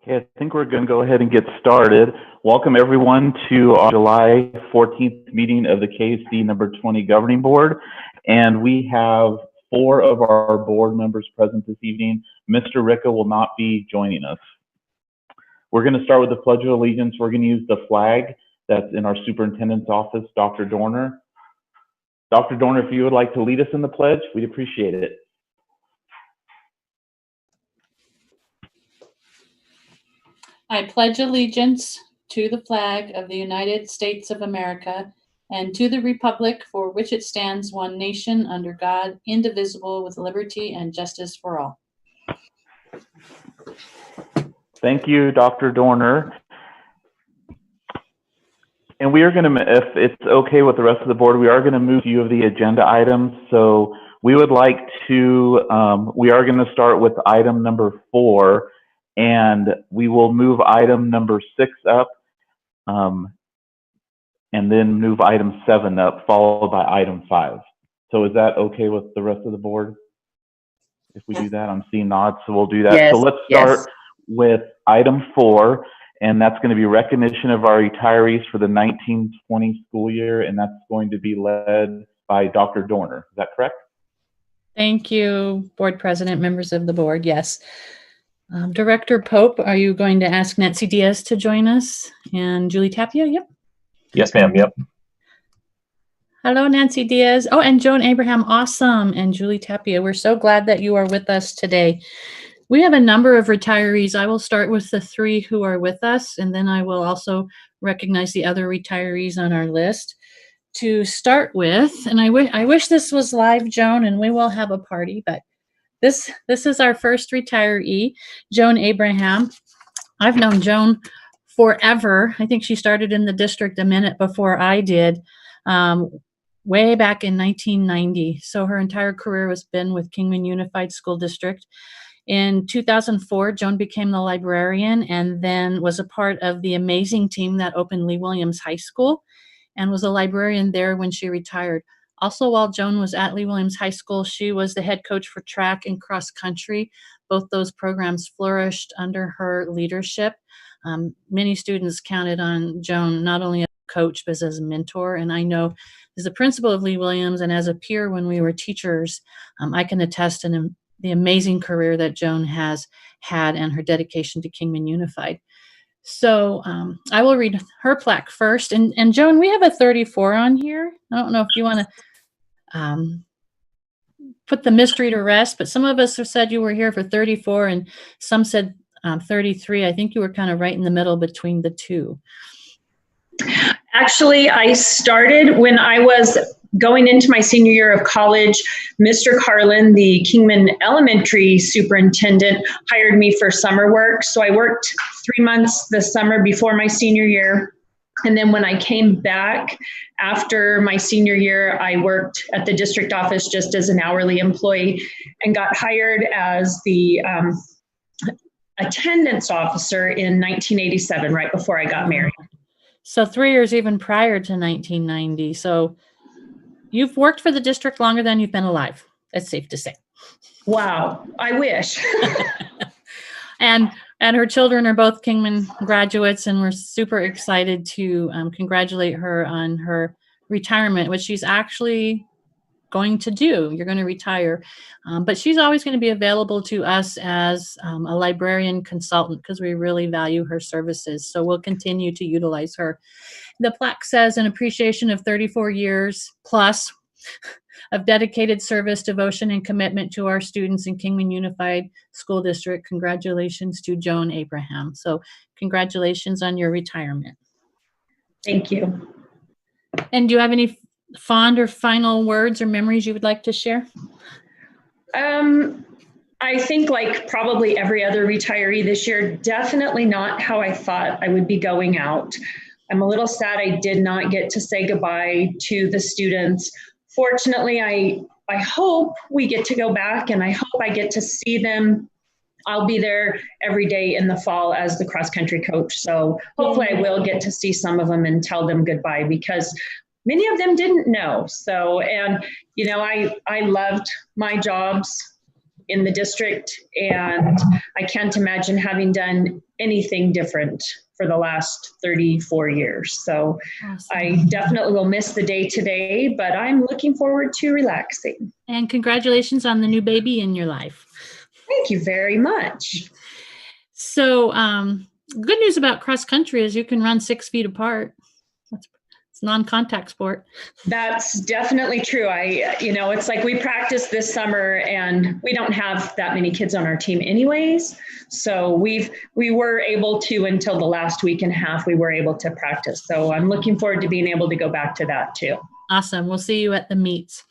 Okay, I think we're going to go ahead and get started. Welcome everyone to our July 14th meeting of the KUSD number 20 Governing Board. And we have 4 of our board members present this evening. Mr. Ricca will not be joining us. We're going to start with the Pledge of Allegiance. We're going to use the flag that's in our superintendent's office, Dr. Dorner. Dr. Dorner, if you would like to lead us in the pledge, we'd appreciate it. I pledge allegiance to the flag of the United States of America and to the republic for which it stands, one nation, under God, indivisible, with liberty and justice for all. Thank you, Dr. Dorner. And we are going to, if it's okay with the rest of the board, we are going to move a few of the agenda items. So we would like to, we are going to start with item number 4. And we will move item number 6 up, and then move item 7 up, followed by item 5. So is that okay with the rest of the board? If we do that, I'm seeing nods, so we'll do that. Yes, so let's start with item 4, and that's going to be recognition of our retirees for the 1920 school year, and that's going to be led by Dr. Dorner. Is that correct? Thank you, Board President, members of the board. Yes. Director Pope, are you going to ask Nancy Diaz to join us? And Julie Tapia? Yep. Yes, ma'am. Yep. Hello, Nancy Diaz. Oh, and Joan Abraham. Awesome. And Julie Tapia. We're so glad that you are with us today. We have a number of retirees. I will start with the 3 who are with us, and then I will also recognize the other retirees on our list. To start with, and I wish this was live, Joan, and we will have a party, but This is our first retiree, Joan Abraham. I've known Joan forever. I think she started in the district a minute before I did, way back in 1990. So her entire career has been with Kingman Unified School District. In 2004, Joan became the librarian and then was a part of the amazing team that opened Lee Williams High School and was a librarian there when she retired. Also, while Joan was at Lee Williams High School, she was the head coach for track and cross country. Both those programs flourished under her leadership. Many students counted on Joan not only as a coach, but as a mentor. And I know as the principal of Lee Williams and as a peer when we were teachers, I can attest to the amazing career that Joan has had and her dedication to Kingman Unified. So I will read her plaque first. And Joan, we have a 34 on here. I don't know if you want to put the mystery to rest, but some of us have said you were here for 34 and some said 33. I think you were kind of right in the middle between the two. Actually, I started when I was going into my senior year of college. Mr. Carlin, the Kingman Elementary superintendent, hired me for summer work. So I worked 3 months the summer before my senior year. And then when I came back after my senior year, I worked at the district office just as an hourly employee and got hired as the attendance officer in 1987, right before I got married. So 3 years even prior to 1990. So you've worked for the district longer than you've been alive. That's safe to say. Wow, I wish. And her children are both Kingman graduates, and we're super excited to congratulate her on her retirement, which she's actually going to do. You're going to retire. But she's always going to be available to us as a librarian consultant because we really value her services. So we'll continue to utilize her. The plaque says in appreciation of 34 years plus of dedicated service, devotion, and commitment to our students in Kingman Unified School District. Congratulations to Joan Abraham. So congratulations on your retirement. Thank you. And do you have any fond or final words or memories you would like to share? I think like probably every other retiree this year, definitely not how I thought I would be going out. I'm a little sad I did not get to say goodbye to the students. Fortunately, I hope we get to go back and I hope I get to see them. I'll be there every day in the fall as the cross country coach. So hopefully I will get to see some of them and tell them goodbye because many of them didn't know. So, and you know, I loved my jobs in the district, and I can't imagine having done anything different for the last 34 years. So Awesome. I definitely will miss the day today, but I'm looking forward to relaxing. And congratulations on the new baby in your life. Thank you very much. So good news about cross country is you can run 6 feet apart. It's a non-contact sport. That's definitely true. It's like we practiced this summer and we don't have that many kids on our team anyways. So we were able to, until the last week and a half, we were able to practice. So I'm looking forward to being able to go back to that too. Awesome. We'll see you at the meets.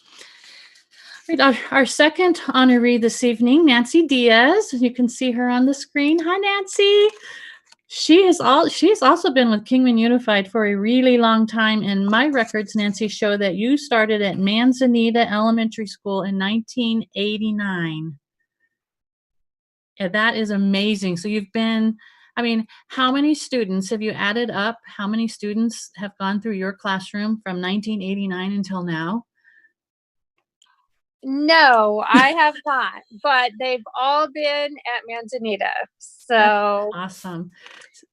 Our second honoree this evening, Nancy Diaz. You can see her on the screen. Hi, Nancy. She's also been with Kingman Unified for a really long time, and my records, Nancy, show that you started at Manzanita Elementary School in 1989. And that is amazing. So you've been, how many students have you added up? How many students have gone through your classroom from 1989 until now? No, I have not, but they've all been at Manzanita. So that's awesome.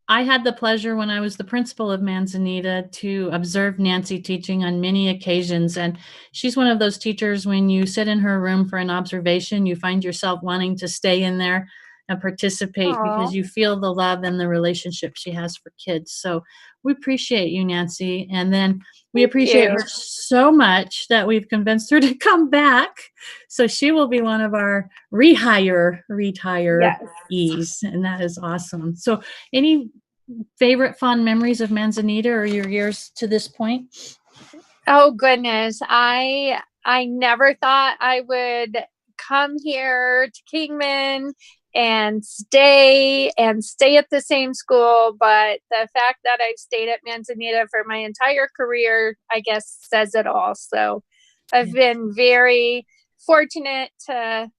I had the pleasure when I was the principal of Manzanita to observe Nancy teaching on many occasions. And she's one of those teachers, when you sit in her room for an observation, you find yourself wanting to stay in there and participate. Aww. Because you feel the love and the relationship she has for kids. So we appreciate you, Nancy. And then we appreciate her so much that we've convinced her to come back. So she will be one of our retirees. Yes. And that is awesome. So any favorite fond memories of Manzanita or your years to this point? Oh, goodness. I never thought I would come here to Kingman and stay at the same school, but the fact that I've stayed at Manzanita for my entire career, I guess, says it all. So I've been very fortunate to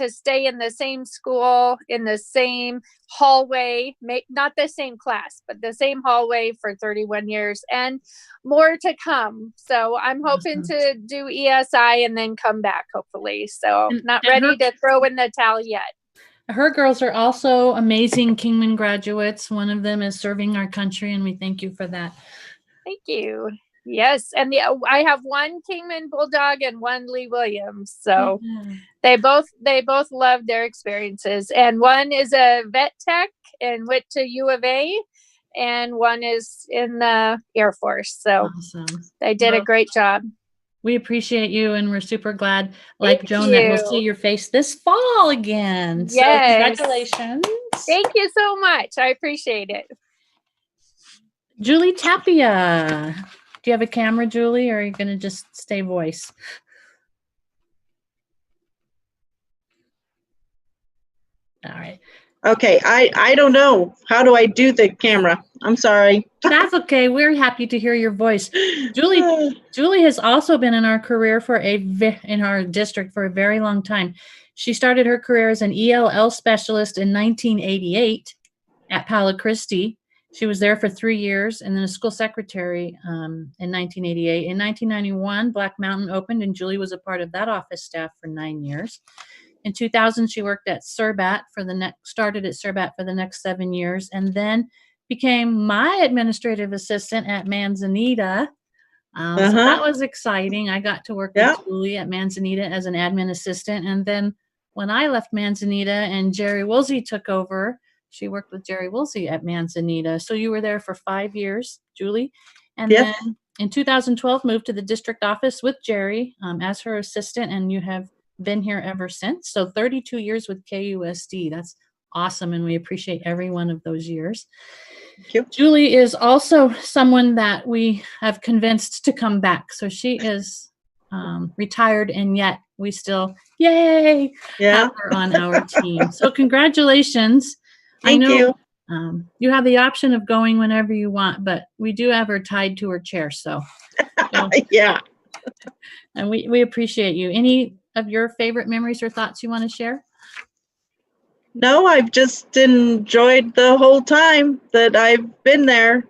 stay in the same school, in the same hallway, not the same class, but the same hallway for 31 years, and more to come. So I'm hoping to do ESI and then come back, hopefully. So not ready to throw in the towel yet. Her girls are also amazing Kingman graduates. One of them is serving our country, and we thank you for that. Thank you. Yes, and I have one Kingman Bulldog and one Lee Williams. So they both love their experiences. And one is a vet tech and went to U of A, and one is in the Air Force. So awesome. They did a great job. We appreciate you, and we're super glad, like Joan, that we'll see your face this fall again. Yes. So congratulations. Thank you so much. I appreciate it. Julie Tapia. Do you have a camera, Julie, or are you going to just stay voice? All right. Okay, I don't know. How do I do the camera? I'm sorry. That's okay. We're happy to hear your voice. Julie has also been in our career in our district for a very long time. She started her career as an ELL specialist in 1988 at Palo Christi. She was there for 3 years, and then a school secretary in 1988. In 1991, Black Mountain opened, and Julie was a part of that office staff for 9 years. In 2000, she worked at Surbat started at Surbat for the next 7 years, and then became my administrative assistant at Manzanita. So that was exciting. I got to work with Julie at Manzanita as an admin assistant. And then when I left Manzanita and Jerry Woolsey took over, she worked with Jerry Woolsey at Manzanita. So you were there for 5 years, Julie. And then in 2012, moved to the district office with Jerry as her assistant, and you have been here ever since. So 32 years with KUSD. That's awesome, and we appreciate every one of those years. Thank you. Julie is also someone that we have convinced to come back. So she is retired, and yet we still, have her on our team. So congratulations. Thank you. You have the option of going whenever you want, but we do have her tied to her chair. So yeah. And we appreciate you. Any of your favorite memories or thoughts you want to share? No, I've just enjoyed the whole time that I've been there.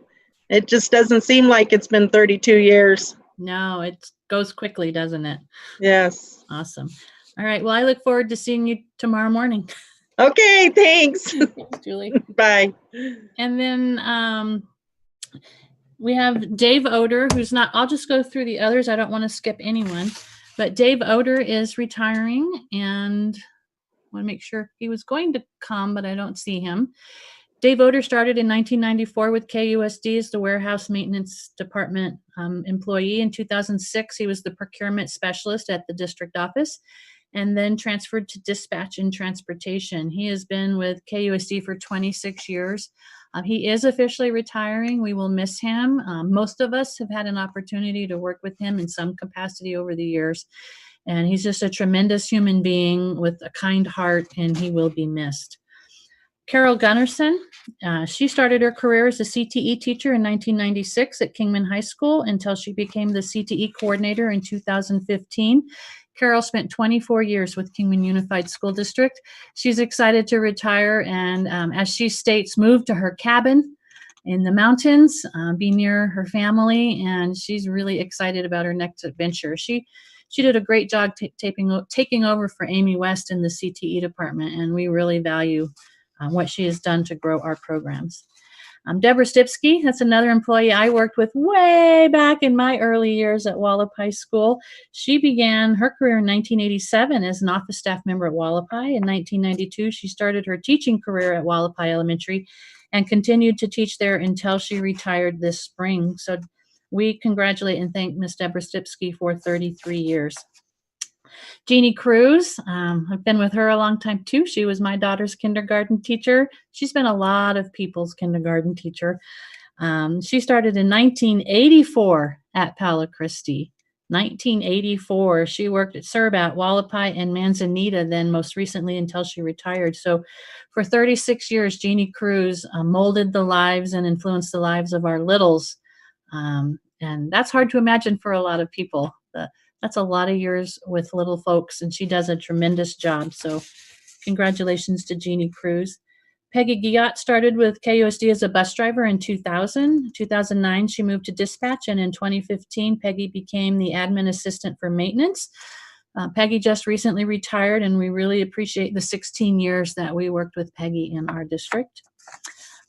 It just doesn't seem like it's been 32 years. No, it goes quickly, doesn't it? Yes. Awesome. All right. Well, I look forward to seeing you tomorrow morning. Okay, thanks. Thanks, Julie. Bye. And then we have Dave Oder, who's not, I'll just go through the others. I don't want to skip anyone, but Dave Oder is retiring, and I want to make sure he was going to come, but I don't see him. Dave Oder started in 1994 with KUSD as the warehouse maintenance department employee. In 2006, he was the procurement specialist at the district office, and then transferred to dispatch and transportation. He has been with KUSD for 26 years. He is officially retiring. We will miss him. Most of us have had an opportunity to work with him in some capacity over the years. And he's just a tremendous human being with a kind heart, and he will be missed. Carol Gunderson, she started her career as a CTE teacher in 1996 at Kingman High School until she became the CTE coordinator in 2015. Carol spent 24 years with Kingman Unified School District. She's excited to retire and, as she states, move to her cabin in the mountains, be near her family, and she's really excited about her next adventure. She did a great job taking over for Amy West in the CTE department, and we really value what she has done to grow our programs. Deborah Stipsky, that's another employee I worked with way back in my early years at Wallop High School. She began her career in 1987 as an office staff member at Wallop High. In 1992, she started her teaching career at Wallop High Elementary and continued to teach there until she retired this spring. So we congratulate and thank Miss Deborah Stipsky for 33 years. Jeannie Cruz, I've been with her a long time too. She was my daughter's kindergarten teacher. She's been a lot of people's kindergarten teacher. She started in 1984 at Palo Christi. 1984. She worked at Surbat, Wallapai, and Manzanita, then most recently until she retired. So for 36 years, Jeannie Cruz molded the lives and influenced the lives of our littles. And that's hard to imagine for a lot of people. That's a lot of years with little folks, and she does a tremendous job. So congratulations to Jeannie Cruz. Peggy Guillot started with KUSD as a bus driver in 2000. 2009, she moved to dispatch, and in 2015, Peggy became the admin assistant for maintenance. Peggy just recently retired, and we really appreciate the 16 years that we worked with Peggy in our district.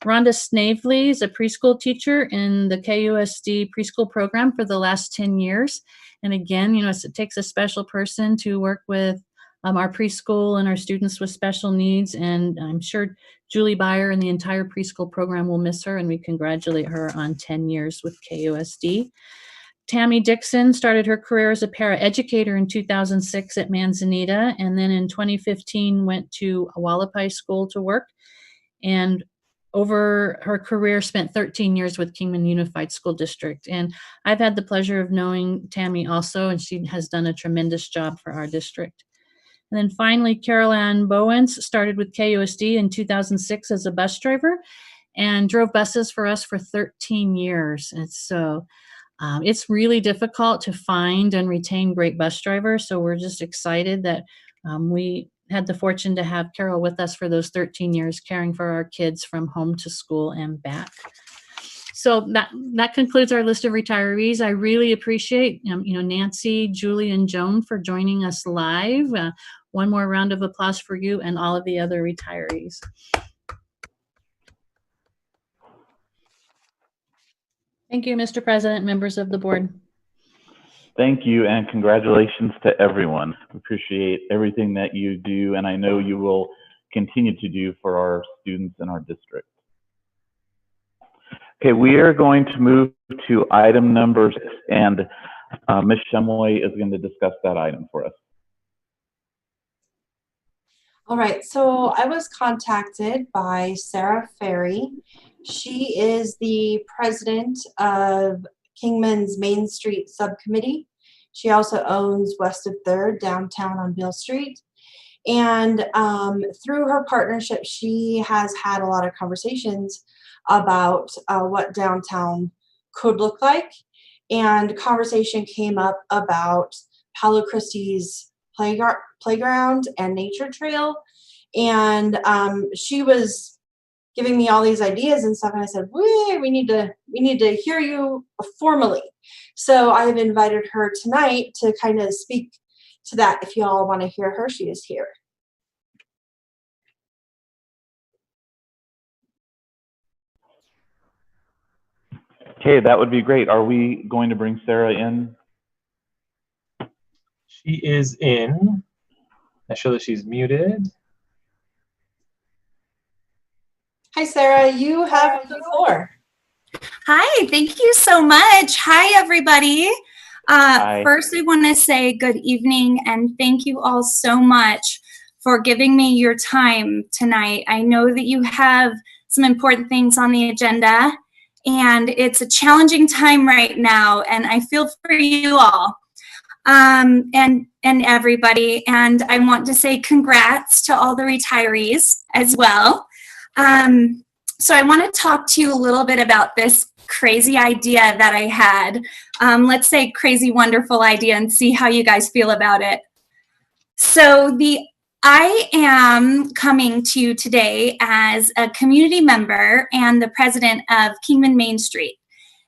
Rhonda Snavely is a preschool teacher in the KUSD preschool program for the last 10 years. And again, it takes a special person to work with our preschool and our students with special needs. And I'm sure Julie Beyer and the entire preschool program will miss her, and we congratulate her on 10 years with KUSD. Tammy Dixon started her career as a paraeducator in 2006 at Manzanita, and then in 2015 went to Wallapai School to work. And over her career, spent 13 years with Kingman Unified School District. And I've had the pleasure of knowing Tammy also, and she has done a tremendous job for our district. And then finally, Carol Ann Bowens started with KUSD in 2006 as a bus driver and drove buses for us for 13 years. And so it's really difficult to find and retain great bus drivers. So we're just excited that we had the fortune to have Carol with us for those 13 years, caring for our kids from home to school and back. So that concludes our list of retirees. I really appreciate Nancy, Julie, and Joan for joining us live. One more round of applause for you and all of the other retirees. Thank you, Mr. President, members of the board. Thank you, and congratulations to everyone. Appreciate everything that you do, and I know you will continue to do for our students in our district. Okay, we are going to move to item number 6, and Ms. Shumway is going to discuss that item for us. All right, so I was contacted by Sarah Ferry. She is the president of Kingman's Main Street Subcommittee. She also owns West of 3rd downtown on Beale Street. And through her partnership, she has had a lot of conversations about what downtown could look like. And conversation came up about Palo Christi's playground and nature trail. And she was giving me all these ideas and stuff, and I said, we need to hear you formally. So I have invited her tonight to kind of speak to that, if you all want to hear her, she is here. Okay, that would be great. Are we going to bring Sarah in? She is in. I show that she's muted. Hi, Sarah. You have the floor. Hi, thank you so much. Hi, everybody. Hi. First, I want to say good evening and thank you all so much for giving me your time tonight. I know that you have some important things on the agenda, and it's a challenging time right now, and I feel for you all and everybody. And I want to say congrats to all the retirees as well. So I want to talk to you a little bit about this crazy idea that I had. Let's say crazy, wonderful idea and see how you guys feel about it. So I am coming to you today as a community member and the president of Kingman Main Street.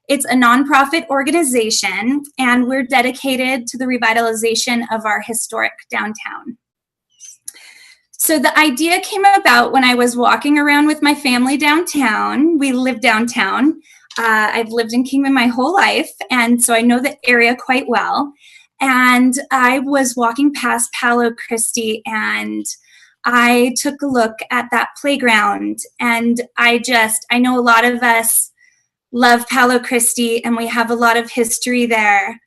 It's a nonprofit organization, and we're dedicated to the revitalization of our historic downtown. So the idea came about when I was walking around with my family downtown. We live downtown. I've lived in Kingman my whole life, and so I know the area quite well. And I was walking past Palo Christi, and I took a look at that playground, and I know a lot of us love Palo Christi, and we have a lot of history there.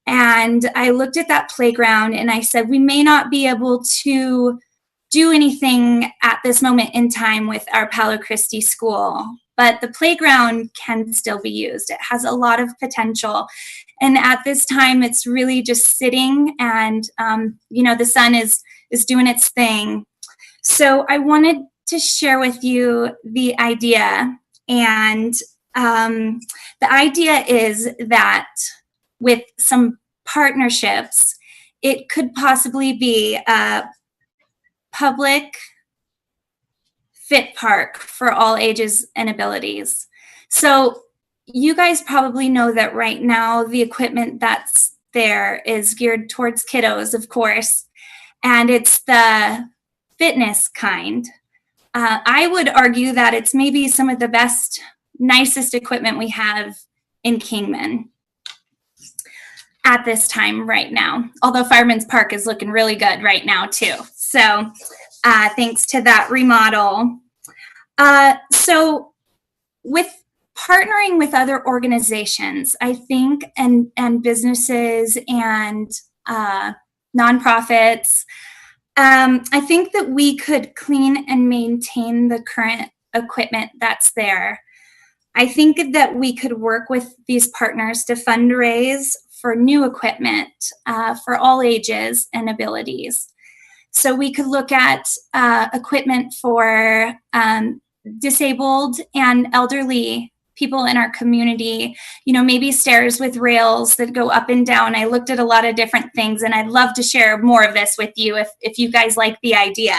And I looked at that playground, and I said, we may not be able to do anything at this moment in time with our Palo Christi school, but the playground can still be used. It has a lot of potential. And at this time, it's really just sitting, and the sun is doing its thing. So I wanted to share with you the idea. And the idea is that with some partnerships, it could possibly be a public fit park for all ages and abilities. So you guys probably know that right now the equipment that's there is geared towards kiddos, of course, and it's the fitness kind. I would argue that it's maybe some of the best, nicest equipment we have in Kingman at this time right now, although Fireman's Park is looking really good right now too. So thanks to that remodel. So with partnering with other organizations, I think, and businesses and nonprofits, I think that we could clean and maintain the current equipment that's there. I think that we could work with these partners to fundraise for new equipment for all ages and abilities. So we could look at equipment for disabled and elderly people in our community, maybe stairs with rails that go up and down. I looked at a lot of different things, and I'd love to share more of this with you if you guys like the idea.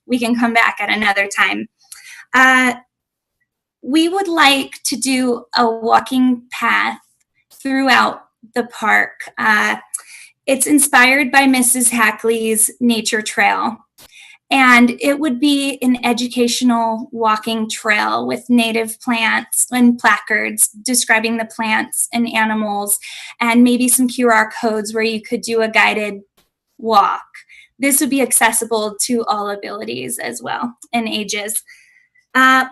We can come back at another time. We would like to do a walking path throughout the park. It's inspired by Mrs. Hackley's Nature Trail. And it would be an educational walking trail with native plants and placards describing the plants and animals, and maybe some QR codes where you could do a guided walk. This would be accessible to all abilities as well and ages.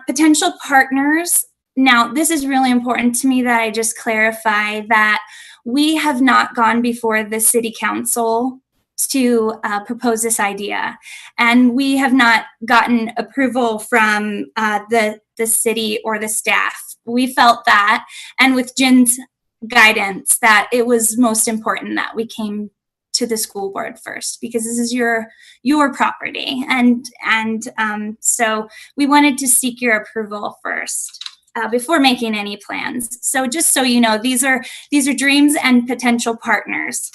Potential partners. Now, this is really important to me that I just clarify that we have not gone before the city council to propose this idea, and we have not gotten approval from the city or the staff. We felt that, and with Jen's guidance, that it was most important that we came to the school board first, because this is your property, and so we wanted to seek your approval first before making any plans. So just so you know, these are dreams and potential partners.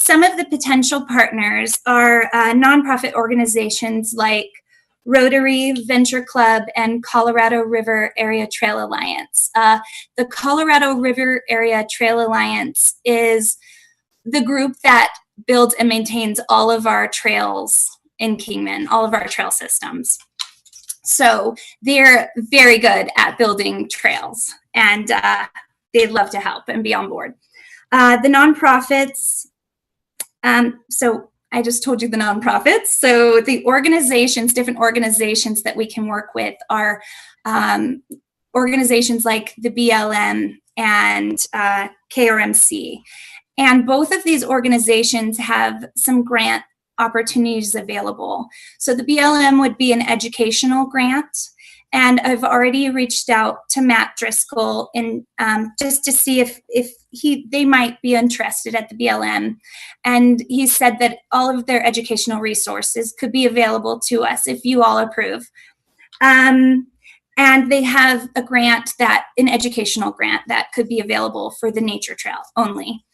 Some of the potential partners are nonprofit organizations like Rotary, Venture Club, and Colorado River Area Trail Alliance. The Colorado River Area Trail Alliance is the group that builds and maintains all of our trails in Kingman, all of our trail systems. So they're very good at building trails, and they'd love to help and be on board. The nonprofits, so I just told you the nonprofits. So the organizations, different organizations that we can work with are organizations like the BLM and KRMC. And both of these organizations have some grant opportunities available. So the BLM would be an educational grant. And I've already reached out to Matt Driscoll and just to see if they might be interested at the BLM. And he said that all of their educational resources could be available to us if you all approve. And they have a grant, an educational grant that could be available for the nature trail only.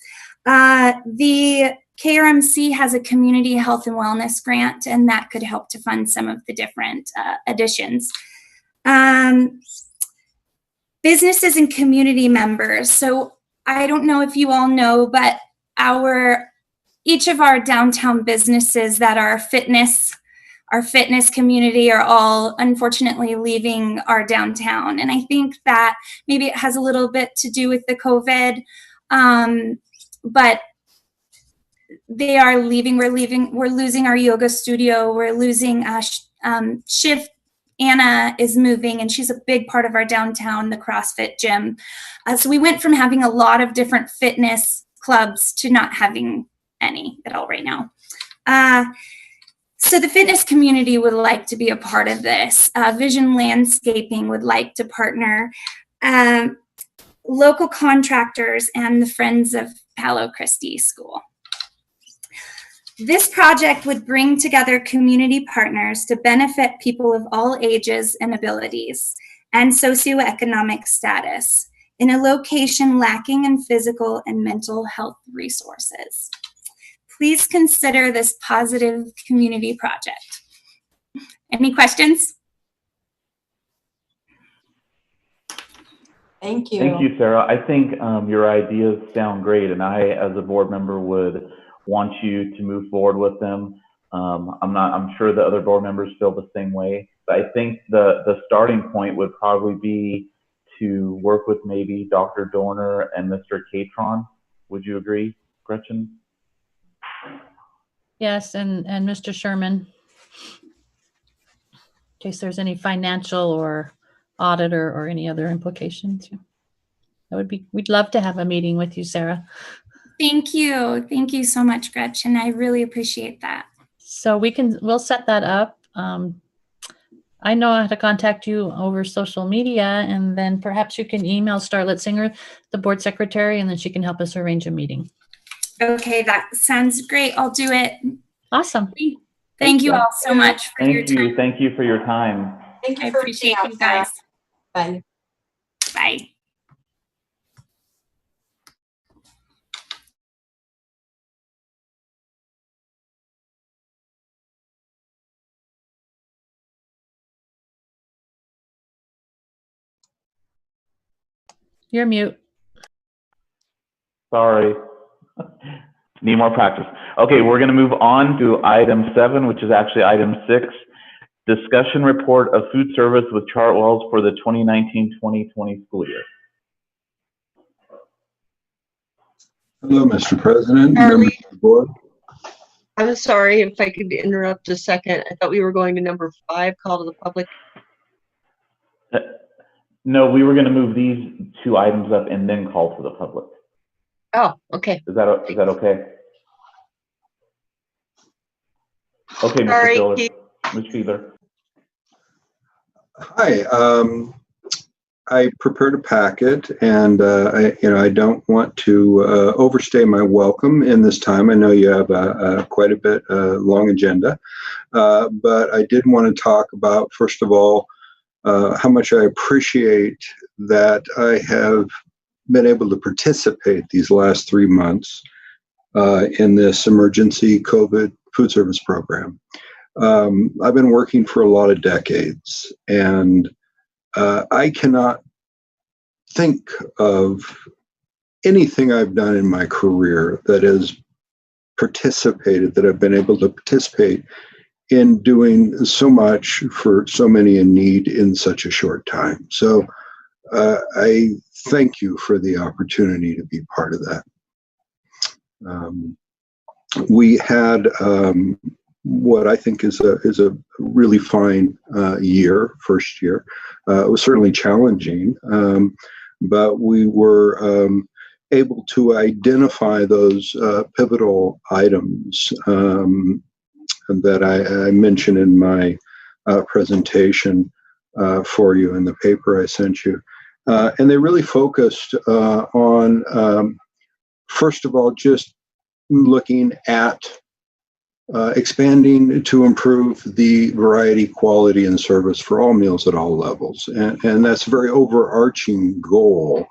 The KRMC has a community health and wellness grant, and that could help to fund some of the different additions. Businesses and community members. So I don't know if you all know, but each of our downtown businesses that are our fitness community are all unfortunately leaving our downtown. And I think that maybe it has a little bit to do with the COVID, but they are leaving. We're losing our yoga studio. We're losing Shift. Anna is moving, and she's a big part of our downtown, the CrossFit gym. So we went from having a lot of different fitness clubs to not having any at all right now. So the fitness community would like to be a part of this. Vision Landscaping would like to partner. Local contractors and the Friends of Palo Christi School. This project would bring together community partners to benefit people of all ages and abilities and socioeconomic status in a location lacking in physical and mental health resources. Please consider this positive community project. Any questions? Thank you. Thank you, Sarah. I think your ideas sound great, and I, as a board member, would want you to move forward with them. I'm sure the other board members feel the same way, but I think the starting point would probably be to work with maybe Dr. Dorner and Mr. Catron. Would you agree, Gretchen? Yes, and Mr. Sherman, in case there's any financial or auditor or any other implications. We'd love to have a meeting with you, Sarah. Thank you. Thank you so much, Gretchen. I really appreciate that. So we'll set that up. I know how to contact you over social media, and then perhaps you can email Starlet Singer, the board secretary, and then she can help us arrange a meeting. Okay, that sounds great. I'll do it. Awesome. Thank you all so much for your time. Thank you for your time. Thank you I for appreciate reaching out, you guys. Sarah. Bye. Bye. You're mute. Sorry. Need more practice. Okay, we're going to move on to item 7, which is actually item 6. Discussion report of food service with Chartwells for the 2019-2020 school year. Hello, Mr. President, members of the board. I'm sorry if I could interrupt a second. I thought we were going to number 5, call to the public. No, we were going to move these 2 items up and then call to the public. Oh, okay. Is that okay? Okay, Mr. Sorry, Filler. Keith. Ms. Fiedler. Hi, I prepared a packet, and I don't want to overstay my welcome in this time. I know you have quite a bit long agenda, but I did want to talk about, first of all, how much I appreciate that I have been able to participate these last 3 months in this emergency COVID food service program. I've been working for a lot of decades, and I cannot think of anything I've done in my career that has that I've been able to participate in doing so much for so many in need in such a short time. So I thank you for the opportunity to be part of that. We had what I think is a really fine first year. It was certainly challenging, but we were able to identify those pivotal items that I mentioned in my presentation for you in the paper I sent you. And they really focused on, first of all, just looking at expanding to improve the variety, quality, and service for all meals at all levels. And that's a very overarching goal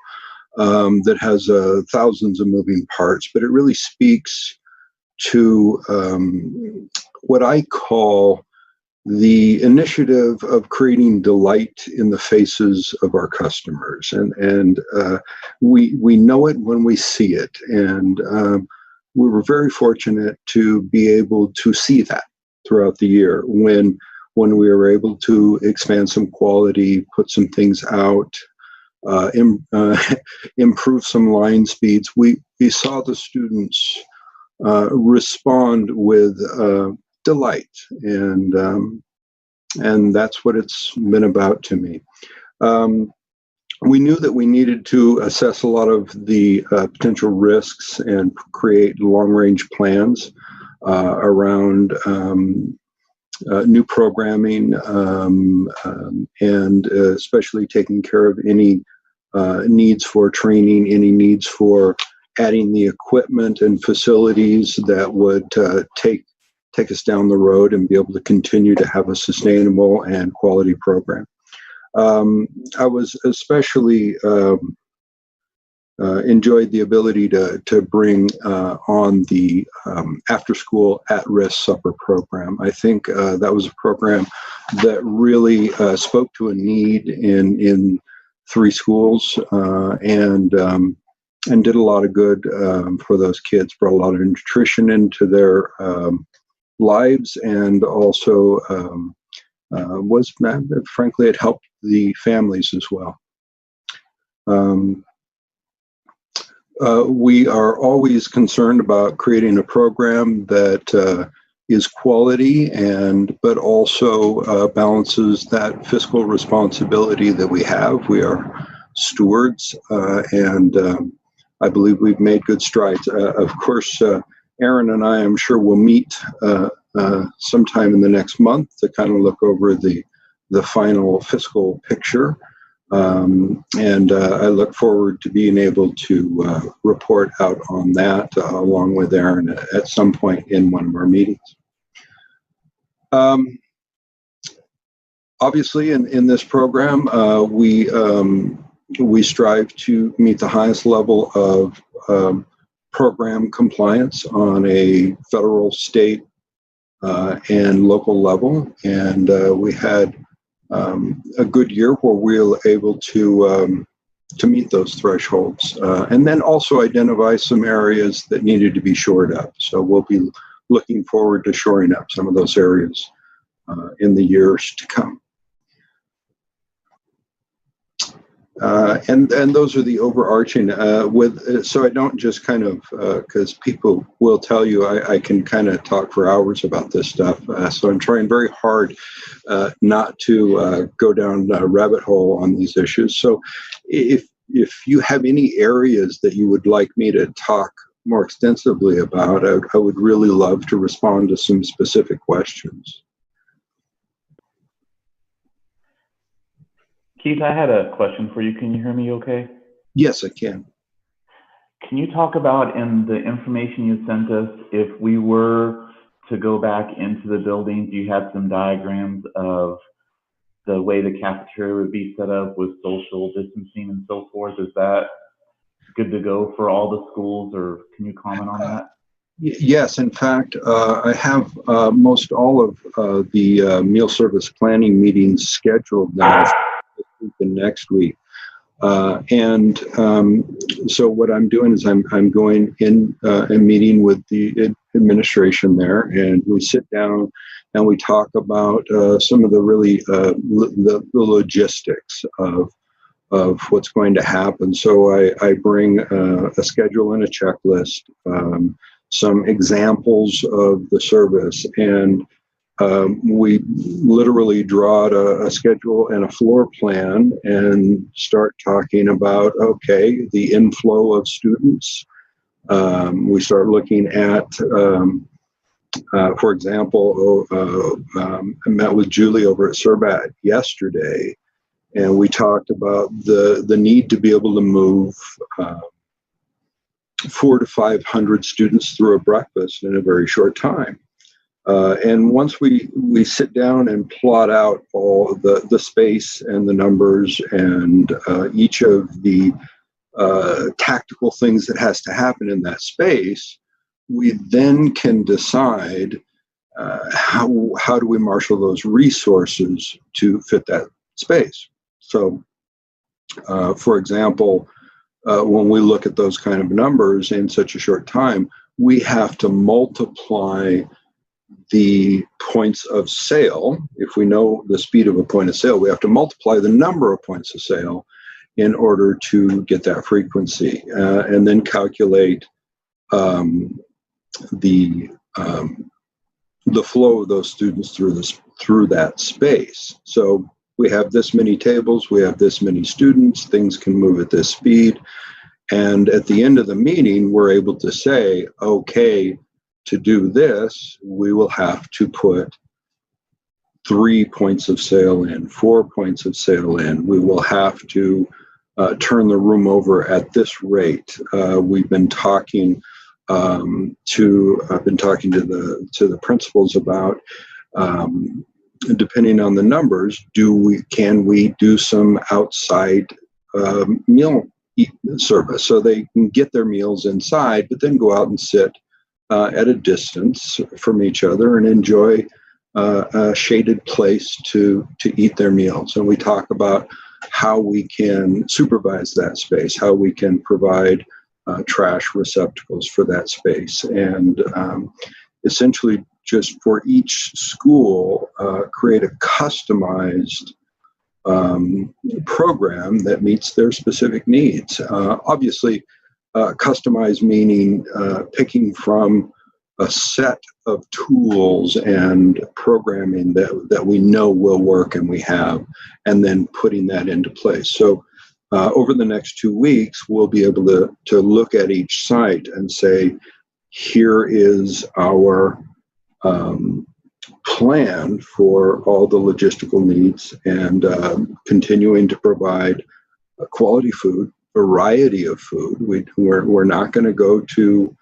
that has thousands of moving parts, but it really speaks to what I call the initiative of creating delight in the faces of our customers. And we know it when we see it. And we were very fortunate to be able to see that throughout the year when we were able to expand some quality, put some things out, improve some line speeds. We saw the students respond with delight, and that's what it's been about to me. We knew that we needed to assess a lot of the potential risks and create long-range plans around new programming and especially taking care of any needs for training, any needs for adding the equipment and facilities that would take us down the road and be able to continue to have a sustainable and quality program. I was especially enjoyed the ability to bring on the after-school at-risk supper program. I think that was a program that really spoke to a need in 3 schools and did a lot of good for those kids, brought a lot of nutrition into their lives, and also frankly, it helped the families as well. We are always concerned about creating a program that is quality but also balances that fiscal responsibility that we have. We are stewards, and I believe we've made good strides. Of course, Aaron and I, I'm sure, will meet sometime in the next month to kind of look over the final fiscal picture. And I look forward to being able to report out on that along with Aaron at some point in one of our meetings. Obviously, in this program, we strive to meet the highest level of program compliance on a federal, state, and local level. And we had a good year where we were able to meet those thresholds, and then also identify some areas that needed to be shored up. So we'll be looking forward to shoring up some of those areas in the years to come. And those are the overarching so I don't just kind of, because people will tell you I can kind of talk for hours about this stuff. So I'm trying very hard not to go down a rabbit hole on these issues. So if you have any areas that you would like me to talk more extensively about, I would really love to respond to some specific questions. Keith, I had a question for you. Can you hear me okay? Yes, I can. Can you talk about, in the information you sent us, if we were to go back into the buildings, you had some diagrams of the way the cafeteria would be set up with social distancing and so forth. Is that good to go for all the schools, or can you comment on that? Yes, in fact, I have most all of the meal service planning meetings scheduled now this week and next week. So what I'm doing is I'm going in and meeting with the administration there, and we sit down and we talk about some of the really the logistics of what's going to happen. So I bring a schedule and a checklist, some examples of the service, and we literally draw out a schedule and a floor plan and start talking about, okay, the inflow of students. We start looking at, for example, I met with Julie over at Serbat yesterday, and we talked about the need to be able to move 400 to 500 students through a breakfast in a very short time. And once we sit down and plot out all the space and the numbers and each of the tactical things that has to happen in that space, we then can decide how do we marshal those resources to fit that space. So, for example, when we look at those kind of numbers in such a short time, we have to multiply the points of sale. If we know the speed of a point of sale, we have to multiply the number of points of sale in order to get that frequency, and then calculate the flow of those students through that space. So we have this many tables, we have this many students, things can move at this speed, and at the end of the meeting, we're able to say, okay, to do this, we will have to put 3 points of sale in, 4 points of sale in. We will have to turn the room over at this rate. I've been talking to the principals about, depending on the numbers, can we do some outside meal service so they can get their meals inside, but then go out and sit at a distance from each other and enjoy a shaded place to eat their meals. And we talk about how we can supervise that space, how we can provide trash receptacles for that space, and essentially just for each school create a customized program that meets their specific needs. Obviously, customized meaning picking from a set of tools and programming that we know will work and we have, and then putting that into place. So over the next 2 weeks, we'll be able to look at each site and say, here is our plan for all the logistical needs, and continuing to provide quality food, variety of food. We're not going to go to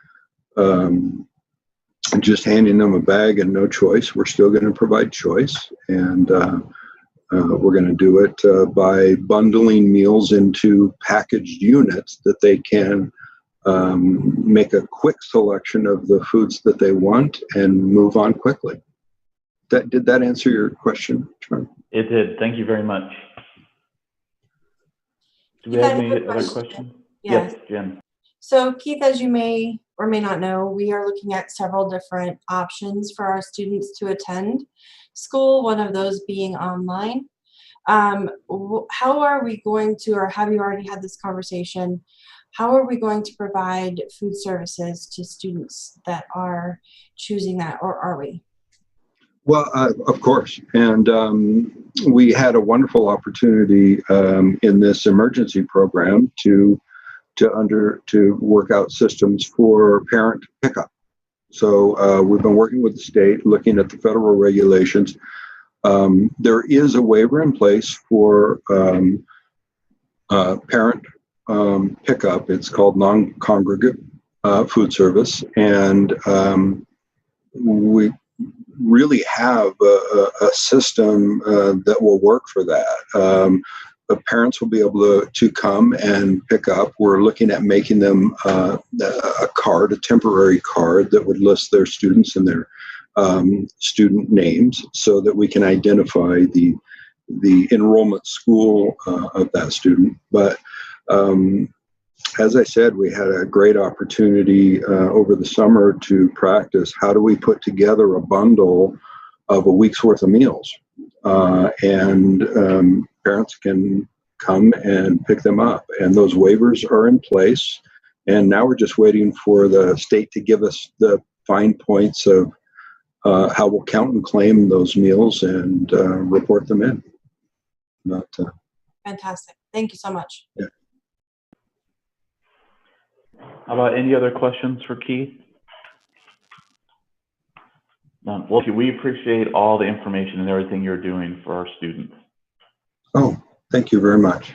just handing them a bag and no choice. We're still going to provide choice, and we're going to do it by bundling meals into packaged units that they can make a quick selection of the foods that they want and move on quickly. Did that answer your question, John? It did. Thank you very much. Do we have any other questions? Yes, Jen. So Keith, as you may or may not know, we are looking at several different options for our students to attend school, one of those being online. How are we going to, or have you already had this conversation, how are we going to provide food services to students that are choosing that, or are we? Well, of course, and we had a wonderful opportunity in this emergency program to work out systems for parent pickup. So we've been working with the state, looking at the federal regulations. There is a waiver in place for parent pickup. It's called non-congregate food service, and we really have a system that will work for that. The parents will be able to come and pick up. We're looking at making them a card, a temporary card that would list their students and their student names, so that we can identify the enrollment school of that student. But as I said, we had a great opportunity over the summer to practice how do we put together a bundle of a week's worth of meals, and parents can come and pick them up, and those waivers are in place. And now we're just waiting for the state to give us the fine points of how we'll count and claim those meals and report them in. But, Fantastic. Thank you so much. Yeah. How about any other questions for Keith? Well, we appreciate all the information and everything you're doing for our students. Oh, thank you very much.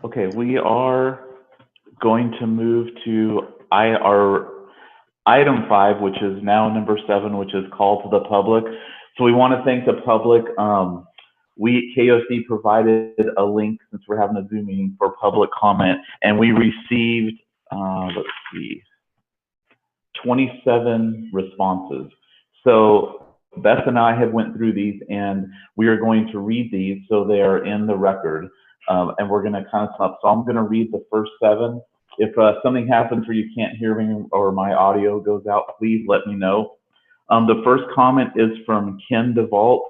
Okay, we are going to move to our item 5, which is now number 7, which is call to the public. So we want to thank the public. KUSD provided a link, since we're having a Zoom meeting, for public comment, and we received, let's see, 27 responses. So Beth and I have went through these, and we are going to read these so they are in the record, and we're going to kind of stop. So I'm going to read the first 7. If something happens where you can't hear me or my audio goes out, please let me know. The first comment is from Ken DeVault,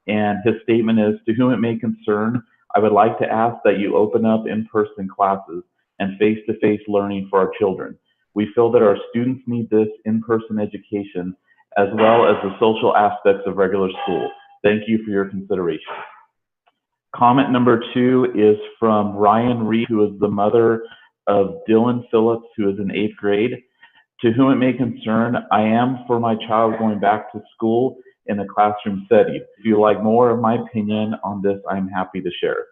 and his statement is, to whom it may concern, I would like to ask that you open up in-person classes and face-to-face learning for our children. We feel that our students need this in-person education as well as the social aspects of regular school. Thank you for your consideration. Comment number 2 is from Ryan Reed, who is the mother of Dylan Phillips, who is in 8th grade. To whom it may concern, I am for my child going back to school in a classroom setting. If you like more of my opinion on this, I'm happy to share.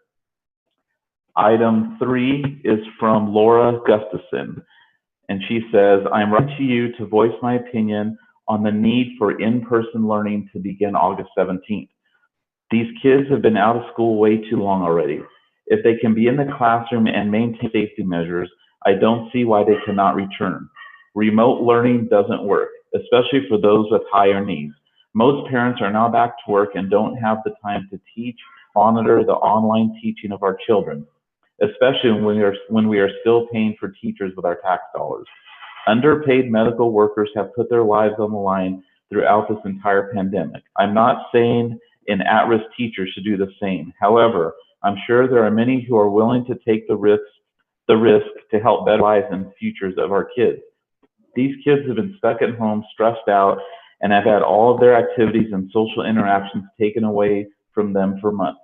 Item 3 is from Laura Gustafson, and she says, I'm writing to you to voice my opinion on the need for in-person learning to begin August 17th. These kids have been out of school way too long already. If they can be in the classroom and maintain safety measures, I don't see why they cannot return. Remote learning doesn't work, especially for those with higher needs. Most parents are now back to work and don't have the time to teach, monitor the online teaching of our children, especially when we are still paying for teachers with our tax dollars. Underpaid medical workers have put their lives on the line throughout this entire pandemic. I'm not saying an at-risk teacher should do the same. However, I'm sure there are many who are willing to take the risk to help better lives and futures of our kids. These kids have been stuck at home, stressed out, and have had all of their activities and social interactions taken away from them for months.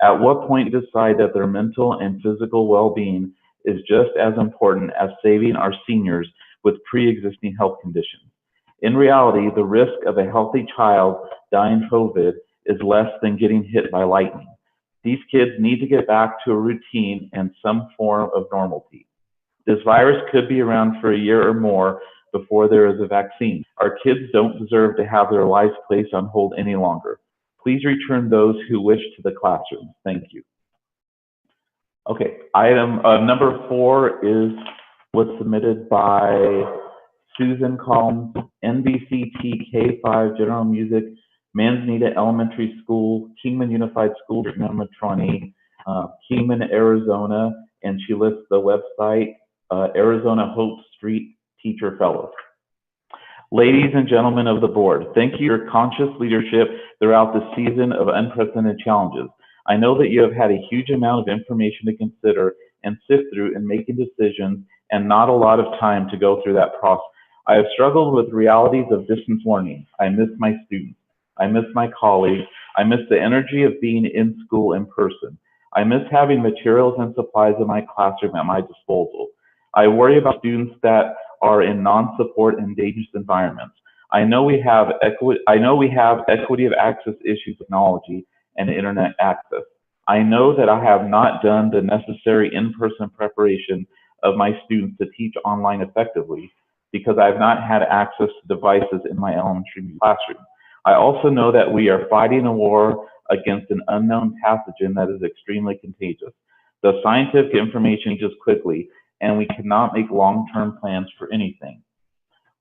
At what point decide that their mental and physical well-being is just as important as saving our seniors with pre-existing health conditions? In reality, the risk of a healthy child dying of COVID is less than getting hit by lightning. These kids need to get back to a routine and some form of normalcy. This virus could be around for a year or more before there is a vaccine. Our kids don't deserve to have their lives placed on hold any longer. Please return those who wish to the classroom. Thank you. Okay, item number 4 is what's submitted by Susan Collins, NBCT K5 General Music, Manzanita Elementary School, Kingman Unified School District number 20, Kingman, Arizona, and she lists the website, Arizona Hope Street Teacher Fellows. Ladies and gentlemen of the board, thank you for your conscious leadership throughout the season of unprecedented challenges. I know that you have had a huge amount of information to consider and sift through in making decisions, and not a lot of time to go through that process. I have struggled with realities of distance learning. I miss my students. I miss my colleagues. I miss the energy of being in school in person. I miss having materials and supplies in my classroom at my disposal. I worry about students that are in non-support and dangerous environments. I know we have equity of access issues with technology and internet access. I know that I have not done the necessary in-person preparation of my students to teach online effectively because I have not had access to devices in my elementary classroom. I also know that we are fighting a war against an unknown pathogen that is extremely contagious. The scientific information changes quickly, and we cannot make long-term plans for anything.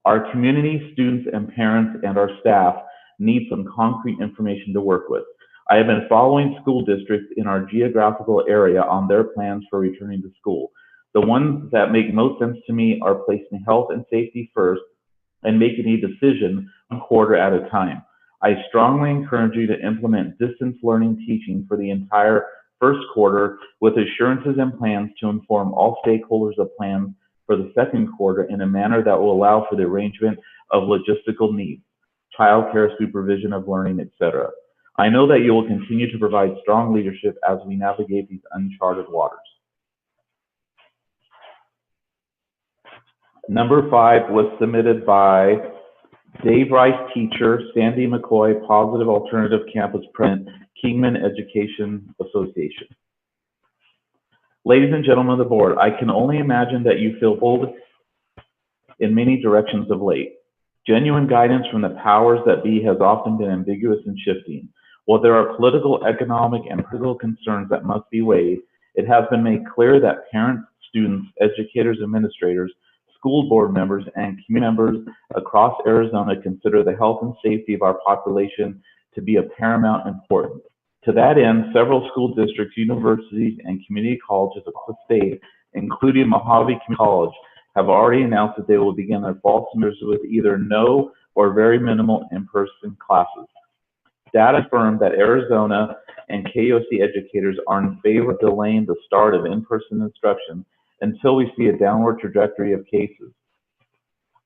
Our community, students, and parents, and our staff need some concrete information to work with. I have been following school districts in our geographical area on their plans for returning to school. The ones that make most sense to me are placing health and safety first and making a decision 1 quarter at a time. I strongly encourage you to implement distance learning teaching for the entire 1st quarter with assurances and plans to inform all stakeholders of plans for the 2nd quarter in a manner that will allow for the arrangement of logistical needs, childcare, supervision of learning, etc. I know that you will continue to provide strong leadership as we navigate these uncharted waters. Number 5 was submitted by Dave Rice, teacher, Sandy McCoy, Positive Alternative Campus President, Kingman Education Association. Ladies and gentlemen of the board, I can only imagine that you feel pulled in many directions of late. Genuine guidance from the powers that be has often been ambiguous and shifting. While there are political, economic, and political concerns that must be weighed, it has been made clear that parents, students, educators, administrators, school board members, and community members across Arizona consider the health and safety of our population to be of paramount importance. To that end, several school districts, universities, and community colleges across the state, including Mojave Community College, have already announced that they will begin their fall semesters with either no or very minimal in-person classes. Data confirmed that Arizona and KUSD educators are in favor of delaying the start of in-person instruction until we see a downward trajectory of cases,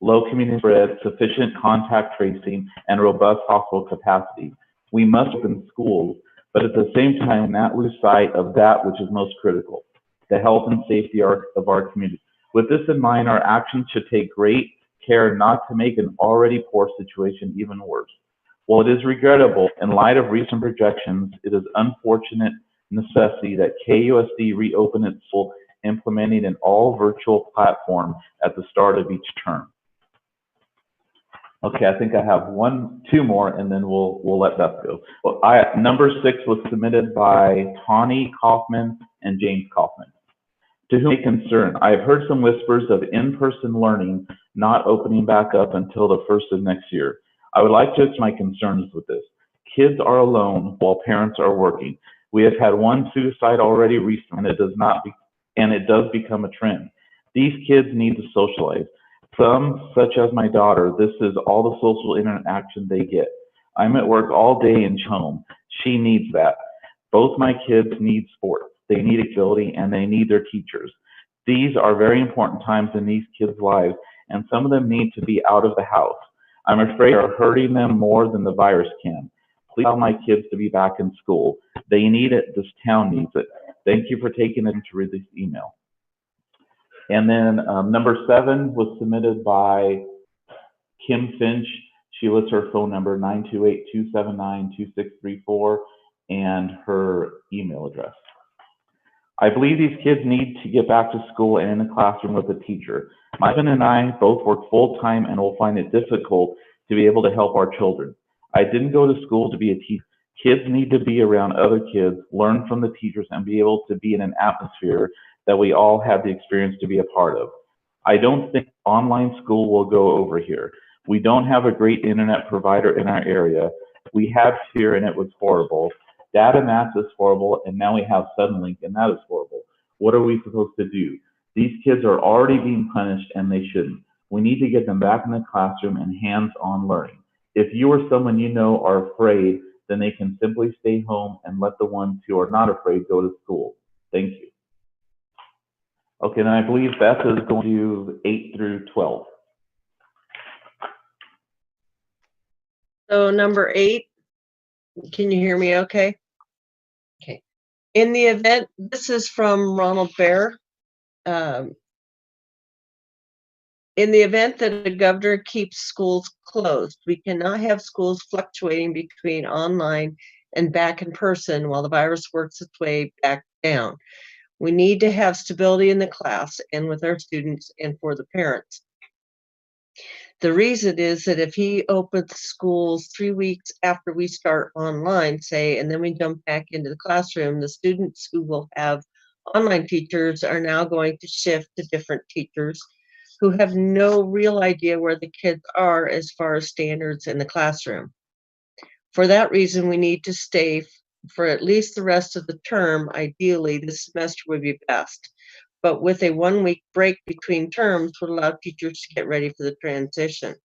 low community spread, sufficient contact tracing, and robust hospital capacity. We must open schools, but at the same time not lose sight of that which is most critical, the health and safety of our community. With this in mind, our actions should take great care not to make an already poor situation even worse. While it is regrettable, in light of recent projections, it is unfortunate necessity that KUSD reopen its school, implementing an all-virtual platform at the start of each term. Okay, I think I have two more, and then we'll let that go. Well, number 6 was submitted by Tawny Kaufman and James Kaufman. To whom may concern, I have heard some whispers of in-person learning not opening back up until the 1st of next year. I would like to express my concerns with this. Kids are alone while parents are working. We have had one suicide already recently, and it does become a trend. These kids need to socialize. Some, such as my daughter, this is all the social interaction they get. I'm at work all day and home. She needs that. Both my kids need sports. They need agility, and they need their teachers. These are very important times in these kids' lives, and some of them need to be out of the house. I'm afraid they're hurting them more than the virus can. Please allow my kids to be back in school. They need it. This town needs it. Thank you for taking it to read this email. And then number 7 was submitted by Kim Finch. She lists her phone number 928-279-2634 and her email address. I believe these kids need to get back to school and in the classroom with a teacher. My husband and I both work full-time and will find it difficult to be able to help our children. I didn't go to school to be a teacher. Kids need to be around other kids, learn from the teachers, and be able to be in an atmosphere that we all have the experience to be a part of. I don't think online school will go over here. We don't have a great internet provider in our area. We had here and it was horrible. Data math is horrible, and now we have Suddenlink, and that is horrible. What are we supposed to do? These kids are already being punished, and they shouldn't. We need to get them back in the classroom and hands-on learning. If you or someone you know are afraid, then they can simply stay home and let the ones who are not afraid go to school. Thank you. Okay, and I believe Beth is going to do 8 through 12. So number 8, can you hear me okay? Okay. In the event, this is from Ronald Bear. In the event that the governor keeps schools closed, we cannot have schools fluctuating between online and back in person while the virus works its way back down. We need to have stability in the class and with our students and for the parents. The reason is that if he opens schools 3 weeks after we start online, say, and then we jump back into the classroom, the students who will have online teachers are now going to shift to different teachers who have no real idea where the kids are as far as standards in the classroom. For that reason, we need to stay for at least the rest of the term. Ideally, this semester would be best, but with a 1-week break between terms would allow teachers to get ready for the transition.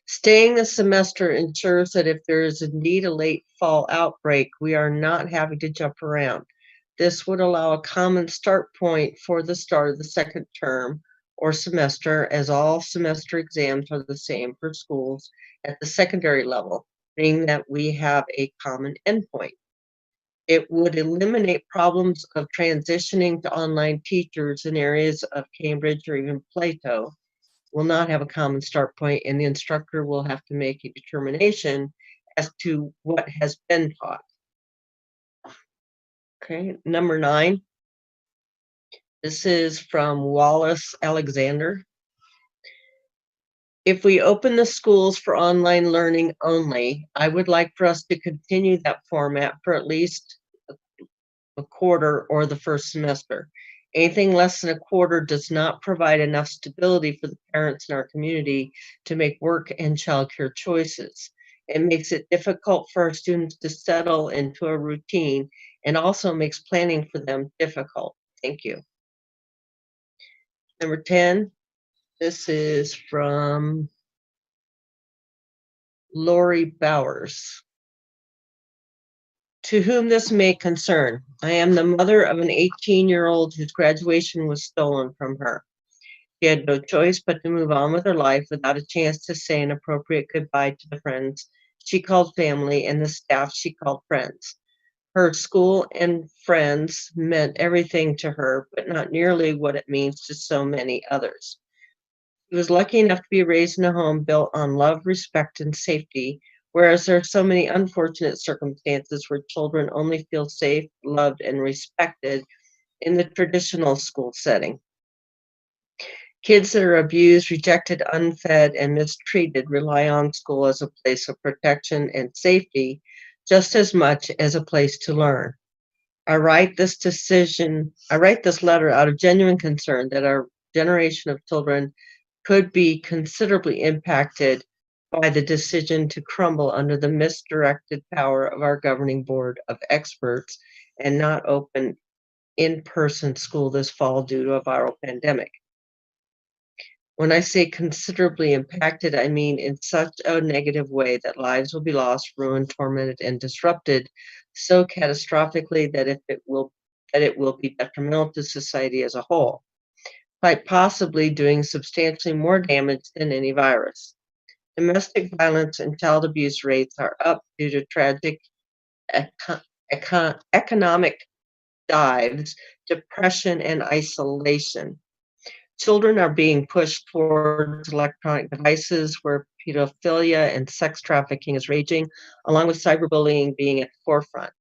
Staying the semester ensures that if there is indeed a late fall outbreak, we are not having to jump around. This would allow a common start point for the start of the second term or semester, as all semester exams are the same for schools at the secondary level, meaning that we have a common endpoint. It would eliminate problems of transitioning to online teachers in areas of Cambridge or even Plato. Will not have a common start point, and the instructor will have to make a determination as to what has been taught. Okay, number 9. This is from Wallace Alexander. If we open the schools for online learning only, I would like for us to continue that format for at least a quarter or the first semester. Anything less than a quarter does not provide enough stability for the parents in our community to make work and childcare choices. It makes it difficult for our students to settle into a routine and also makes planning for them difficult. Thank you. Number 10, this is from Lori Bowers. To whom this may concern, I am the mother of an 18-year-old whose graduation was stolen from her. She had no choice but to move on with her life without a chance to say an appropriate goodbye to the friends she called family and the staff she called friends. Her school and friends meant everything to her, but not nearly what it means to so many others. She was lucky enough to be raised in a home built on love, respect, and safety, whereas there are so many unfortunate circumstances where children only feel safe, loved, and respected in the traditional school setting. Kids that are abused, rejected, unfed, and mistreated rely on school as a place of protection and safety just as much as a place to learn. I write this letter out of genuine concern that our generation of children could be considerably impacted by the decision to crumble under the misdirected power of our governing board of experts and not open in-person school this fall due to a viral pandemic. When I say considerably impacted, I mean in such a negative way that lives will be lost, ruined, tormented, and disrupted so catastrophically that it will be detrimental to society as a whole, quite possibly doing substantially more damage than any virus. Domestic violence and child abuse rates are up due to tragic economic dives, depression, and isolation. Children are being pushed towards electronic devices where pedophilia and sex trafficking is raging, along with cyberbullying being at the forefront.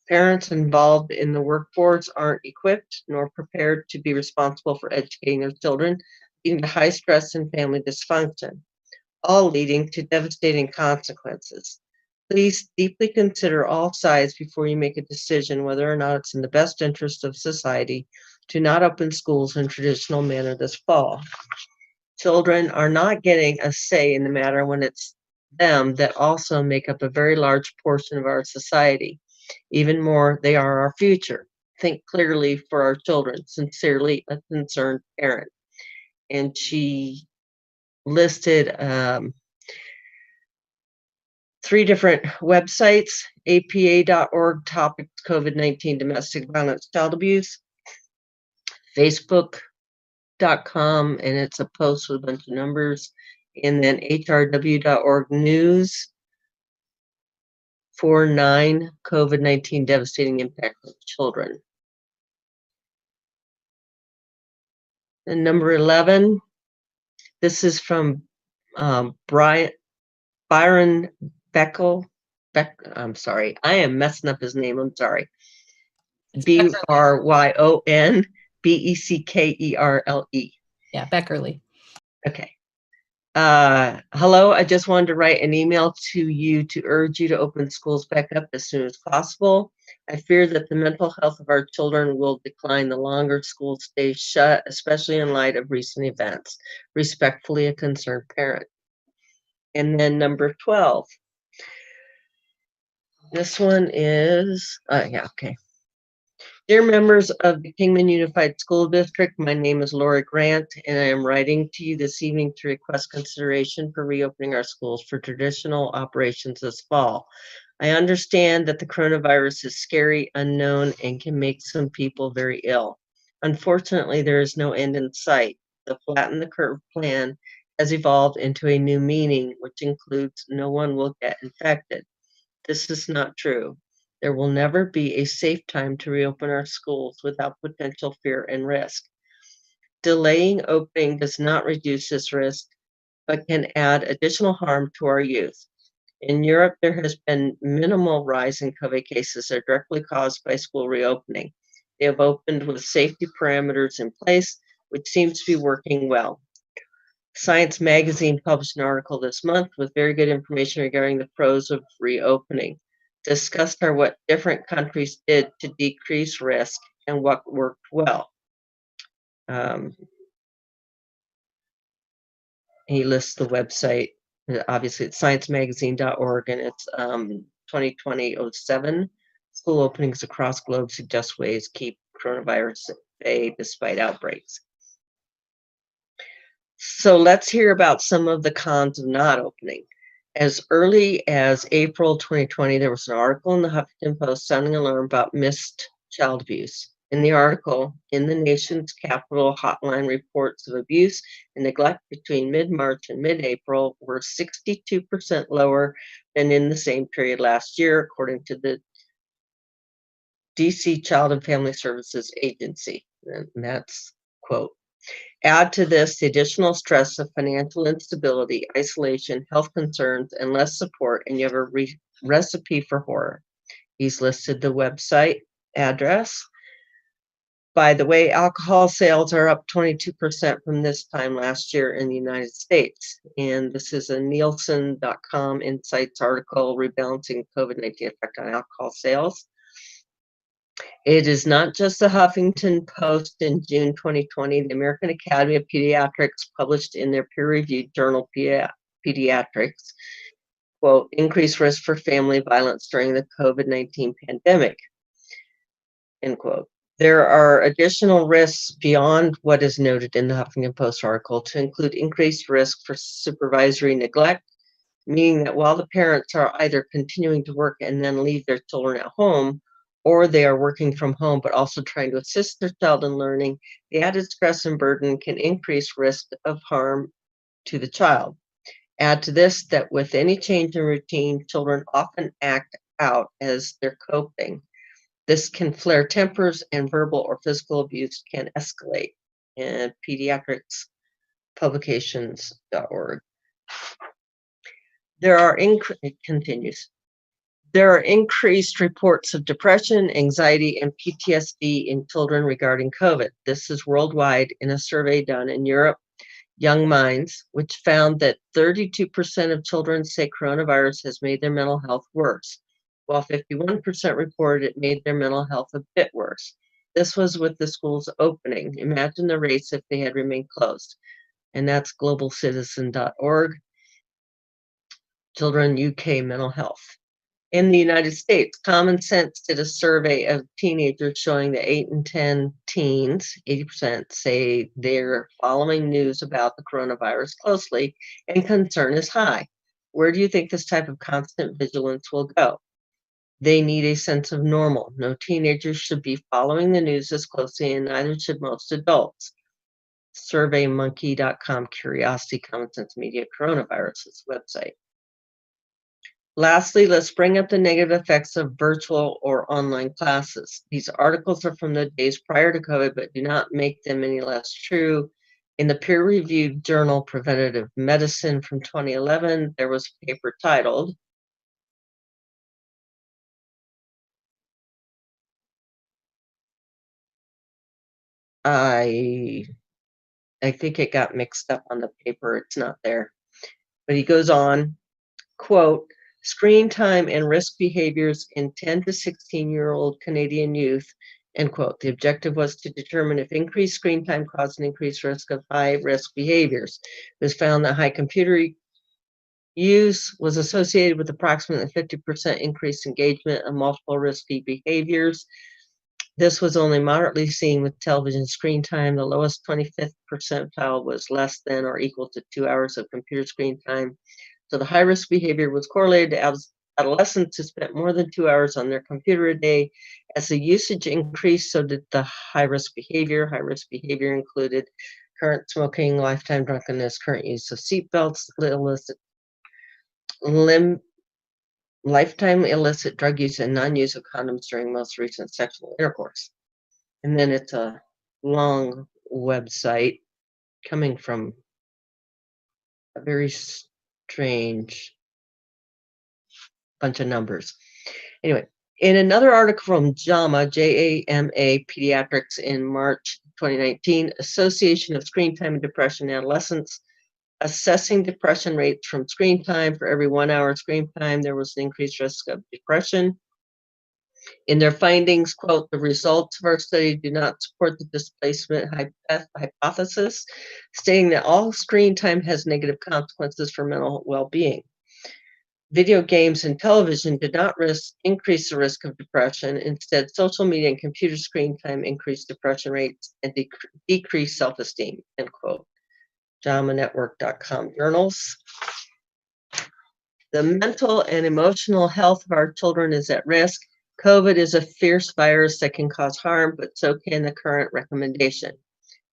Parents involved in the workforce aren't equipped nor prepared to be responsible for educating their children, leading to high stress and family dysfunction, all leading to devastating consequences. Please deeply consider all sides before you make a decision whether or not it's in the best interest of society to not open schools in traditional manner this fall. Children are not getting a say in the matter when it's them that also make up a very large portion of our society. Even more, they are our future. Think clearly for our children. Sincerely, a concerned parent. And she listed 3 different websites: apa.org, topics, COVID-19, domestic violence, child abuse, Facebook.com, and it's a post with a bunch of numbers, and then hrw.org news 49 COVID-19 devastating impact on children. And number 11, this is from Byron Beckel. I'm sorry, I am messing up his name. I'm sorry. BRYON BECKERLE. Yeah, Beckerly. Okay. Hello, I just wanted to write an email to you to urge you to open schools back up as soon as possible. I fear that the mental health of our children will decline the longer schools stay shut, especially in light of recent events. Respectfully, a concerned parent. And then number 12. This one is, okay. Dear members of the Kingman Unified School District, my name is Laura Grant, and I am writing to you this evening to request consideration for reopening our schools for traditional operations this fall. I understand that the coronavirus is scary, unknown, and can make some people very ill. Unfortunately, there is no end in sight. The flatten the curve plan has evolved into a new meaning, which includes no one will get infected. This is not true. There will never be a safe time to reopen our schools without potential fear and risk. Delaying opening does not reduce this risk, but can add additional harm to our youth. In Europe, there has been minimal rise in COVID cases that are directly caused by school reopening. They have opened with safety parameters in place, which seems to be working well. Science Magazine published an article this month with very good information regarding the pros of reopening. Discussed are what different countries did to decrease risk and what worked well. He lists the website. Obviously, it's sciencemagazine.org, and it's 2020-07. School openings across globe suggest ways to keep coronavirus at bay despite outbreaks. So let's hear about some of the cons of not opening. As early as April 2020, there was an article in the Huffington Post sounding alarm about missed child abuse. In the article, in the nation's capital, hotline reports of abuse and neglect between mid-March and mid-April were 62% lower than in the same period last year, according to the DC Child and Family Services Agency. And that's quote. Add to this the additional stress of financial instability, isolation, health concerns, and less support, and you have a recipe for horror. He's listed the website address. By the way, alcohol sales are up 22% from this time last year in the United States. And this is a Nielsen.com Insights article, Rebalancing COVID-19 Effect on Alcohol Sales. It is not just the Huffington Post. In June 2020, the American Academy of Pediatrics published in their peer-reviewed journal Pediatrics, quote, increased risk for family violence during the COVID-19 pandemic, end quote. There are additional risks beyond what is noted in the Huffington Post article to include increased risk for supervisory neglect, meaning that while the parents are either continuing to work and then leave their children at home, or they are working from home but also trying to assist their child in learning, the added stress and burden can increase risk of harm to the child. Add to this that with any change in routine, children often act out as they're coping. This can flare tempers and verbal or physical abuse can escalate. And pediatricspublications.org. It continues. There are increased reports of depression, anxiety, and PTSD in children regarding COVID. This is worldwide in a survey done in Europe, Young Minds, which found that 32% of children say coronavirus has made their mental health worse, while 51% reported it made their mental health a bit worse. This was with the schools opening. Imagine the rates if they had remained closed. And that's globalcitizen.org, Children UK Mental Health. In the United States, Common Sense did a survey of teenagers showing that 8 in 10 teens, 80%, say they're following news about the coronavirus closely and concern is high. Where do you think this type of constant vigilance will go? They need a sense of normal. No teenagers should be following the news as closely, and neither should most adults. SurveyMonkey.com, Curiosity Common Sense Media Coronavirus website. Lastly, let's bring up the negative effects of virtual or online classes. These articles are from the days prior to COVID, but do not make them any less true. In the peer-reviewed journal Preventative Medicine from 2011, there was a paper titled, I think it got mixed up on the paper. It's not there. But he goes on, quote, screen time and risk behaviors in 10 to 16-year-old Canadian youth, end quote. The objective was to determine if increased screen time caused an increased risk of high-risk behaviors. It was found that high computer use was associated with approximately 50% increased engagement of multiple risky behaviors. This was only moderately seen with television screen time. The lowest 25th percentile was less than or equal to 2 hours of computer screen time. So the high-risk behavior was correlated to adolescents who spent more than 2 hours on their computer a day. As the usage increased, so did the high-risk behavior. High-risk behavior included current smoking, lifetime drunkenness, current use of seatbelts, lifetime illicit drug use, and non-use of condoms during most recent sexual intercourse. And then it's a long website coming from a very strange bunch of numbers. Anyway, in another article from JAMA, J-A-M-A Pediatrics in March 2019, Association of Screen Time and Depression in Adolescents, assessing depression rates from screen time. For every 1 hour screen time, there was an increased risk of depression. In their findings, quote, the results of our study do not support the displacement hypothesis, stating that all screen time has negative consequences for mental well-being. Video games and television did not increase the risk of depression. Instead, social media and computer screen time increased depression rates and decreased self-esteem, end quote. JAMAnetwork.com journals. The mental and emotional health of our children is at risk. COVID is a fierce virus that can cause harm, but so can the current recommendation.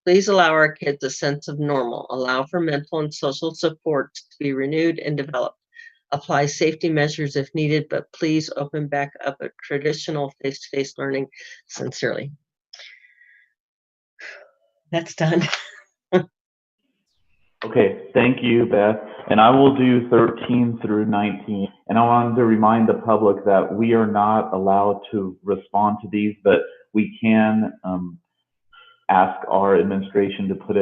Please allow our kids a sense of normal. Allow for mental and social support to be renewed and developed. Apply safety measures if needed, but please open back up a traditional face-to-face learning. Sincerely. That's done. Okay, thank you, Beth. And I will do 13 through 19. And I wanted to remind the public that we are not allowed to respond to these, but we can ask our administration to put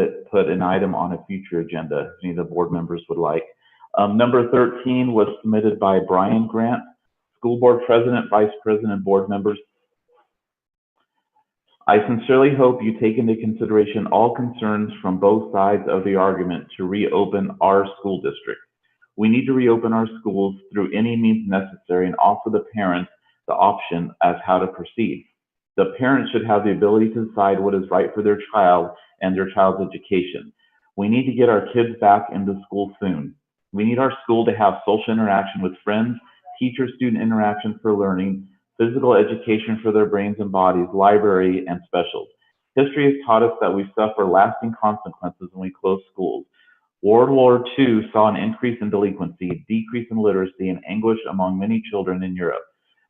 an item on a future agenda if any of the board members would like. Number 13 was submitted by Brian Grant, school board president, vice president, board members. I sincerely hope you take into consideration all concerns from both sides of the argument to reopen our school district. We need to reopen our schools through any means necessary and offer the parents the option as how to proceed. The parents should have the ability to decide what is right for their child and their child's education. We need to get our kids back into school soon. We need our school to have social interaction with friends, teacher-student interaction for learning, physical education for their brains and bodies, library, and specials. History has taught us that we suffer lasting consequences when we close schools. World War II saw an increase in delinquency, decrease in literacy, and anguish among many children in Europe.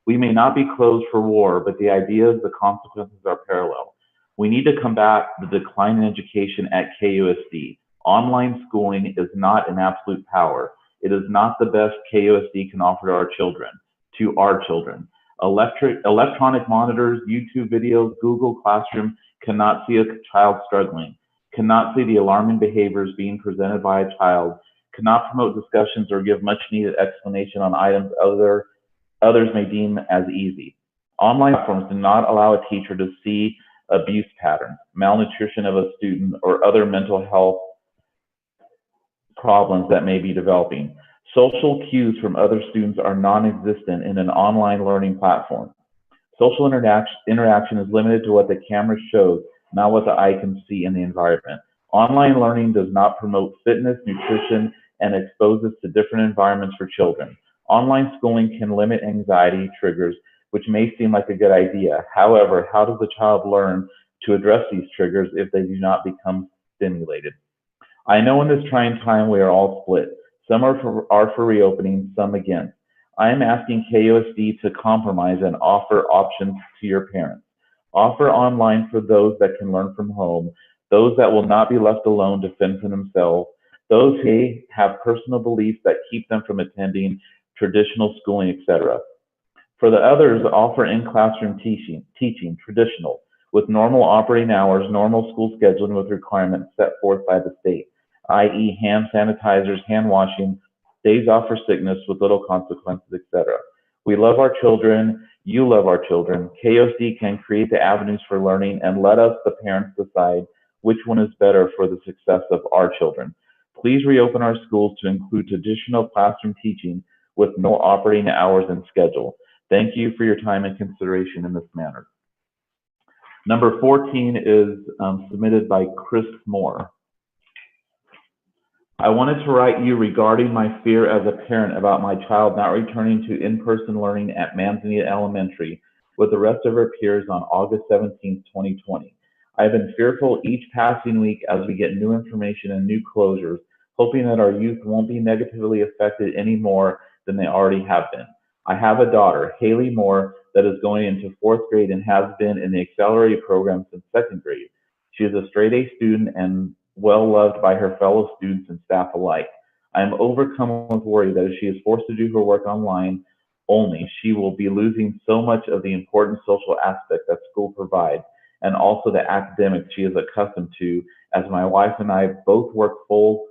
We may not be closed for war, but the ideas, the consequences are parallel. We need to combat the decline in education at KUSD. Online schooling is not an absolute power. It is not the best KUSD can offer to our children. Electronic monitors, YouTube videos, Google Classroom cannot see a child struggling, cannot see the alarming behaviors being presented by a child, cannot promote discussions or give much needed explanation on items others may deem as easy. Online platforms do not allow a teacher to see abuse patterns, malnutrition of a student, or other mental health problems that may be developing. Social cues from other students are non-existent in an online learning platform. Social interaction is limited to what the camera shows, not what the eye can see in the environment. Online learning does not promote fitness, nutrition, and exposes to different environments for children. Online schooling can limit anxiety triggers, which may seem like a good idea. However, how does the child learn to address these triggers if they do not become stimulated? I know in this trying time we are all split. Some are for reopening, some against. I am asking KUSD to compromise and offer options to your parents. Offer online for those that can learn from home, those that will not be left alone to fend for themselves, those who have personal beliefs that keep them from attending traditional schooling, etc. For the others, offer in-classroom teaching, traditional, with normal operating hours, normal school scheduling with requirements set forth by the state, i.e. hand sanitizers, hand washing, days off for sickness with little consequences, etc. We love our children. You love our children. KUSD can create the avenues for learning and let us, the parents, decide which one is better for the success of our children. Please reopen our schools to include traditional classroom teaching with no operating hours and schedule. Thank you for your time and consideration in this manner. Number 14 is submitted by Chris Moore. I wanted to write you regarding my fear as a parent about my child not returning to in-person learning at Manzanita Elementary with the rest of her peers on August 17, 2020. I have been fearful each passing week as we get new information and new closures, hoping that our youth won't be negatively affected any more than they already have been. I have a daughter, Haley Moore, that is going into 4th grade and has been in the accelerated program since 2nd grade. She is a straight A student and well loved by her fellow students and staff alike. I am overcome with worry that if she is forced to do her work online only, she will be losing so much of the important social aspect that school provides, and also the academics she is accustomed to, as my wife and I both work full,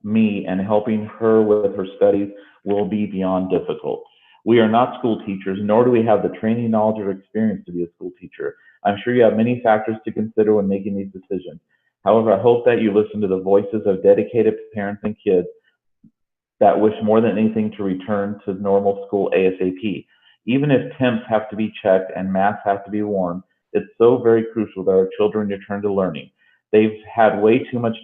me, and helping her with her studies will be beyond difficult. We are not school teachers, nor do we have the training, knowledge, or experience to be a school teacher. I'm sure you have many factors to consider when making these decisions. However, I hope that you listen to the voices of dedicated parents and kids that wish more than anything to return to normal school ASAP. Even if temps have to be checked and masks have to be worn, it's so very crucial that our children return to learning. They've had way too much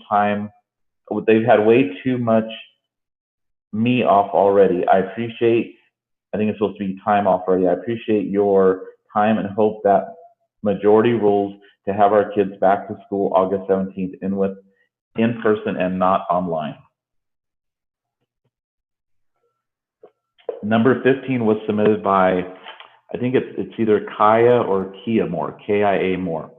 me off already. I think it's supposed to be time off already. I appreciate your time and hope that majority rules to have our kids back to school August 17th in person and not online. Number 15 was submitted by, I think it's either Kaya or Kia Moore, K-I-A Moore.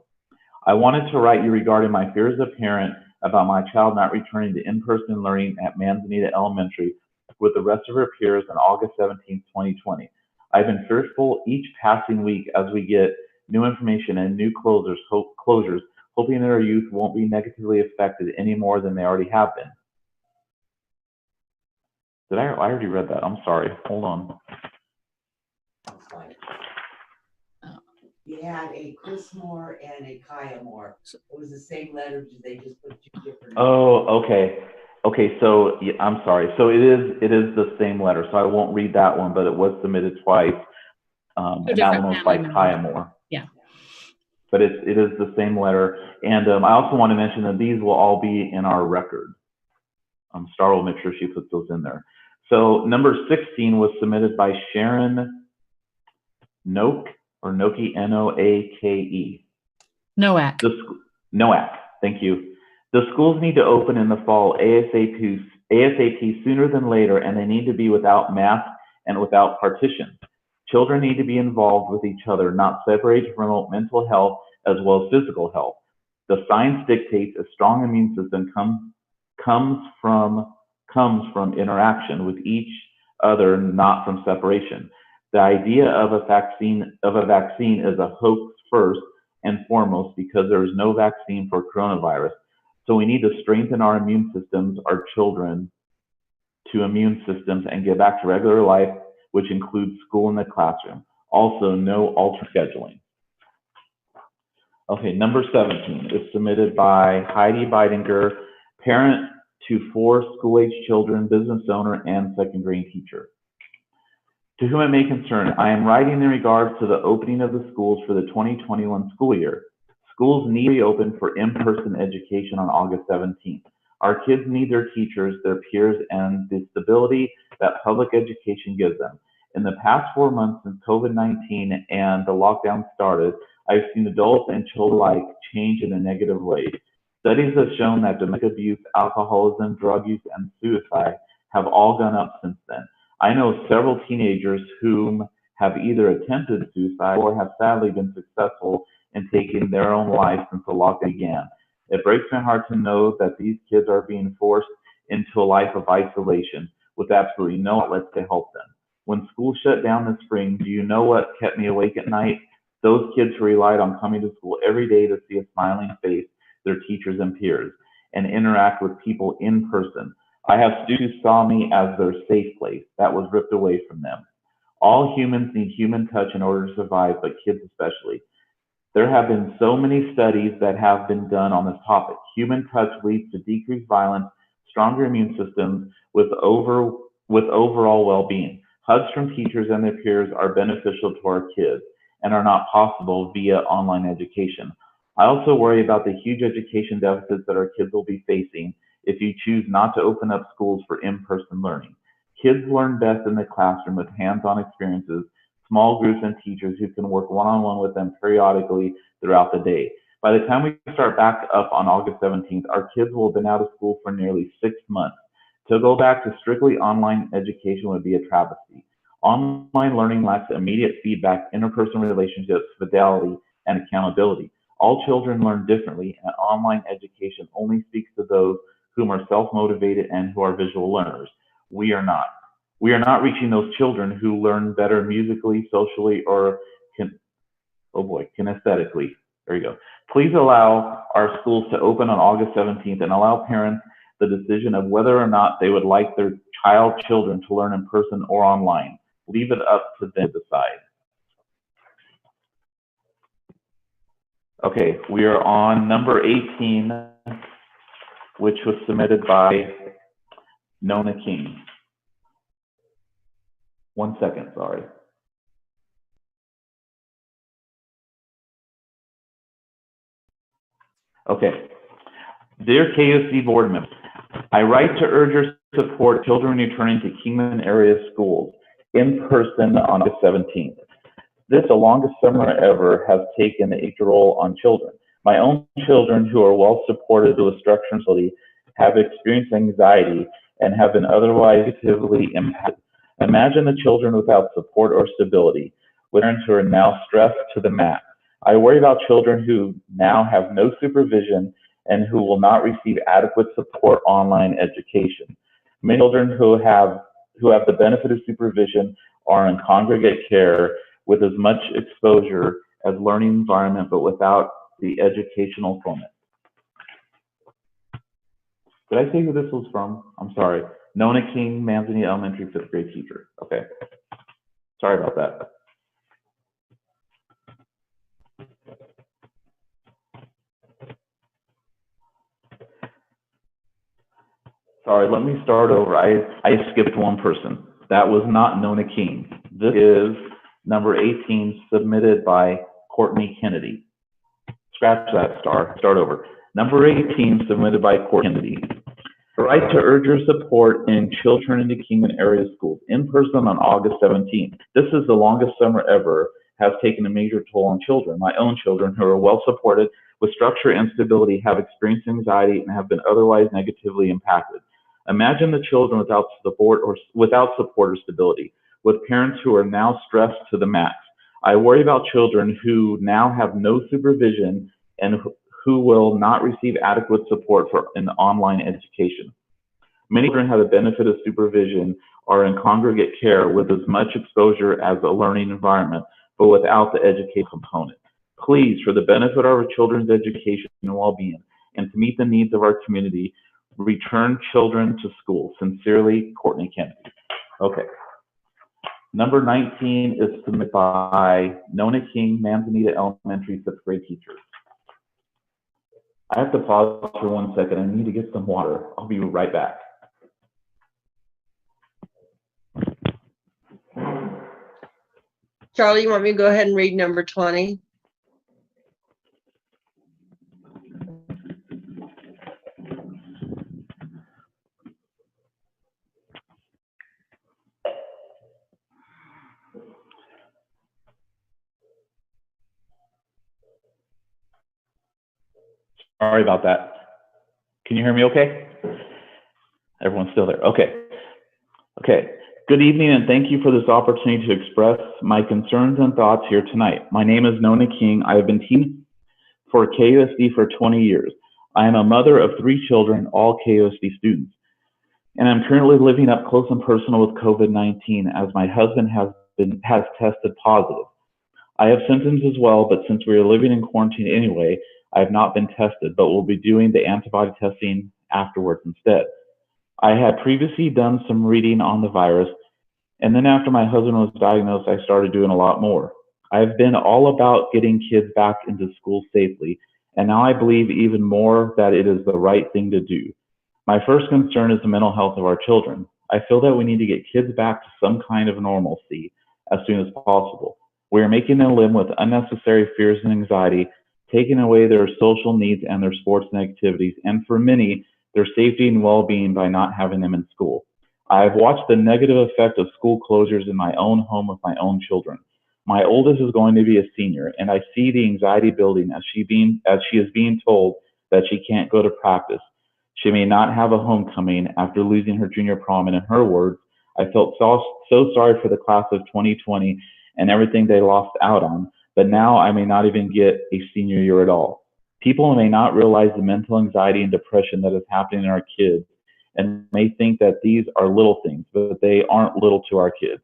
I wanted to write you regarding my fears as a parent about my child not returning to in-person learning at Manzanita Elementary with the rest of her peers on August 17, 2020. I've been fearful each passing week as we get new information and new closures, hoping that our youth won't be negatively affected any more than they already have been. I already read that. I'm sorry. Hold on. You had a Chris Moore and a Kaya Moore. It was the same letter. Did they just put two different? Oh, okay. Okay, so yeah, I'm sorry. So it is the same letter. So I won't read that one, but it was submitted twice. And that one was by Kaya Moore. Yeah. But it is the same letter. And I also want to mention that these will all be in our record. Star will make sure she puts those in there. So number 16 was submitted by Sharon Noak, or Noki, N-O-A-K-E. Noak. Noak, thank you. The schools need to open in the fall ASAP sooner than later, and they need to be without masks and without partitions. Children need to be involved with each other, not separated to promote mental health as well as physical health. The science dictates a strong immune system comes from interaction with each other, not from separation. The idea of a vaccine is a hoax first and foremost, because there is no vaccine for coronavirus. So we need to strengthen our immune systems, our children to immune systems, and get back to regular life, which includes school in the classroom. Also, no alter scheduling. Okay, number 17 is submitted by Heidi Beidinger, parent to 4 school-age children, business owner, and 2nd grade teacher. To whom it may concern, I am writing in regards to the opening of the schools for the 2021 school year. Schools need to be open for in-person education on August 17th. Our kids need their teachers, their peers, and the stability that public education gives them. In the past 4 months since COVID-19 and the lockdown started, I've seen adults and children alike change in a negative way. Studies have shown that domestic abuse, alcoholism, drug use, and suicide have all gone up since then. I know several teenagers whom have either attempted suicide or have sadly been successful in taking their own life since the lockdown began. It breaks my heart to know that these kids are being forced into a life of isolation with absolutely no outlets to help them. When school shut down this spring, do you know what kept me awake at night? Those kids who relied on coming to school every day to see a smiling face, their teachers and peers, and interact with people in person. I have students who saw me as their safe place. That was ripped away from them. All humans need human touch in order to survive, but kids especially. There have been so many studies that have been done on this topic. Human touch leads to decreased violence, stronger immune systems, with overall well-being. Hugs from teachers and their peers are beneficial to our kids and are not possible via online education. I also worry about the huge education deficits that our kids will be facing if you choose not to open up schools for in-person learning. Kids learn best in the classroom with hands-on experiences, small groups, and teachers who can work one-on-one with them periodically throughout the day. By the time we start back up on August 17th, our kids will have been out of school for nearly 6 months. To go back to strictly online education would be a travesty. Online learning lacks immediate feedback, interpersonal relationships, fidelity, and accountability. All children learn differently, and online education only speaks to those whom are self-motivated and who are visual learners. We are not. We are not reaching those children who learn better musically, socially, or kinesthetically. There you go. Please allow our schools to open on August 17th and allow parents the decision of whether or not they would like their children to learn in person or online. Leave it up to them to decide. Okay, we are on number 18, which was submitted by Nona King. 1 second, sorry. Okay. Dear KUSD board members, I write to urge your support children returning to Kingman area schools in person on August 17th. This, the longest summer ever, has taken a toll on children. My own children, who are well supported with structure and facility, have experienced anxiety and have been otherwise negatively impacted. Imagine the children without support or stability, with parents who are now stressed to the max. I worry about children who now have no supervision and who will not receive adequate support online education. Many children who have the benefit of supervision are in congregate care with as much exposure as learning environment, but without the educational fulfillment. Did I say who this was from? I'm sorry. Nona King, Manzanita Elementary 5th grade teacher. Okay. Sorry about that. Sorry, let me start over. I skipped one person. That was not Nona King. This is number 18, submitted by Courtney Kennedy. Scratch that star. Start over. Number 18, submitted by Courtney Kennedy. Right to urge your support in children into Kingman area schools in person on August 17th. This is the longest summer ever, has taken a major toll on children. My own children, who are well supported with structure and stability, have experienced anxiety and have been otherwise negatively impacted. Imagine the children without support or stability, with parents who are now stressed to the max. I worry about children who now have no supervision and who will not receive adequate support for an online education. Many children have the benefit of supervision, are in congregate care with as much exposure as a learning environment, but without the education component. Please, for the benefit of our children's education and well-being, and to meet the needs of our community, return children to school. Sincerely, Courtney Kennedy. Okay. Number 19 is submitted by Nona King, Manzanita Elementary 5th grade teacher. I have to pause for 1 second. I need to get some water. I'll be right back. Charlie, you want me to go ahead and read number 20? Sorry about that. Can you hear me okay? Everyone's still there. Okay. Okay. Good evening, and thank you for this opportunity to express my concerns and thoughts here tonight. My name is Nona King. I have been teaching for KUSD for 20 years. I am a mother of 3 children, all KUSD students, and I'm currently living up close and personal with COVID-19 as my husband has tested positive. I have symptoms as well, but since we are living in quarantine anyway, I have not been tested, but will be doing the antibody testing afterwards instead. I had previously done some reading on the virus, and then after my husband was diagnosed, I started doing a lot more. I've been all about getting kids back into school safely, and now I believe even more that it is the right thing to do. My first concern is the mental health of our children. I feel that we need to get kids back to some kind of normalcy as soon as possible. We are making them live with unnecessary fears and anxiety, taking away their social needs and their sports and activities, and for many, their safety and well-being by not having them in school. I have watched the negative effect of school closures in my own home with my own children. My oldest is going to be a senior, and I see the anxiety building as she is being told that she can't go to practice. She may not have a homecoming after losing her junior prom, and in her words, I felt so sorry for the class of 2020 and everything they lost out on, but now I may not even get a senior year at all. People may not realize the mental anxiety and depression that is happening in our kids and may think that these are little things, but they aren't little to our kids.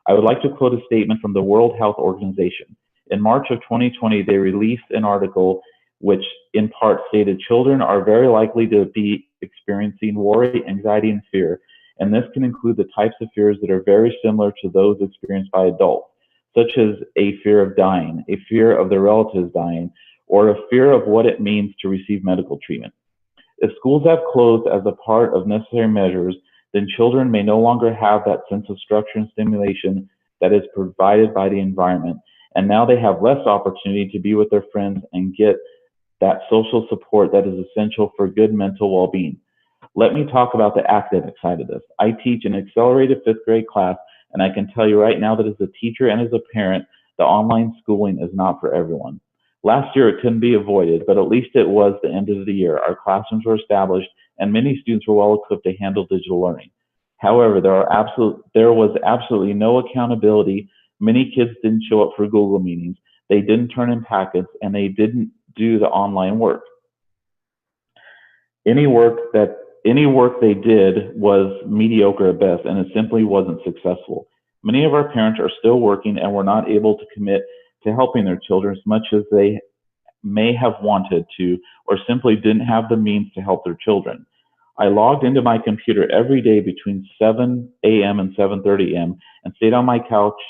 I would like to quote a statement from the World Health Organization. In March of 2020, they released an article which in part stated children are very likely to be experiencing worry, anxiety, and fear, and this can include the types of fears that are very similar to those experienced by adults, such as a fear of dying, a fear of their relatives dying, or a fear of what it means to receive medical treatment. If schools have closed as a part of necessary measures, then children may no longer have that sense of structure and stimulation that is provided by the environment, and now they have less opportunity to be with their friends and get that social support that is essential for good mental well-being. Let me talk about the academic side of this. I teach an accelerated 5th grade class, and I can tell you right now that as a teacher and as a parent, the online schooling is not for everyone. Last year, it couldn't be avoided, but at least it was the end of the year. Our classrooms were established, and many students were well equipped to handle digital learning. However, there was absolutely no accountability. Many kids didn't show up for Google meetings. They didn't turn in packets, and they didn't do the online work. Any work they did was mediocre at best, and it simply wasn't successful. Many of our parents are still working and were not able to commit to helping their children as much as they may have wanted to, or simply didn't have the means to help their children. I logged into my computer every day between 7 a.m. and 7:30 a.m. and stayed on my couch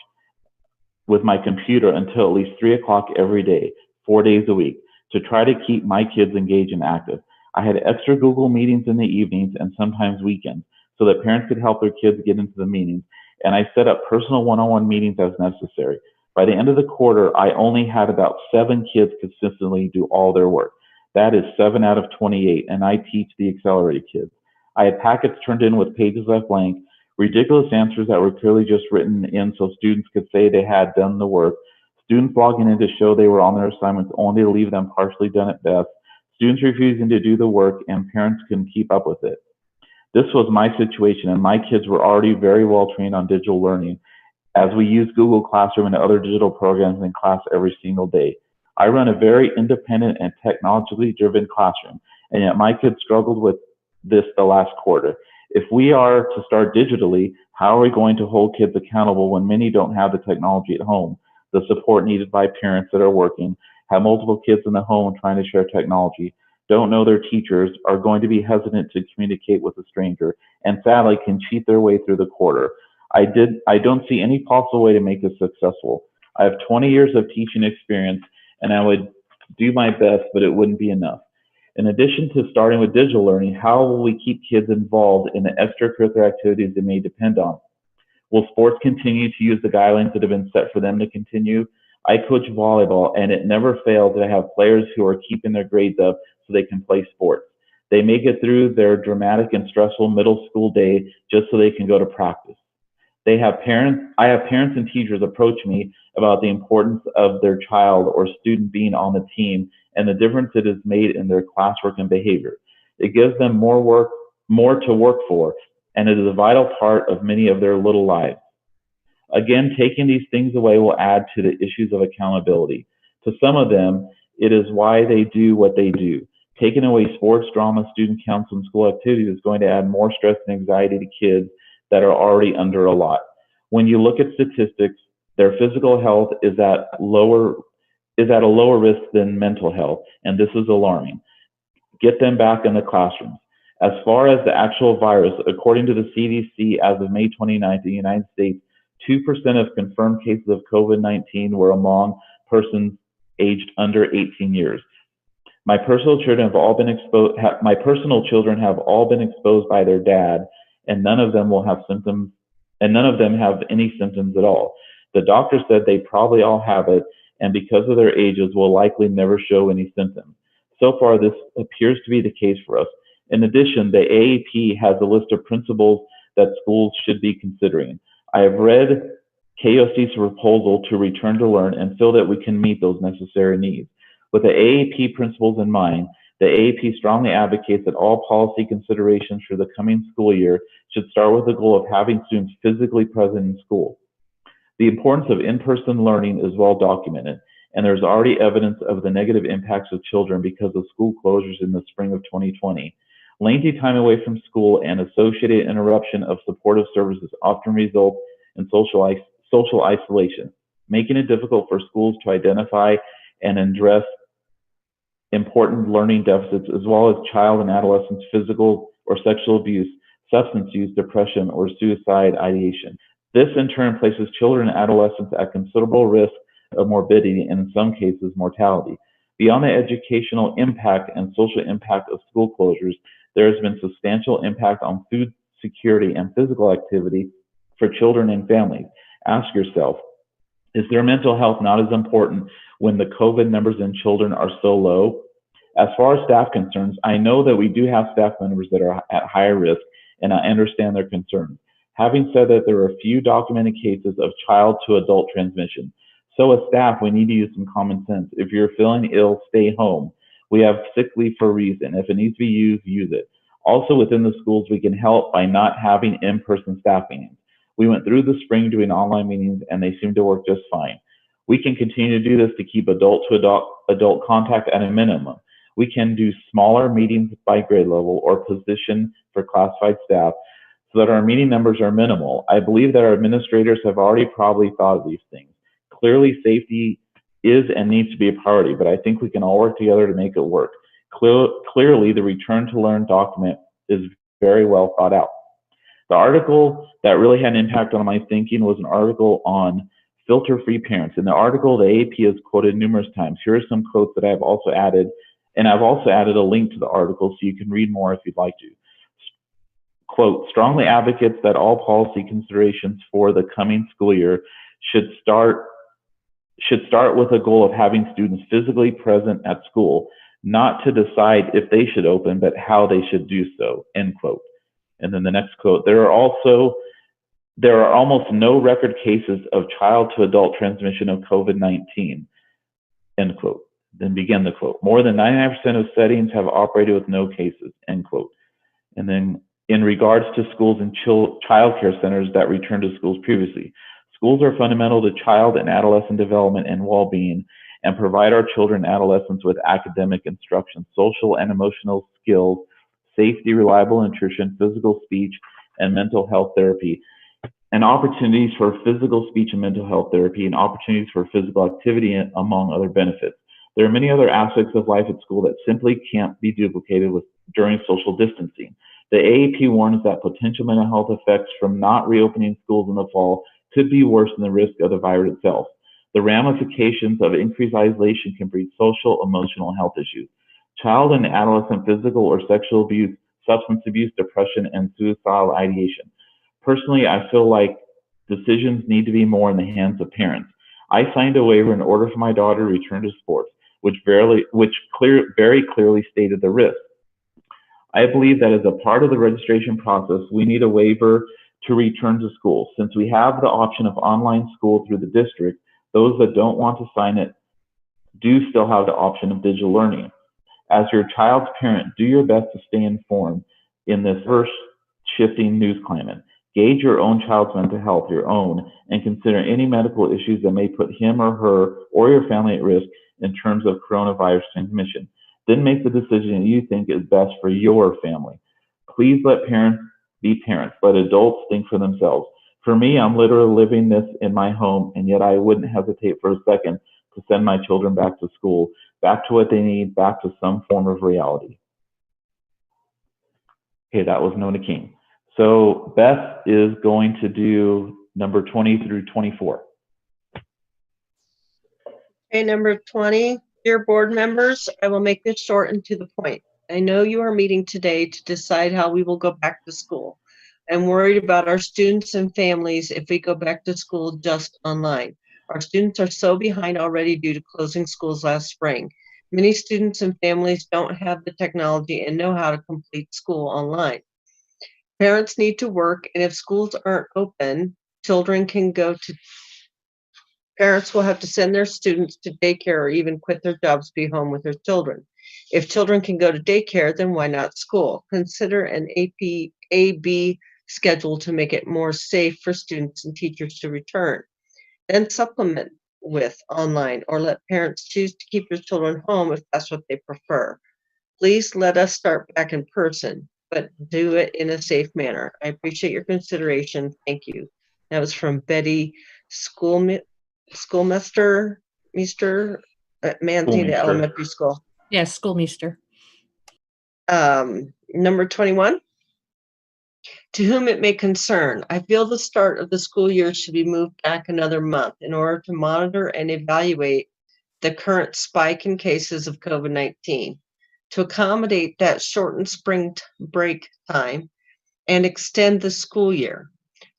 with my computer until at least 3 o'clock every day, 4 days a week, to try to keep my kids engaged and active. I had extra Google meetings in the evenings and sometimes weekends so that parents could help their kids get into the meetings, and I set up personal one-on-one meetings as necessary. By the end of the quarter, I only had about 7 kids consistently do all their work. That is 7 out of 28, and I teach the accelerated kids. I had packets turned in with pages left blank, ridiculous answers that were clearly just written in so students could say they had done the work, students logging in to show they were on their assignments only to leave them partially done at best, students refusing to do the work, and parents couldn't keep up with it. This was my situation, and my kids were already very well trained on digital learning, as we use Google Classroom and other digital programs in class every single day. I run a very independent and technologically driven classroom, and yet my kids struggled with this the last quarter. If we are to start digitally, how are we going to hold kids accountable when many don't have the technology at home, the support needed by parents that are working, have multiple kids in the home trying to share technology, don't know their teachers, are going to be hesitant to communicate with a stranger, and sadly can cheat their way through the quarter? I don't see any possible way to make this successful. I have 20 years of teaching experience, and I would do my best, but it wouldn't be enough. In addition to starting with digital learning, how will we keep kids involved in the extracurricular activities they may depend on? Will sports continue to use the guidelines that have been set for them to continue? I coach volleyball, and it never fails that I have players who are keeping their grades up so they can play sports. They may get through their dramatic and stressful middle school day just so they can go to practice. I have parents and teachers approach me about the importance of their child or student being on the team and the difference it has made in their classwork and behavior. It gives them more to work for, and it is a vital part of many of their little lives. Again, taking these things away will add to the issues of accountability. To some of them, it is why they do what they do. Taking away sports, drama, student council, and school activities is going to add more stress and anxiety to kids that are already under a lot. When you look at statistics, their physical health is at a lower risk than mental health, and this is alarming. Get them back in the classrooms. As far as the actual virus, according to the CDC, as of May 29th in the United States, 2% of confirmed cases of COVID-19 were among persons aged under 18 years. My personal children have all been exposed. My personal children have all been exposed by their dad, and none of them will have symptoms, and none of them have any symptoms at all. The doctor said they probably all have it, and because of their ages, will likely never show any symptoms. So far, this appears to be the case for us. In addition, the AAP has a list of principles that schools should be considering. I have read KUSD's proposal to return to learn and feel that we can meet those necessary needs. With the AAP principles in mind, the AAP strongly advocates that all policy considerations for the coming school year should start with the goal of having students physically present in school. The importance of in-person learning is well documented, and there's already evidence of the negative impacts of children because of school closures in the spring of 2020. Lengthy time away from school and associated interruption of supportive services often result in social isolation, making it difficult for schools to identify and address important learning deficits, as well as child and adolescents' physical or sexual abuse, substance use, depression, or suicide ideation. This in turn places children and adolescents at considerable risk of morbidity and in some cases mortality. Beyond the educational impact and social impact of school closures, there has been substantial impact on food security and physical activity for children and families. Ask yourself, is their mental health not as important when the COVID numbers in children are so low? As far as staff concerns, I know that we do have staff members that are at higher risk, and I understand their concerns. Having said that, there are a few documented cases of child to adult transmission. So as staff, we need to use some common sense. If you're feeling ill, stay home. We have sick leave for a reason. If it needs to be used, use it. Also within the schools, we can help by not having in-person staff meetings. We went through the spring doing online meetings and they seem to work just fine. We can continue to do this to keep adult to adult contact at a minimum. We can do smaller meetings by grade level or position for classified staff so that our meeting numbers are minimal. I believe that our administrators have already probably thought of these things. Clearly, safety is and needs to be a priority, but I think we can all work together to make it work. Clearly, the Return to Learn document is very well thought out. The article that really had an impact on my thinking was an article on filter-free parents. In the article, the AP is quoted numerous times. Here are some quotes that I've also added, and I've also added a link to the article so you can read more if you'd like to. Quote, strongly advocates that all policy considerations for the coming school year should start with a goal of having students physically present at school, not to decide if they should open, but how they should do so, end quote. And then the next quote, there are almost no record cases of child to adult transmission of COVID-19, end quote. Then begin the quote. More than 99% of settings have operated with no cases, end quote. And then in regards to schools and child care centers that returned to schools previously, schools are fundamental to child and adolescent development and well-being and provide our children and adolescents with academic instruction, social and emotional skills, safety, reliable nutrition, physical speech, and mental health therapy, and opportunities for physical speech and mental health therapy, and opportunities for physical activity, among other benefits. There are many other aspects of life at school that simply can't be duplicated during social distancing. The AAP warns that potential mental health effects from not reopening schools in the fall could be worse than the risk of the virus itself. The ramifications of increased isolation can breed social, emotional health issues. Child and adolescent physical or sexual abuse, substance abuse, depression, and suicidal ideation. Personally, I feel like decisions need to be more in the hands of parents. I signed a waiver in order for my daughter to return to sports, which very clearly stated the risk. I believe that as a part of the registration process, we need a waiver to return to school. Since we have the option of online school through the district, those that don't want to sign it do still have the option of digital learning. As your child's parent, do your best to stay informed in this first shifting news climate. Gauge your own child's mental health, your own, and consider any medical issues that may put him or her or your family at risk in terms of coronavirus transmission. Then make the decision you think is best for your family. Please let parents be parents. Let adults think for themselves. For me, I'm literally living this in my home, and yet I wouldn't hesitate for a second to send my children back to school, back to what they need, back to some form of reality. Okay, that was Nona King. So Beth is going to do number 20 through 24. Okay, number 20, dear board members, I will make this short and to the point. I know you are meeting today to decide how we will go back to school. I'm worried about our students and families if we go back to school just online. Our students are so behind already due to closing schools last spring. Many students and families don't have the technology and know how to complete school online. Parents need to work, and if schools aren't open, parents will have to send their students to daycare or even quit their jobs to be home with their children. If children can go to daycare, then why not school? Consider an AB schedule to make it more safe for students and teachers to return. Then supplement with online, or let parents choose to keep their children home if that's what they prefer. Please let us start back in person, but do it in a safe manner. I appreciate your consideration. Thank you. That was from Betty Schoolmeister at Manzanita Elementary School. Yes, Schoolmeister. Number 21. To whom it may concern, I feel the start of the school year should be moved back another month in order to monitor and evaluate the current spike in cases of COVID-19. To accommodate that shortened spring break time and extend the school year.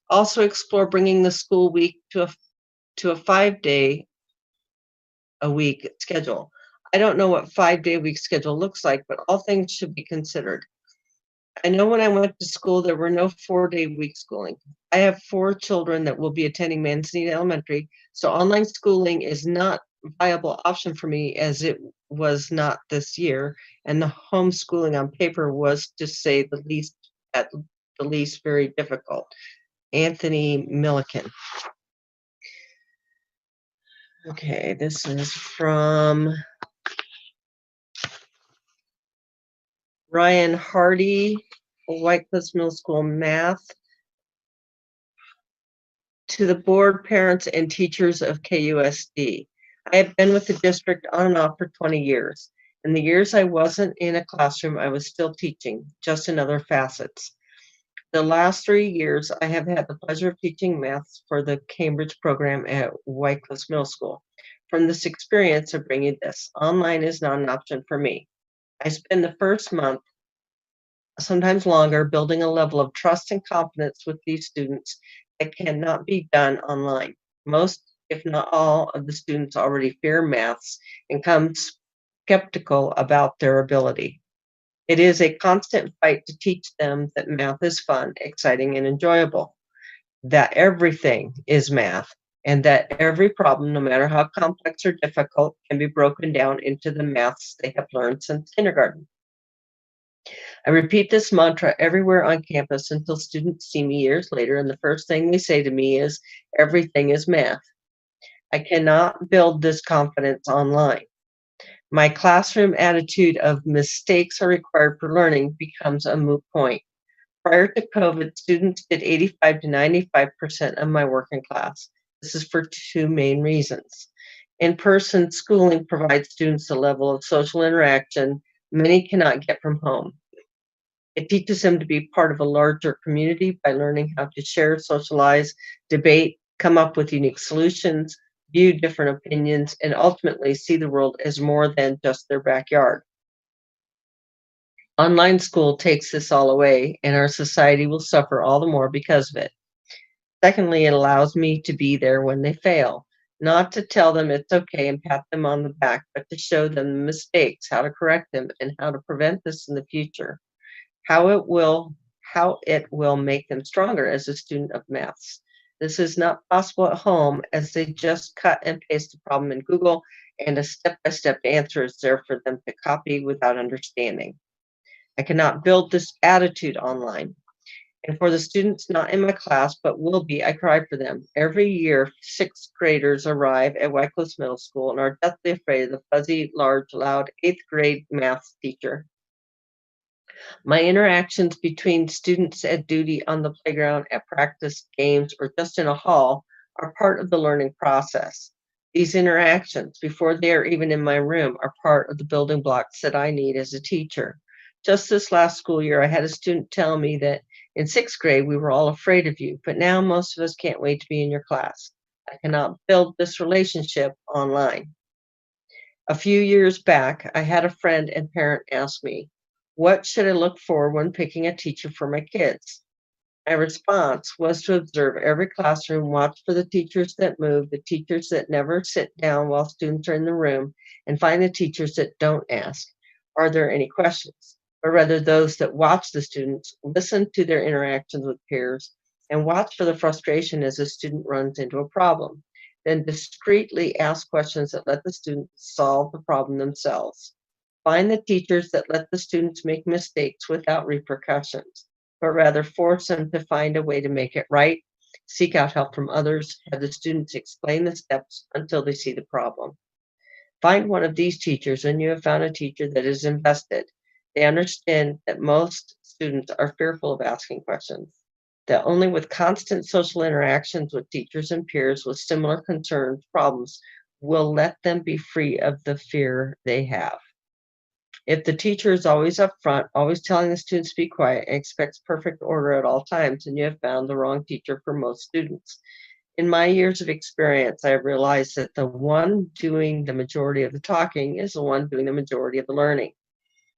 Also explore bringing the school week to a 5-day a week schedule. I don't know what 5-day week schedule looks like, but all things should be considered. I know when I went to school, there were no 4-day week schooling. I have 4 children that will be attending Manzanita Elementary, so online schooling is not a viable option for me as it was not this year, and the homeschooling on paper was, to say the least, at the least, very difficult. Anthony Milliken. Okay, this is from Ryan Hardy, White Cliffs Middle School Math. To the board, parents, and teachers of KUSD. I have been with the district on and off for 20 years. In the years I wasn't in a classroom, I was still teaching, just in other facets. The last 3 years, I have had the pleasure of teaching math for the Cambridge program at White Cliffs Middle School. From this experience, I bring you this. Online is not an option for me. I spend the first month, sometimes longer, building a level of trust and confidence with these students that cannot be done online. Most, if not all, of the students already fear maths and come skeptical about their ability. It is a constant fight to teach them that math is fun, exciting, and enjoyable, that everything is math, and that every problem, no matter how complex or difficult, can be broken down into the maths they have learned since kindergarten. I repeat this mantra everywhere on campus until students see me years later, and the first thing they say to me is, everything is math. I cannot build this confidence online. My classroom attitude of mistakes are required for learning becomes a moot point. Prior to COVID, students did 85 to 95% of my work in class. This is for 2 main reasons. In-person schooling provides students a level of social interaction many cannot get from home. It teaches them to be part of a larger community by learning how to share, socialize, debate, come up with unique solutions, view different opinions, and ultimately see the world as more than just their backyard. Online school takes this all away, and our society will suffer all the more because of it. Secondly, it allows me to be there when they fail, not to tell them it's okay and pat them on the back, but to show them the mistakes, how to correct them, and how to prevent this in the future. How it will make them stronger as a student of maths. This is not possible at home, as they just cut and paste the problem in Google, and a step-by-step answer is there for them to copy without understanding. I cannot build this attitude online. And for the students not in my class but will be, I cry for them. Every year, 6th graders arrive at White Cliffs Middle School and are deathly afraid of the fuzzy, large, loud 8th grade math teacher. My interactions between students at duty, on the playground, at practice, games, or just in a hall are part of the learning process. These interactions, before they are even in my room, are part of the building blocks that I need as a teacher. Just this last school year, I had a student tell me that In 6th grade, we were all afraid of you, but now most of us can't wait to be in your class. I cannot build this relationship online. A few years back, I had a friend and parent ask me, what should I look for when picking a teacher for my kids? My response was to observe every classroom, watch for the teachers that move, the teachers that never sit down while students are in the room, and find the teachers that don't ask, are there any questions? Or rather those that watch the students, listen to their interactions with peers, and watch for the frustration as a student runs into a problem. Then discreetly ask questions that let the students solve the problem themselves. Find the teachers that let the students make mistakes without repercussions, but rather force them to find a way to make it right, seek out help from others, have the students explain the steps until they see the problem. Find one of these teachers and you have found a teacher that is invested. They understand that most students are fearful of asking questions, that only with constant social interactions with teachers and peers with similar concerns, problems, will let them be free of the fear they have. If the teacher is always up front, always telling the students to be quiet, and expects perfect order at all times, then you have found the wrong teacher for most students. In my years of experience, I have realized that the one doing the majority of the talking is the one doing the majority of the learning.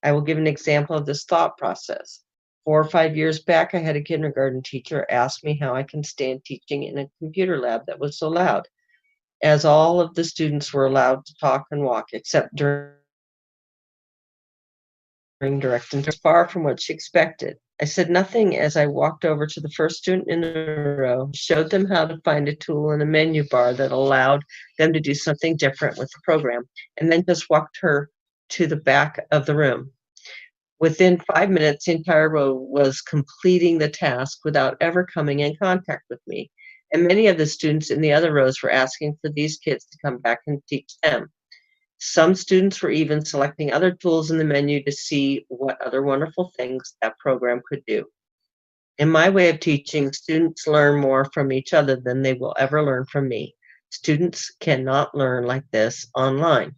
I will give an example of this thought process. 4 or 5 years back, I had a kindergarten teacher ask me how I can stand teaching in a computer lab that was so loud, as all of the students were allowed to talk and walk, except during direct and far from what she expected. I said nothing as I walked over to the first student in the row, showed them how to find a tool in a menu bar that allowed them to do something different with the program, and then just walked her to the back of the room. Within 5 minutes, the entire row was completing the task without ever coming in contact with me. And many of the students in the other rows were asking for these kids to come back and teach them. Some students were even selecting other tools in the menu to see what other wonderful things that program could do. In my way of teaching, students learn more from each other than they will ever learn from me. Students cannot learn like this online.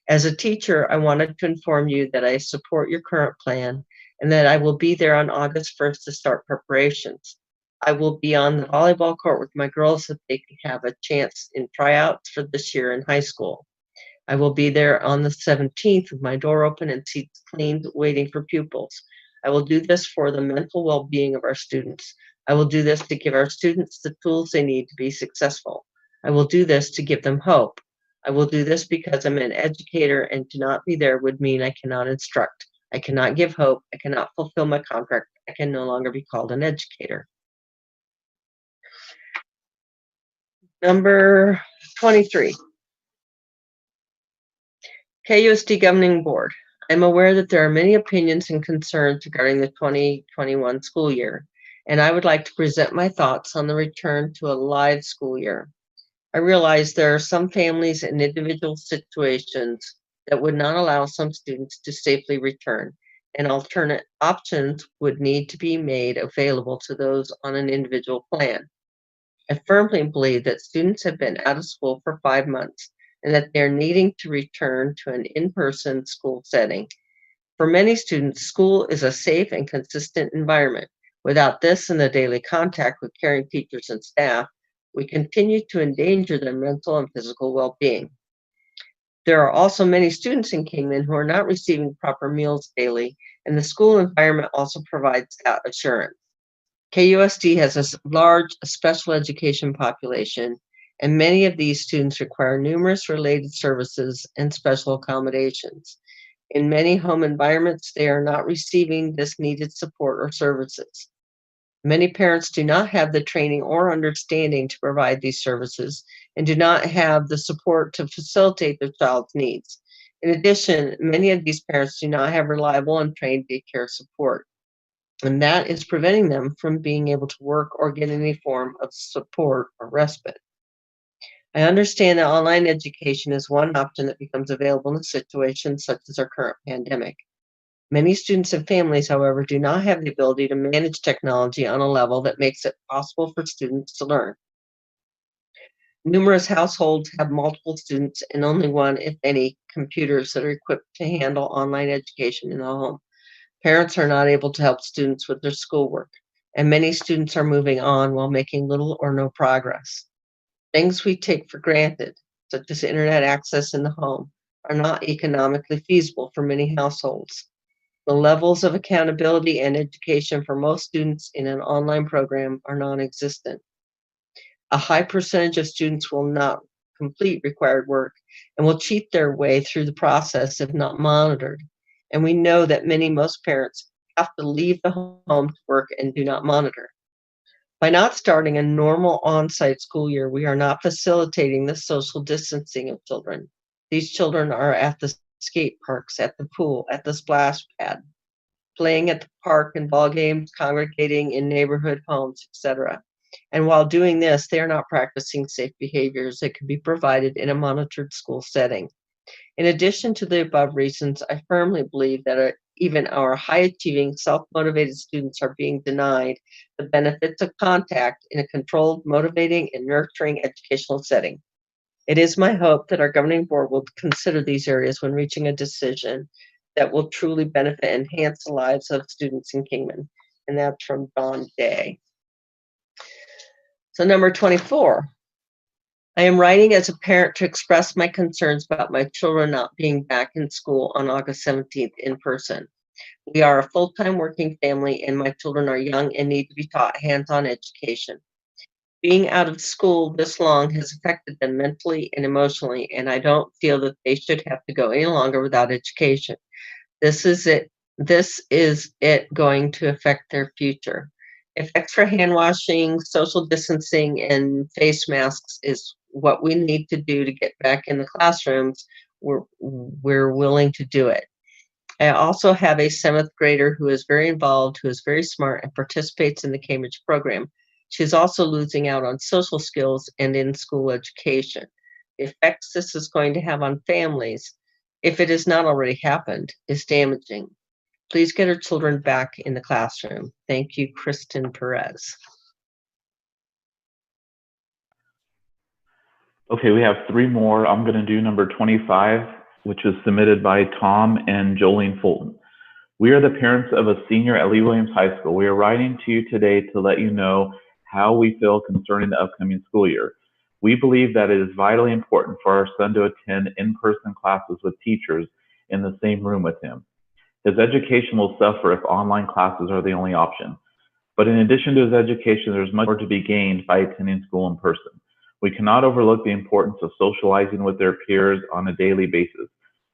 As a teacher, I wanted to inform you that I support your current plan and that I will be there on August 1st to start preparations. I will be on the volleyball court with my girls so they can have a chance in tryouts for this year in high school. I will be there on the 17th with my door open and seats cleaned, waiting for pupils. I will do this for the mental well-being of our students. I will do this to give our students the tools they need to be successful. I will do this to give them hope. I will do this because I'm an educator, and to not be there would mean I cannot instruct. I cannot give hope. I cannot fulfill my contract. I can no longer be called an educator. Number 23. KUSD Governing Board. I'm aware that there are many opinions and concerns regarding the 2021 school year, and I would like to present my thoughts on the return to a live school year. I realize there are some families and individual situations that would not allow some students to safely return, and alternate options would need to be made available to those on an individual plan. I firmly believe that students have been out of school for 5 months and that they're needing to return to an in-person school setting. For many students, school is a safe and consistent environment. Without this and the daily contact with caring teachers and staff, we continue to endanger their mental and physical well-being. There are also many students in Kingman who are not receiving proper meals daily, and the school environment also provides that assurance. KUSD has a large special education population, and many of these students require numerous related services and special accommodations. In many home environments, they are not receiving this needed support or services. Many parents do not have the training or understanding to provide these services and do not have the support to facilitate their child's needs. In addition, many of these parents do not have reliable and trained daycare support, and that is preventing them from being able to work or get any form of support or respite. I understand that online education is one option that becomes available in a situation such as our current pandemic. Many students and families, however, do not have the ability to manage technology on a level that makes it possible for students to learn. Numerous households have multiple students and only one, if any, computers that are equipped to handle online education in the home. Parents are not able to help students with their schoolwork. and many students are moving on while making little or no progress. Things we take for granted, such as internet access in the home, are not economically feasible for many households. The levels of accountability and education for most students in an online program are non-existent. A high percentage of students will not complete required work and will cheat their way through the process if not monitored. And we know that most parents have to leave the home to work and do not monitor. By not starting a normal on-site school year, we are not facilitating the social distancing of children. These children are at the skate parks, at the pool, at the splash pad, playing at the park and ball games, congregating in neighborhood homes, etc. And while doing this, they are not practicing safe behaviors that could be provided in a monitored school setting. In addition to the above reasons, I firmly believe that even our high-achieving, self-motivated students are being denied the benefits of contact in a controlled, motivating, and nurturing educational setting. It is my hope that our governing board will consider these areas when reaching a decision that will truly benefit and enhance the lives of students in Kingman. And that's from Dawn Day. So number 24. I am writing as a parent to express my concerns about my children not being back in school on August 17th in person. We are a full-time working family and my children are young and need to be taught hands-on education. Being out of school this long has affected them mentally and emotionally, and I don't feel that they should have to go any longer without education. This is it going to affect their future. If extra hand washing, social distancing, and face masks is what we need to do to get back in the classrooms, we're willing to do it. I also have a 7th grader who is very involved, who is very smart, and participates in the Cambridge program. She's also losing out on social skills and in-school education. The effects this is going to have on families, if it has not already happened, is damaging. Please get her children back in the classroom. Thank you, Kristen Perez. Okay, we have 3 more. I'm going to do number 25, which was submitted by Tom and Jolene Fulton. We are the parents of a senior at Lee Williams High School. We are writing to you today to let you know how we feel concerning the upcoming school year. We believe that it is vitally important for our son to attend in-person classes with teachers in the same room with him. His education will suffer if online classes are the only option. But in addition to his education, there's much more to be gained by attending school in person. We cannot overlook the importance of socializing with their peers on a daily basis.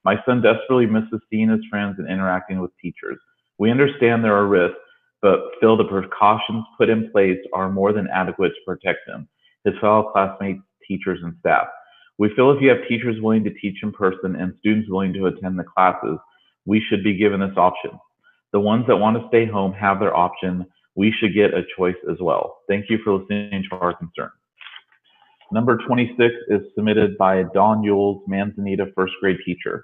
My son desperately misses seeing his friends and interacting with teachers. We understand there are risks, but feel the precautions put in place are more than adequate to protect him, his fellow classmates, teachers, and staff. We feel if you have teachers willing to teach in person and students willing to attend the classes, we should be given this option. The ones that want to stay home have their option. We should get a choice as well. Thank you for listening to our concern. Number 26 is submitted by Dawn Yules, Manzanita first grade teacher.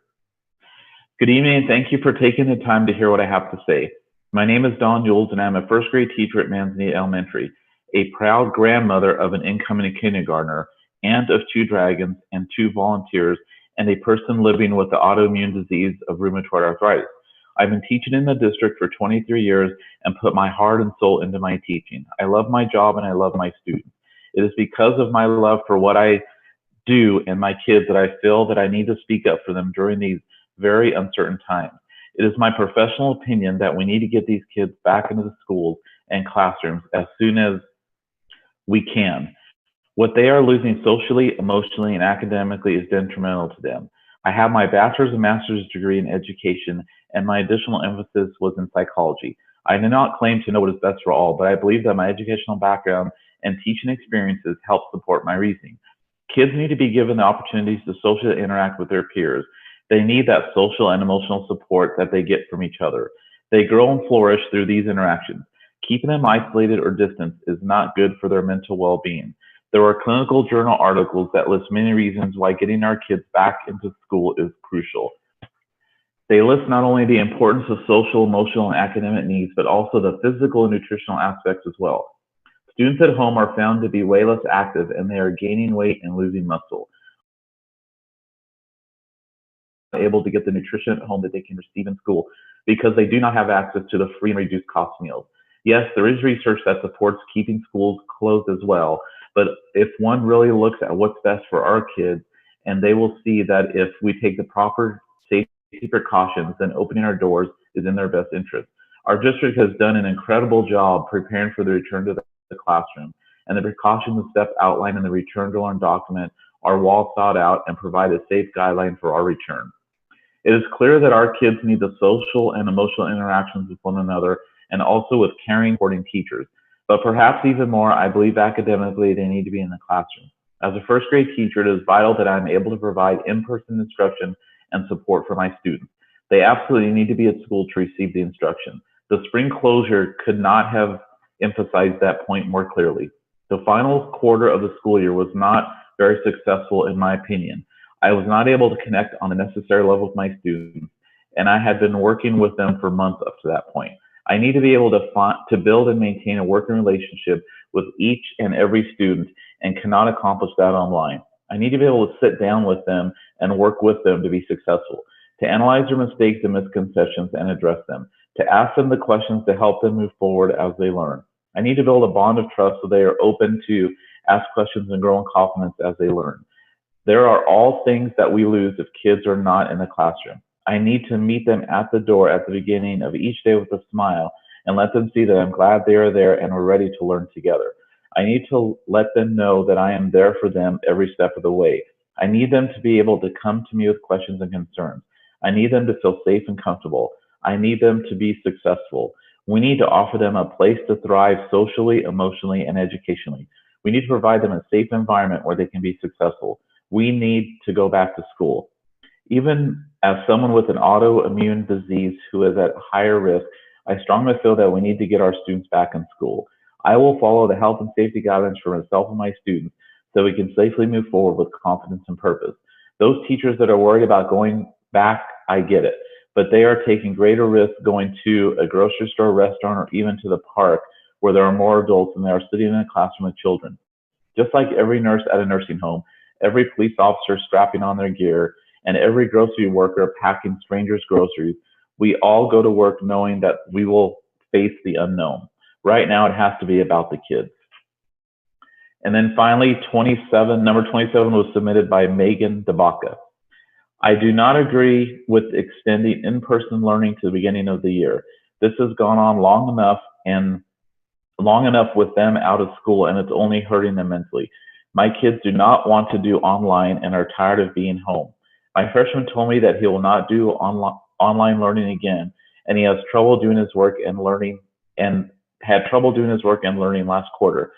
Good evening and thank you for taking the time to hear what I have to say. My name is Dawn Yules and I'm a first grade teacher at Manzanita Elementary, a proud grandmother of an incoming kindergartner, aunt of 2 dragons and 2 volunteers, and a person living with the autoimmune disease of rheumatoid arthritis. I've been teaching in the district for 23 years and put my heart and soul into my teaching. I love my job and I love my students. It is because of my love for what I do and my kids that I feel that I need to speak up for them during these very uncertain times. It is my professional opinion that we need to get these kids back into the schools and classrooms as soon as we can. What they are losing socially, emotionally, and academically is detrimental to them. I have my bachelor's and master's degree in education, and my additional emphasis was in psychology. I do not claim to know what is best for all, but I believe that my educational background and teaching experiences help support my reasoning. Kids need to be given the opportunities to socially interact with their peers. They need that social and emotional support that they get from each other. They grow and flourish through these interactions. Keeping them isolated or distant is not good for their mental well-being. There are clinical journal articles that list many reasons why getting our kids back into school is crucial. They list not only the importance of social, emotional, and academic needs, but also the physical and nutritional aspects as well. Students at home are found to be way less active and they are gaining weight and losing muscle. Able to get the nutrition at home that they can receive in school because they do not have access to the free and reduced cost meals. Yes, there is research that supports keeping schools closed as well, but if one really looks at what's best for our kids, and they will see that if we take the proper safety precautions, then opening our doors is in their best interest. Our district has done an incredible job preparing for the return to the classroom, and the precautions and steps outlined in the Return to Learn document are well thought out and provide a safe guideline for our return. It is clear that our kids need the social and emotional interactions with one another and also with caring, supporting teachers. But perhaps even more, I believe academically they need to be in the classroom. As a first grade teacher, it is vital that I'm able to provide in-person instruction and support for my students. They absolutely need to be at school to receive the instruction. The spring closure could not have emphasized that point more clearly. The final quarter of the school year was not very successful in my opinion. I was not able to connect on the necessary level with my students, and I had been working with them for months up to that point. I need to be able to build and maintain a working relationship with each and every student and cannot accomplish that online. I need to be able to sit down with them and work with them to be successful, to analyze their mistakes and misconceptions and address them, to ask them the questions to help them move forward as they learn. I need to build a bond of trust so they are open to ask questions and grow in confidence as they learn. There are all things that we lose if kids are not in the classroom. I need to meet them at the door at the beginning of each day with a smile and let them see that I'm glad they are there and we're ready to learn together. I need to let them know that I am there for them every step of the way. I need them to be able to come to me with questions and concerns. I need them to feel safe and comfortable. I need them to be successful. We need to offer them a place to thrive socially, emotionally, and educationally. We need to provide them a safe environment where they can be successful. We need to go back to school. Even as someone with an autoimmune disease who is at higher risk, I strongly feel that we need to get our students back in school. I will follow the health and safety guidelines for myself and my students so we can safely move forward with confidence and purpose. Those teachers that are worried about going back, I get it, but they are taking greater risks going to a grocery store, restaurant, or even to the park where there are more adults than there are sitting in a classroom with children. Just like every nurse at a nursing home, every police officer strapping on their gear, and every grocery worker packing strangers' groceries, we all go to work knowing that we will face the unknown. Right now, it has to be about the kids. And then finally, number 27 was submitted by Megan DeBaca. I do not agree with extending in-person learning to the beginning of the year. This has gone on long enough with them out of school, and it's only hurting them mentally. My kids do not want to do online and are tired of being home. My freshman told me that he will not do online learning again, and he has trouble doing his work and learning, and had trouble doing his work and learning last quarter.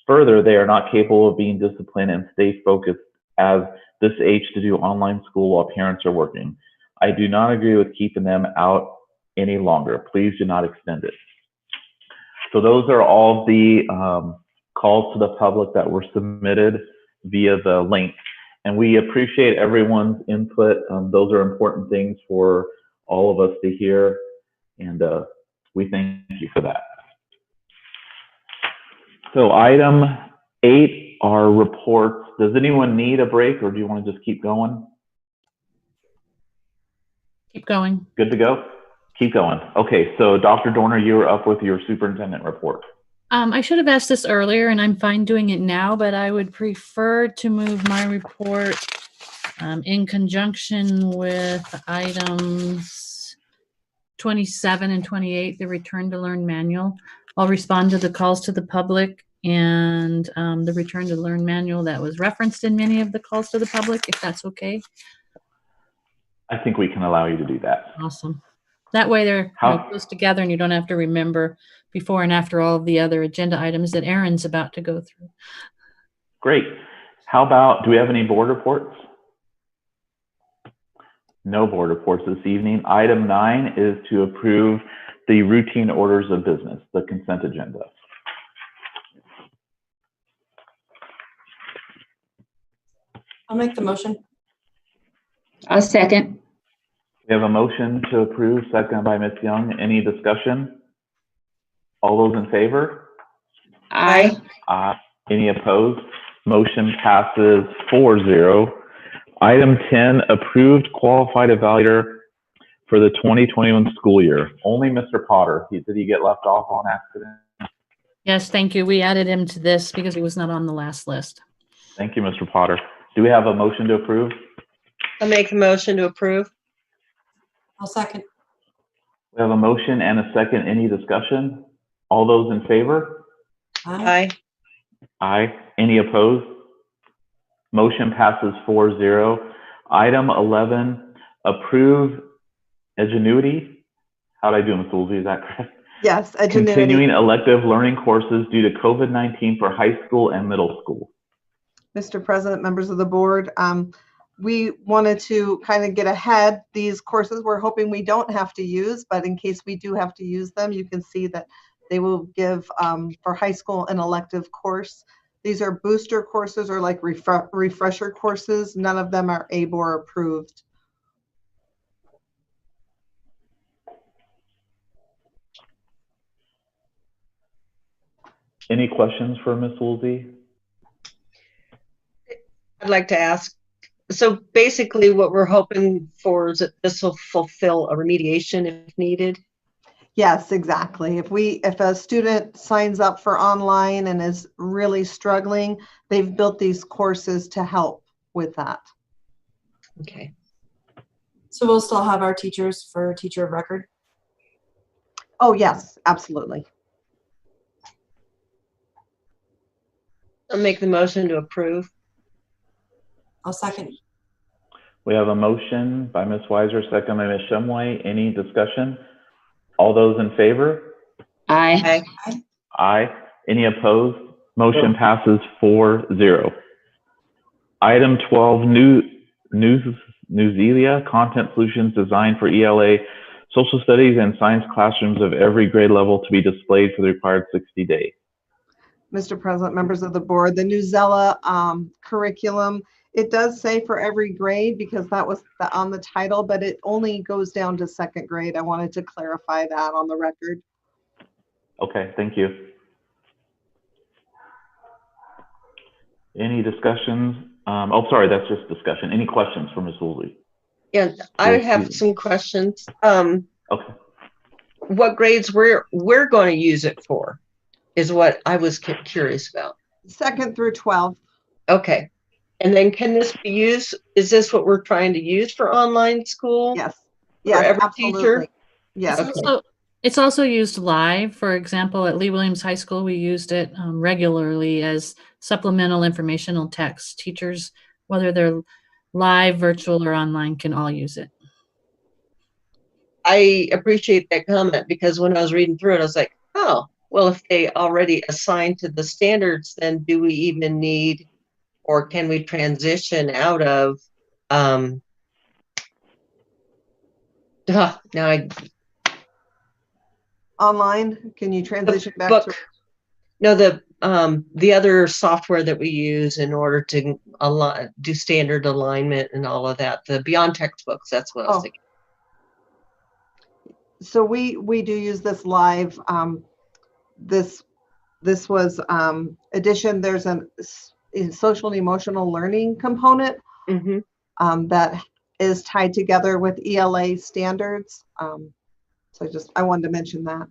Further, they are not capable of being disciplined and stay focused as this age to do online school while parents are working. I do not agree with keeping them out any longer. Please do not extend it. So those are all the calls to the public that were submitted via the link. And we appreciate everyone's input. Those are important things for all of us to hear. And we thank you for that. So item 8 are reports. Does anyone need a break, or do you want to just keep going? Keep going. Good to go? Keep going. Okay, so Dr. Dorner, you're up with your superintendent report. I should have asked this earlier, and I'm fine doing it now, but I would prefer to move my report in conjunction with items 27 and 28, the Return to Learn manual. I'll respond to the calls to the public and the Return to Learn manual that was referenced in many of the calls to the public, if that's okay. I think we can allow you to do that. Awesome. That way they're close together and you don't have to remember before and after all of the other agenda items that Aaron's about to go through. Great. How about, do we have any board reports? No board reports this evening. Item 9 is to approve the routine orders of business, the consent agenda. I'll make the motion. I'll second. We have a motion to approve, second by Ms. Young. Any discussion? All those in favor? Aye. Any opposed? Motion passes 4-0. Item 10, approved qualified evaluator for the 2021 school year. Only Mr. Potter. Did he get left off on accident? Yes, thank you. We added him to this because he was not on the last list. Thank you, Mr. Potter. Do we have a motion to approve? I'll make the motion to approve. I'll second. We have a motion and a second. Any discussion? All those in favor? Aye. Aye. Any opposed? Motion passes 4-0. Item 11, approve Edgenuity. How did I do, Ms. Woolsey? Is that correct? Yes, Edgenuity. Continuing elective learning courses due to COVID-19 for high school and middle school. Mr. President, members of the board, we wanted to kind of get ahead. These courses we're hoping we don't have to use, but in case we do have to use them, you can see that they will give for high school an elective course. These are booster courses or like refresher courses. None of them are ABOR approved. Any questions for Ms. Woolsey? I'd like to ask, so basically what we're hoping for is that this will fulfill a remediation if needed? Yes, exactly. If a student signs up for online and is really struggling, they've built these courses to help with that. Okay. So we'll still have our teachers for teacher of record? Oh, yes, absolutely. I'll make the motion to approve. I'll second. We have a motion by Ms. Weiser, second by Ms. Shumway. Any discussion? All those in favor? Aye. Aye. Aye. Any opposed? Motion passes 4-0. Item 12, Newselia content solutions designed for ELA, social studies, and science classrooms of every grade level to be displayed for the required 60 days. Mr. President, members of the board, the Newselia curriculum, it does say for every grade because that was on the title, but it only goes down to second grade. I wanted to clarify that on the record. Okay, thank you. Any discussions? Oh, sorry, that's just discussion. Any questions for Ms. Woolsey? Yeah, I have some questions. Okay. What grades we're going to use it for is what I was curious about. 2nd through 12th. Okay. And then can this be used? Is this what we're trying to use for online school? Yes. Yes, for every absolutely. teacher? Yes. It's also used live. For example, at Lee Williams High School, we used it regularly as supplemental informational text. Teachers, whether they're live, virtual, or online, can all use it. I appreciate that comment because when I was reading through it, I was like, oh, well, if they already assigned to the standards, then do we even need, or can we transition out of, online? Can you transition back to? No, the other software that we use in order to do standard alignment and all of that, the beyond textbooks, that's what I was thinking. So we do use this live. This was addition. There's a social and emotional learning component that is tied together with ELA standards. So I wanted to mention that.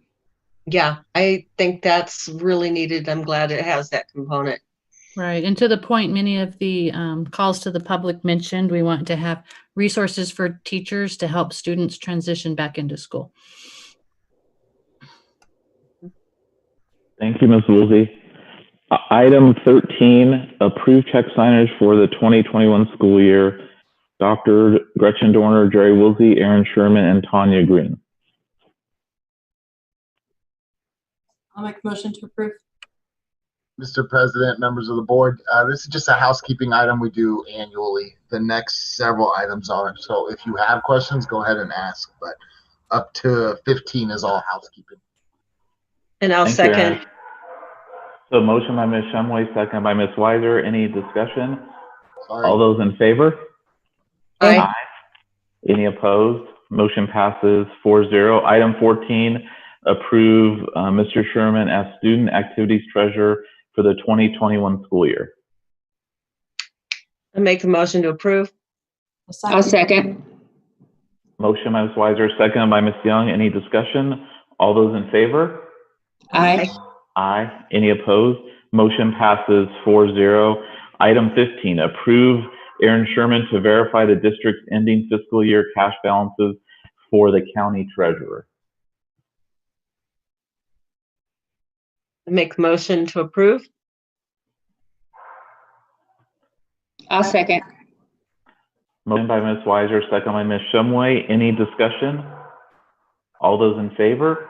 Yeah, I think that's really needed. I'm glad it has that component. Right. And to the point, many of the calls to the public mentioned, we want to have resources for teachers to help students transition back into school. Thank you, Ms. Woolsey. Item 13, approve check signers for the 2021 school year. Dr. Gretchen Dorner, Jerry Woolsey, Aaron Sherman, and Tanya Green. I'll make a motion to approve. Mr. President, members of the board, this is just a housekeeping item we do annually. The next several items are. So if you have questions, go ahead and ask, but up to 15 is all housekeeping. And I'll second. So motion by Ms. Shumway, second by Ms. Weiser. Any discussion? Sorry. All those in favor? Aye. Aye. Any opposed? Motion passes 4-0. Item 14, approve Mr. Sherman as student activities treasurer for the 2021 school year. I make the motion to approve. I'll second. Motion by Ms. Weiser, second by Ms. Young. Any discussion? All those in favor? Aye. Aye. Any opposed? Motion passes 4-0. Item 15, approve Aaron Sherman to verify the district's ending fiscal year cash balances for the county treasurer. Make motion to approve. I'll second. Motion by Ms. Weiser, second by Ms. Shumway. Any discussion? All those in favor?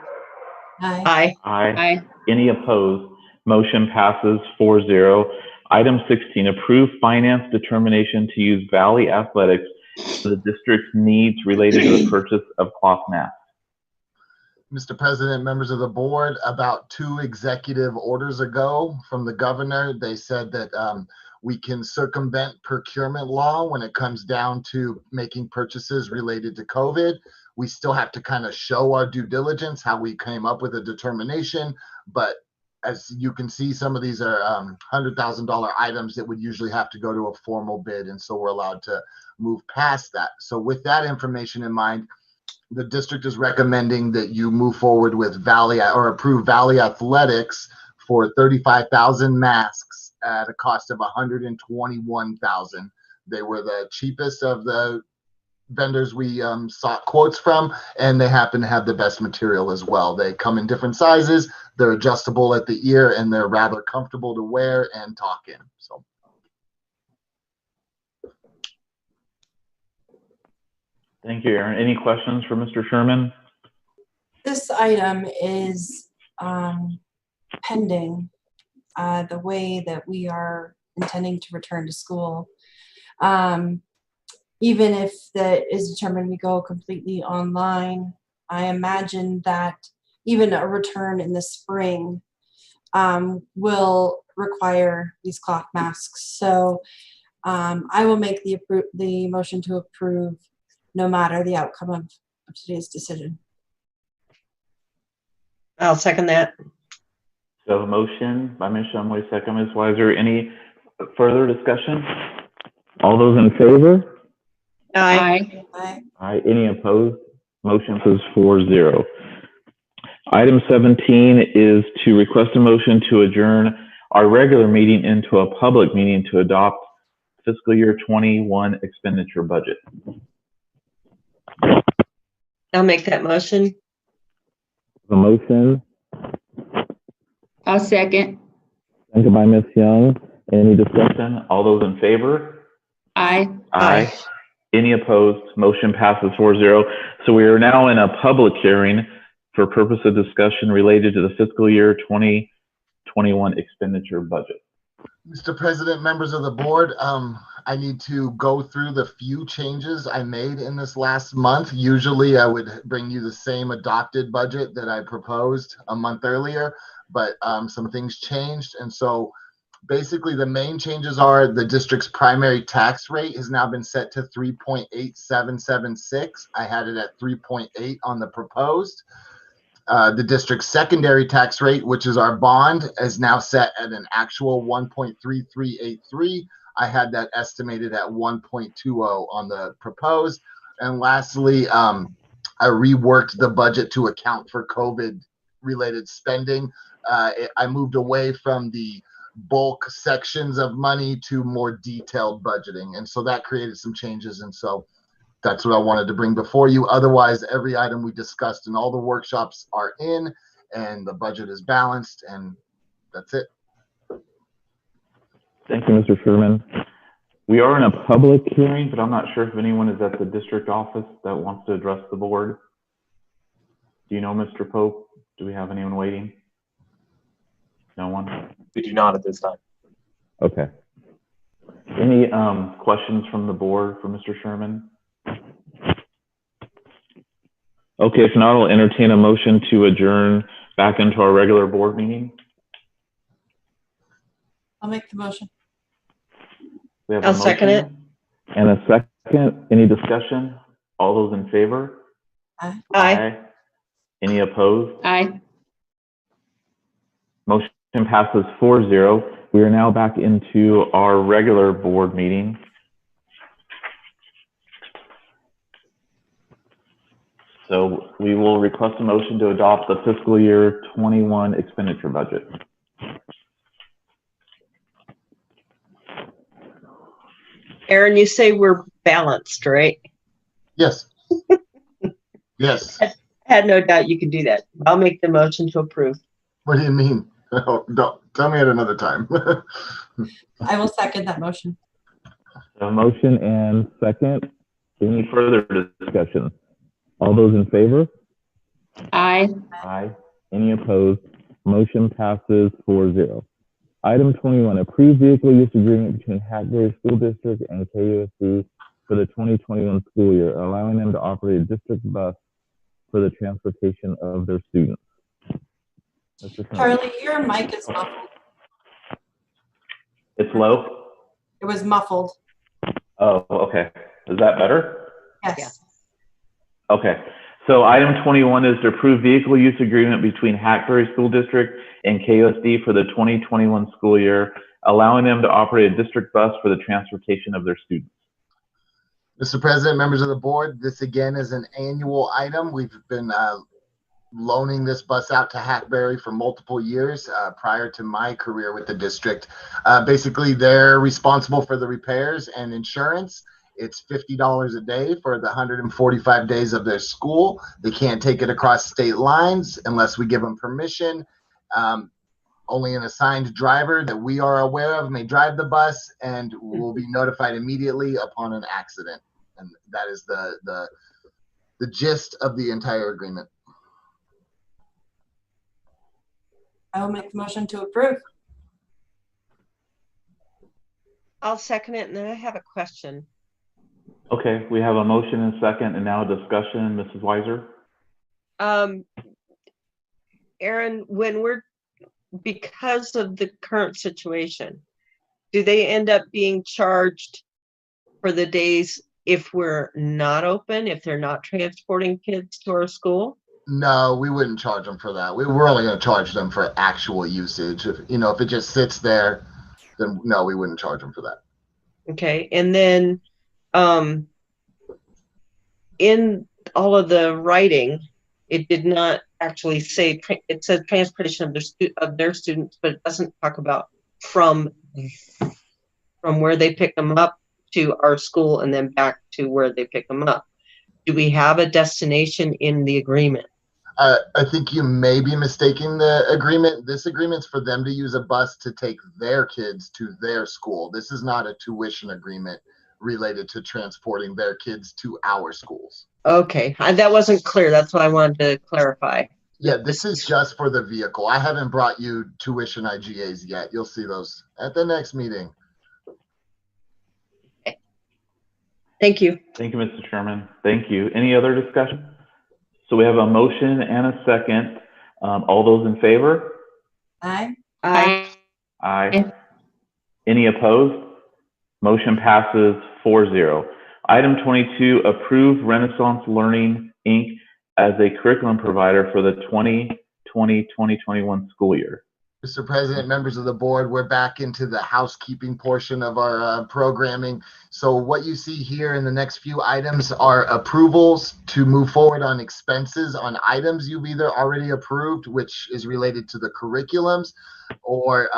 Aye. Aye. Aye. Any opposed? Motion passes 4-0. Item 16, approve finance determination to use Valley Athletics for the district's needs related to the purchase of cloth masks. Mr. President, members of the board, about 2 executive orders ago from the governor, they said that we can circumvent procurement law when it comes down to making purchases related to COVID. We still have to kind of show our due diligence, how we came up with a determination, but as you can see, some of these are $100,000 items that would usually have to go to a formal bid, and so we're allowed to move past that. So with that information in mind, the district is recommending that you move forward with approve Valley Athletics for 35,000 masks at a cost of $121,000. They were the cheapest of the vendors we sought quotes from, and they happen to have the best material as well. They come in different sizes, they're adjustable at the ear, and they're rather comfortable to wear and talk in. So Thank you, Aaron. Any questions for Mr. Sherman? This item is pending the way that we are intending to return to school. Even if that is determined we go completely online, I imagine that even a return in the spring will require these cloth masks. So I will make the motion to approve no matter the outcome of today's decision. I'll second that. So a motion by Ms. Shumway, second Ms. Weiser. Any further discussion? All those in favor? Aye. Aye. Aye. Any opposed? Motion passes 4-0. Item 17 is to request a motion to adjourn our regular meeting into a public meeting to adopt fiscal year 21 expenditure budget. I'll make that motion. The motion, I'll second. second by Ms. Young. Any discussion? All those in favor? Aye. Aye. Any opposed? Motion passes 4-0. So we are now in a public hearing for purpose of discussion related to the fiscal year 2021 expenditure budget. Mr. President, members of the board, I need to go through the few changes I made in this last month. Usually I would bring you the same adopted budget that I proposed a month earlier, but some things changed. And so basically the main changes are the district's primary tax rate has now been set to 3.8776. I had it at 3.8 on the proposed. The district's secondary tax rate, which is our bond, is now set at an actual 1.3383. I had that estimated at 1.20 on the proposed. And lastly, I reworked the budget to account for COVID-related spending. I moved away from the bulk sections of money to more detailed budgeting. And so that created some changes. And so that's what I wanted to bring before you. Otherwise, every item we discussed in all the workshops are in, and the budget is balanced, and that's it. Thank you, Mr. Sherman. We are in a public hearing, but I'm not sure if anyone is at the district office that wants to address the board. Do you know, Mr. Pope? Do we have anyone waiting? No one? We do not at this time. Okay. Any questions from the board for Mr. Sherman? Okay, if not, I'll entertain a motion to adjourn back into our regular board meeting. I'll make the motion. We have I'll second it. And a second. Any discussion? All those in favor? Aye. Aye. Any opposed? Aye. Motion passes 4-0. We are now back into our regular board meeting. So we will request a motion to adopt the fiscal year 21 expenditure budget. Aaron, you say we're balanced, right? Yes. Yes. I had no doubt you could do that. I'll make the motion to approve. What do you mean? Oh, don't tell me at another time. I will second that motion. A motion and second. Any further discussion? All those in favor? Aye. Aye. Any opposed? Motion passes 4-0. Item 21, approved vehicle use agreement between Hackberry School District and KUSD for the 2021 school year, allowing them to operate a district bus for the transportation of their students. Charlie, your mic is muffled. It's low? It was muffled. Oh, okay. Is that better? Yes. Okay. So item 21 is to approve vehicle use agreement between Hackberry School District and KUSD for the 2021 school year, allowing them to operate a district bus for the transportation of their students. Mr. President, members of the board, this again is an annual item. We've been loaning this bus out to Hackberry for multiple years prior to my career with the district. Basically, they're responsible for the repairs and insurance. It's $50 a day for the 145 days of their school. They can't take it across state lines unless we give them permission. Only an assigned driver that we are aware of may drive the bus, and will be notified immediately upon an accident. And that is the gist of the entire agreement. I will make the motion to approve. I'll second it, and then I have a question. Okay, we have a motion and second, and now a discussion. Mrs. Weiser? Aaron, because of the current situation, do they end up being charged for the days if we're not open, if they're not transporting kids to our school? No, we wouldn't charge them for that. We're only going to charge them for actual usage. If it just sits there, then no, we wouldn't charge them for that. Okay, and then in all of the writing, it did not actually say, it said transportation of their students, but it doesn't talk about from where they pick them up to our school and then back to where they pick them up. Do we have a destination in the agreement? I think you may be mistaking the agreement. This agreement's for them to use a bus to take their kids to their school. This is not a tuition agreement related to transporting their kids to our schools. Okay, that wasn't clear. That's what I wanted to clarify. Yeah, this is just for the vehicle. I haven't brought you tuition IGAs yet. You'll see those at the next meeting. Okay. Thank you. Thank you, Mr. Sherman. Thank you. Any other discussion? So we have a motion and a second. All those in favor? Aye. Aye. Aye. Any opposed? Motion passes 4-0. Item 22, approve Renaissance Learning, Inc. as a curriculum provider for the 2020-2021 school year. Mr. President, members of the board, we're back into the housekeeping portion of our programming. So what you see here in the next few items are approvals to move forward on expenses on items you've either already approved, which is related to the curriculums, or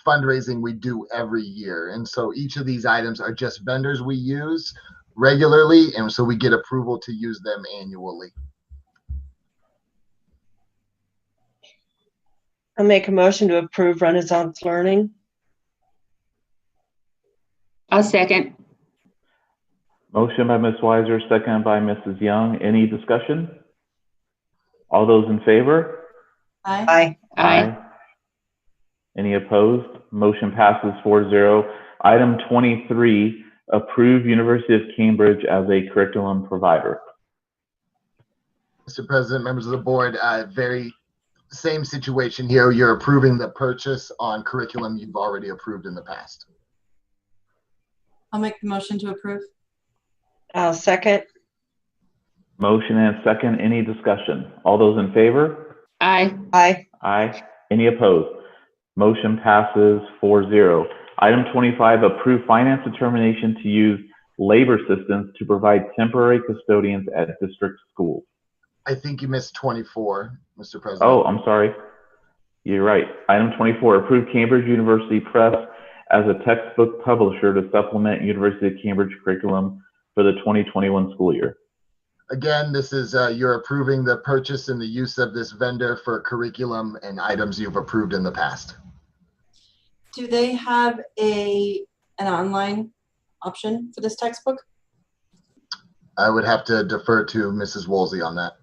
fundraising we do every year. And so each of these items are just vendors we use regularly, and so we get approval to use them annually. I'll make a motion to approve Renaissance Learning. I'll second. Motion by Ms. Weiser, second by Mrs. Young. Any discussion? All those in favor? Aye. Aye. Any opposed? Motion passes 4-0. Item 23, approve University of Cambridge as a curriculum provider. Mr. President, members of the board, very same situation here. You're approving the purchase on curriculum you've already approved in the past. I'll make the motion to approve. I'll second. Motion and second. Any discussion? All those in favor? Aye. Aye. Aye. Any opposed? Motion passes 4-0. Item 25, approve finance determination to use labor assistance to provide temporary custodians at district schools. I think you missed 24, Mr. President. Oh, I'm sorry. You're right. Item 24, approve Cambridge University Press as a textbook publisher to supplement University of Cambridge curriculum for the 2021 school year. Again, this is you're approving the purchase and the use of this vendor for curriculum and items you've approved in the past. Do they have an online option for this textbook? I would have to defer to Mrs. Woolsey on that.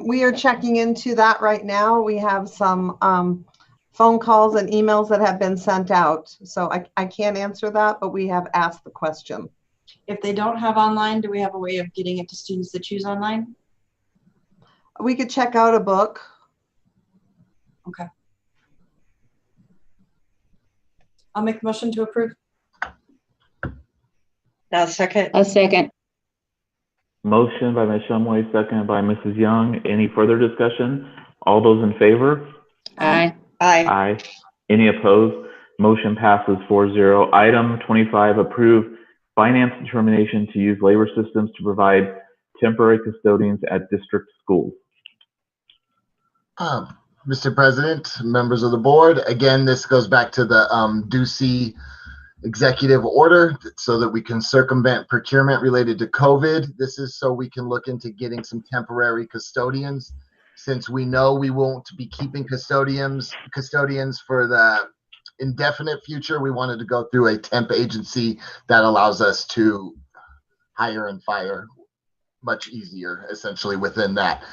We are checking into that right now. We have some phone calls and emails that have been sent out. So I can't answer that, but we have asked the question. If they don't have online, do we have a way of getting it to students that choose online? We could check out a book. Okay. I'll make the motion to approve. Now second. A second. Motion by Ms. Shumway, seconded by Mrs. Young. Any further discussion? All those in favor? Aye. Aye. Aye. Any opposed? Motion passes 4-0. Item 25, approve finance determination to use labor systems to provide temporary custodians at district schools. Mr. President, members of the board, again, this goes back to the Ducey executive order so that we can circumvent procurement related to COVID. This is so we can look into getting some temporary custodians. Since we know we won't be keeping custodians for the indefinite future, we wanted to go through a temp agency that allows us to hire and fire much easier, essentially, within that.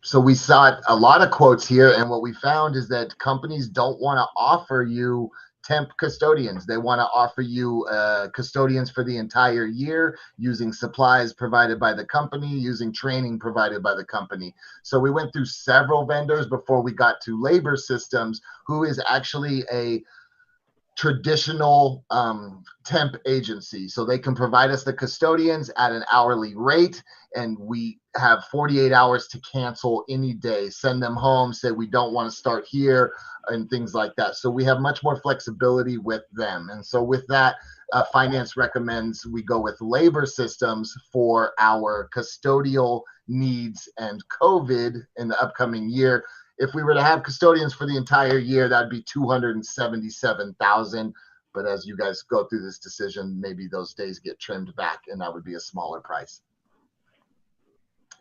So we saw a lot of quotes here, and what we found is that companies don't want to offer you temp custodians. They want to offer you custodians for the entire year, using supplies provided by the company, using training provided by the company. So we went through several vendors before we got to Labor Systems, who is actually a traditional temp agency. So they can provide us the custodians at an hourly rate, and we have 48 hours to cancel any day, send them home, say we don't want to start here, and things like that. So we have much more flexibility with them. And so with that, finance recommends we go with Labor Systems for our custodial needs and COVID in the upcoming year. If we were to have custodians for the entire year, that'd be $277,000. But as you guys go through this decision, maybe those days get trimmed back, and that would be a smaller price.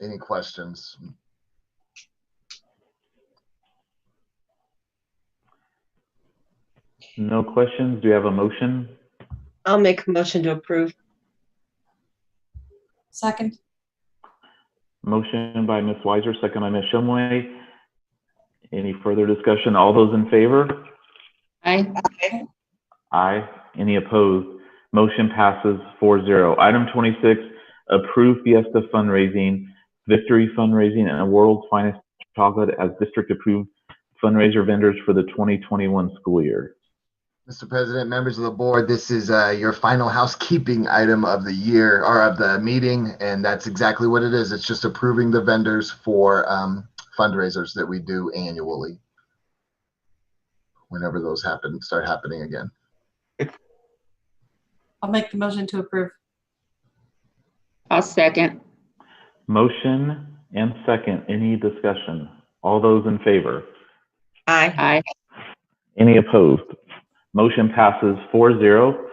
Any questions? No questions. Do you have a motion? I'll make a motion to approve. Second. Motion by Ms. Weiser, second by Ms. Shumway. Any further discussion? All those in favor? Aye. Aye. Aye. Any opposed? Motion passes 4-0. Item 26, approve Fiesta fundraising, Victory fundraising, and World's Finest Chocolate as district approved fundraiser vendors for the 2021 school year. Mr. President, members of the board, this is your final housekeeping item of the year, or of the meeting, and that's exactly what it is. It's just approving the vendors for fundraisers that we do annually whenever those start happening again. I'll make the motion to approve. I'll second. Motion and second. Any discussion? All those in favor? Aye. Aye. Any opposed? Motion passes 4-0.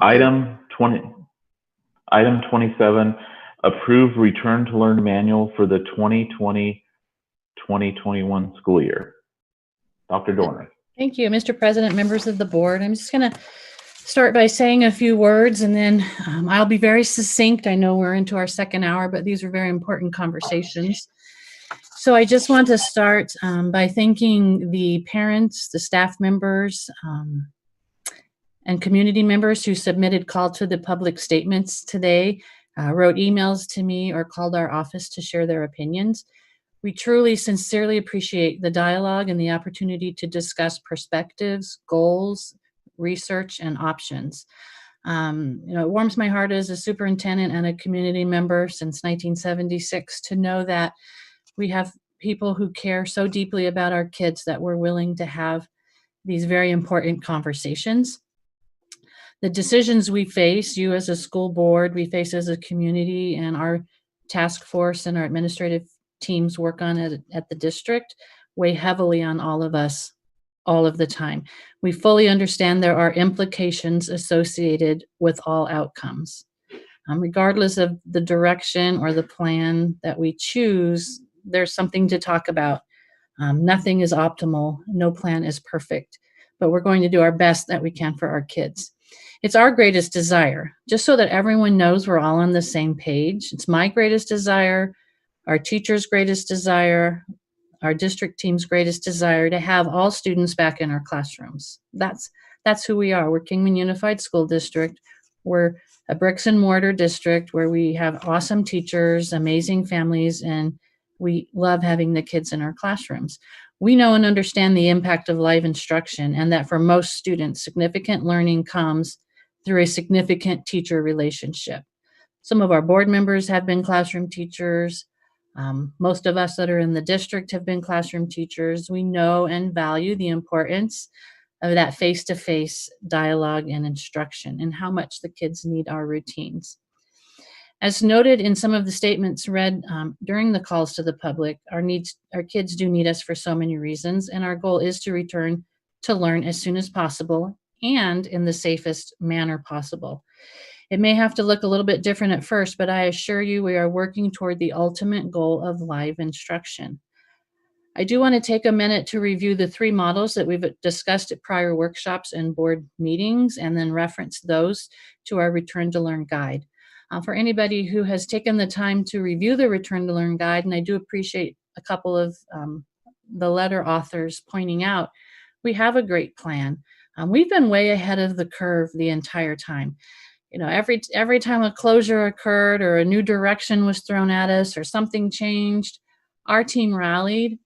Item 27, approve return to learn manual for the 2020-2021 school year. Dr. Dorner. Thank you, Mr. President, members of the board. I'm just going to start by saying a few words, and then I'll be very succinct. I know we're into our second hour, but these are very important conversations. So I just want to start by thanking the parents, the staff members, and community members who submitted call to the public statements today, wrote emails to me, or called our office to share their opinions. We truly, sincerely appreciate the dialogue and the opportunity to discuss perspectives, goals, research, and options. It warms my heart as a superintendent and a community member since 1976 to know that we have people who care so deeply about our kids that we're willing to have these very important conversations. The decisions we face, you as a school board, we face as a community, and our task force and our administrative teams work on it at the district, weigh heavily on all of us all of the time. We fully understand there are implications associated with all outcomes. Regardless of the direction or the plan that we choose, there's something to talk about. Nothing is optimal. No plan is perfect, but we're going to do our best that we can for our kids. It's our greatest desire, just so that everyone knows we're all on the same page. It's my greatest desire, our teacher's greatest desire, our district team's greatest desire to have all students back in our classrooms. That's who we are. We're Kingman Unified School District. We're a bricks and mortar district where we have awesome teachers, amazing families, and we love having the kids in our classrooms. We know and understand the impact of live instruction, and that for most students, significant learning comes through a significant teacher relationship. Some of our board members have been classroom teachers. Most of us that are in the district have been classroom teachers. We know and value the importance of that face-to-face dialogue and instruction and how much the kids need our routines. As noted in some of the statements read during the calls to the public, our kids do need us for so many reasons, and our goal is to return to learn as soon as possible and in the safest manner possible. It may have to look a little bit different at first, but I assure you we are working toward the ultimate goal of live instruction. I do want to take a minute to review the 3 models that we've discussed at prior workshops and board meetings, and then reference those to our Return to Learn guide. For anybody who has taken the time to review the Return to Learn guide, and I do appreciate a couple of the letter authors pointing out, we have a great plan. We've been way ahead of the curve the entire time. Every time a closure occurred or a new direction was thrown at us or something changed, our team rallied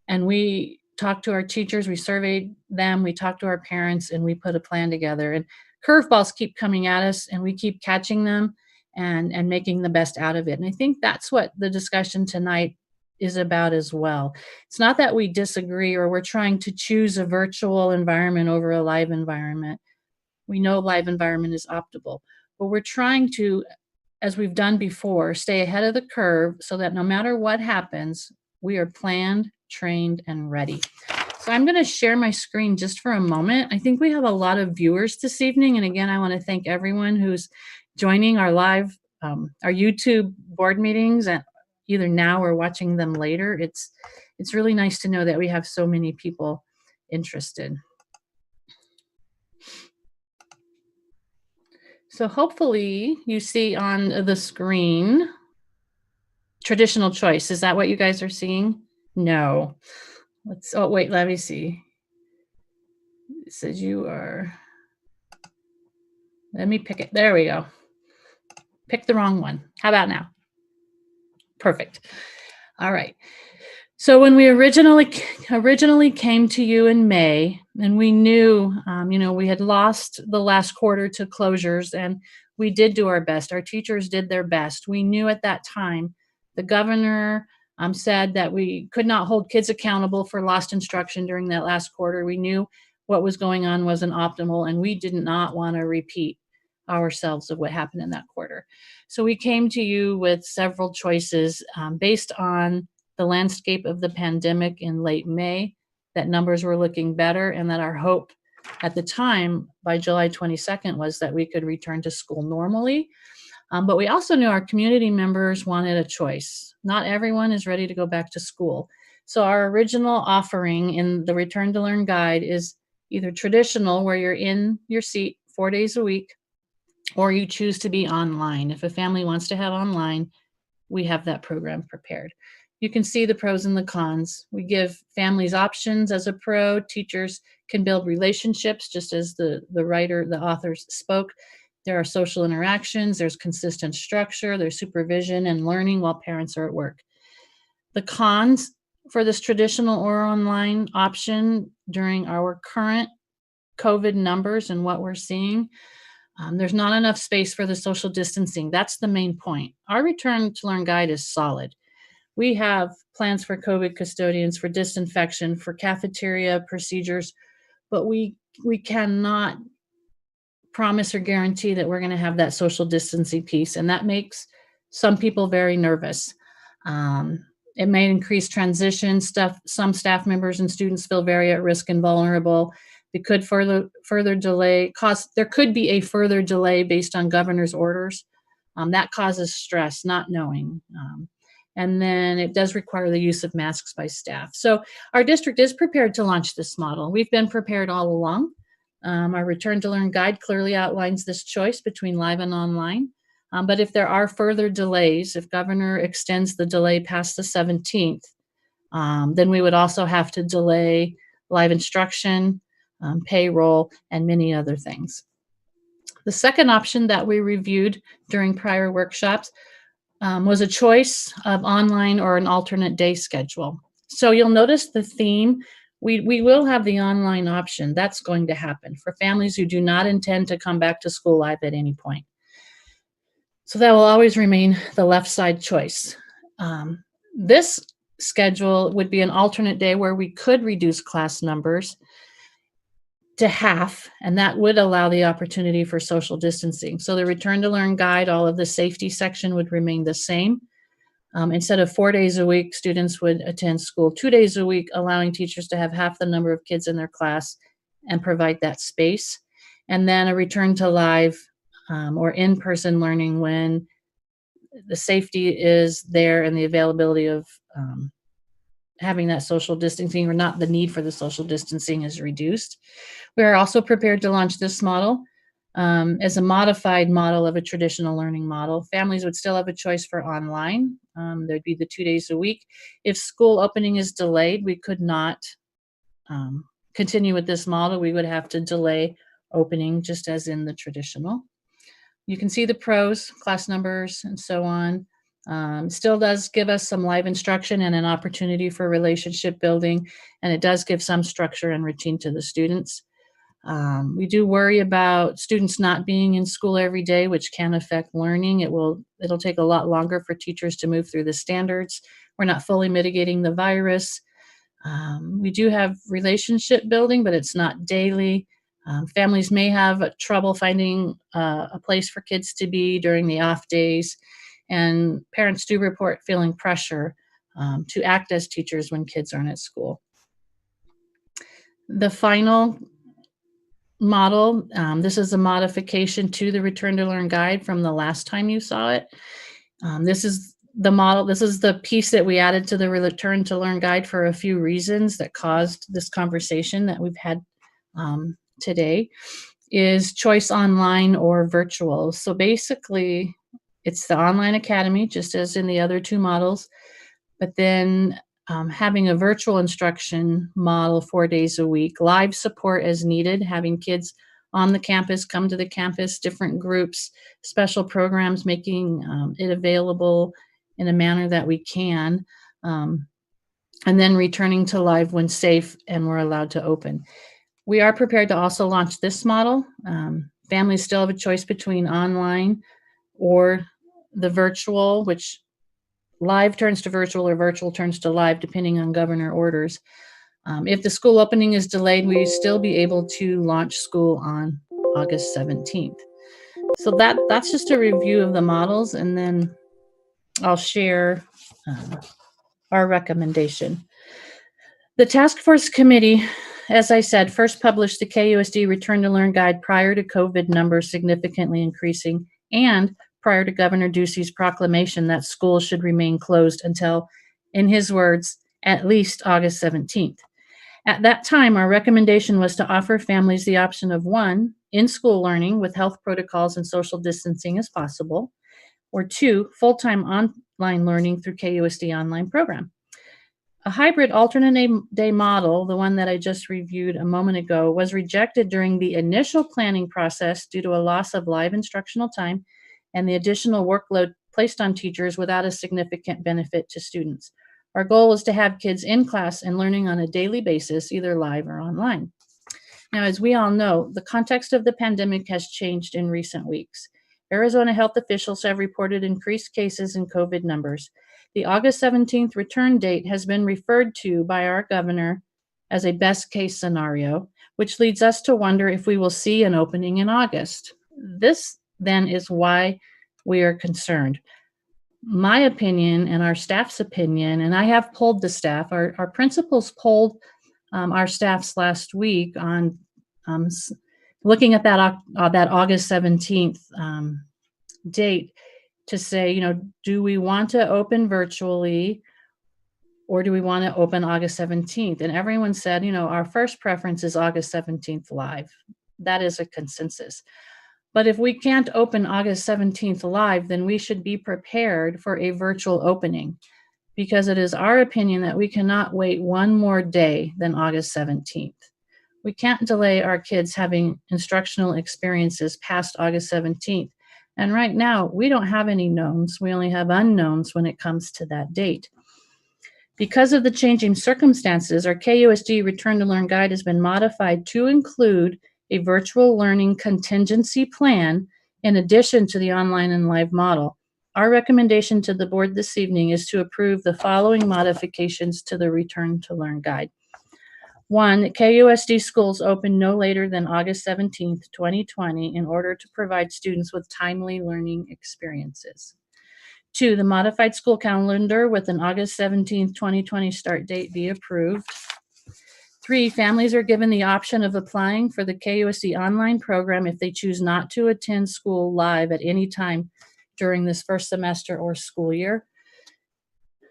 and we talked to our teachers, we surveyed them, we talked to our parents, and we put a plan together. And curveballs keep coming at us and we keep catching them and making the best out of it. And I think that's what the discussion tonight is about as well. It's not that we disagree or we're trying to choose a virtual environment over a live environment. We know live environment is optimal, but we're trying to, as we've done before, stay ahead of the curve so that no matter what happens, we are planned, trained, and ready. So I'm going to share my screen just for a moment. I think we have a lot of viewers this evening. And again, I want to thank everyone who's joining our live, our YouTube board meetings, and either now or watching them later. It's really nice to know that we have so many people interested. So hopefully you see on the screen, traditional choice. Is that what you guys are seeing? No. Wait, let me see. It says you are, let me pick it. There we go. Pick the wrong one. How about now? Perfect. All right. So when we originally came to you in May, and we knew, we had lost the last quarter to closures, and we did do our best. Our teachers did their best. We knew at that time the governor said that we could not hold kids accountable for lost instruction during that last quarter. We knew what was going on wasn't optimal, and we did not want to repeat ourselves of what happened in that quarter. So we came to you with several choices based on the landscape of the pandemic in late May, that numbers were looking better, and that our hope at the time by July 22nd was that we could return to school normally. But we also knew our community members wanted a choice. Not everyone is ready to go back to school. So our original offering in the Return to Learn guide is either traditional, where you're in your seat 4 days a week, or you choose to be online. If a family wants to have online, we have that program prepared. You can see the pros and the cons. We give families options as a pro. Teachers can build relationships, just as the authors spoke. There are social interactions, there's consistent structure, there's supervision and learning while parents are at work. The cons for this traditional or online option during our current COVID numbers and what we're seeing, there's not enough space for the social distancing. That's the main point. Our Return to Learn guide is solid. We have plans for COVID custodians, for disinfection, for cafeteria procedures, but we cannot promise or guarantee that we're going to have that social distancing piece, and that makes some people very nervous. It may increase transition stuff. Some staff members and students feel very at risk and vulnerable. It could further delay. There could be a further delay based on governor's orders. That causes stress, not knowing. And then it does require the use of masks by staff. So our district is prepared to launch this model. We've been prepared all along. Our Return to Learn guide clearly outlines this choice between live and online. But if there are further delays, if governor extends the delay past the 17th, then we would also have to delay live instruction, payroll, and many other things. The second option that we reviewed during prior workshops was a choice of online or an alternate day schedule. So you'll notice the theme. We will have the online option. That's going to happen for families who do not intend to come back to school live at any point. So that will always remain the left side choice. This schedule would be an alternate day where we could reduce class numbers to half, and that would allow the opportunity for social distancing. So the Return to Learn guide, all of the safety section would remain the same. Instead of 4 days a week, students would attend school 2 days a week, allowing teachers to have half the number of kids in their class and provide that space. And then a return to live or in-person learning when the safety is there and the availability of having that social distancing, or not the need for the social distancing, is reduced. We are also prepared to launch this model as a modified model of a traditional learning model. Families would still have a choice for online. There'd be the 2 days a week. If school opening is delayed, we could not continue with this model. We would have to delay opening, just as in the traditional. You can see the pros, class numbers, and so on. Still does give us some live instruction and an opportunity for relationship building, and it does give some structure and routine to the students. We do worry about students not being in school every day, which can affect learning. It'll take a lot longer for teachers to move through the standards. We're not fully mitigating the virus. We do have relationship building, but it's not daily. Families may have trouble finding a place for kids to be during the off days, and parents do report feeling pressure to act as teachers when kids aren't at school. The final model, this is a modification to the Return to Learn guide from the last time you saw it. This is the model. This is the piece that we added to the Return to Learn guide for a few reasons that caused this conversation that we've had today, is choice online or virtual. So basically, it's the online academy, just as in the other two models, but then having a virtual instruction model 4 days a week, live support as needed, having kids on the campus, come to the campus, different groups, special programs, making it available in a manner that we can, and then returning to live when safe and we're allowed to open. We are prepared to also launch this model. Families still have a choice between online or the virtual, which live turns to virtual or virtual turns to live, depending on governor orders. If the school opening is delayed, we still be able to launch school on August 17th. So that's just a review of the models, and then I'll share our recommendation. The task force committee, as I said, first published the KUSD Return to Learn guide prior to COVID numbers significantly increasing and prior to Governor Ducey's proclamation that schools should remain closed until, in his words, at least August 17th. At that time, our recommendation was to offer families the option of 1, in-school learning with health protocols and social distancing as possible, or 2, full-time online learning through KUSD online program. A hybrid alternate day model, the one that I just reviewed a moment ago, was rejected during the initial planning process due to a loss of live instructional time and the additional workload placed on teachers without a significant benefit to students. Our goal is to have kids in class and learning on a daily basis, either live or online. Now, as we all know, the context of the pandemic has changed in recent weeks. Arizona health officials have reported increased cases and COVID numbers. The August 17th return date has been referred to by our governor as a best case scenario, which leads us to wonder if we will see an opening in August. This then is why we are concerned. My opinion and our staff's opinion, and I have polled the staff, our principals polled our staffs last week on looking at that August 17th date to say, do we want to open virtually or do we want to open August 17th? And everyone said, our first preference is August 17th live. That is a consensus. But if we can't open August 17th live, then we should be prepared for a virtual opening, because it is our opinion that we cannot wait one more day than August 17th. We can't delay our kids having instructional experiences past August 17th. And right now, we don't have any knowns. We only have unknowns when it comes to that date. Because of the changing circumstances, our KUSD Return to Learn Guide has been modified to include a virtual learning contingency plan in addition to the online and live model. Our recommendation to the board this evening is to approve the following modifications to the Return to Learn Guide. 1, KUSD schools open no later than August 17th, 2020 in order to provide students with timely learning experiences. 2, the modified school calendar with an August 17th, 2020 start date be approved. 3, families are given the option of applying for the KUSD online program if they choose not to attend school live at any time during this first semester or school year.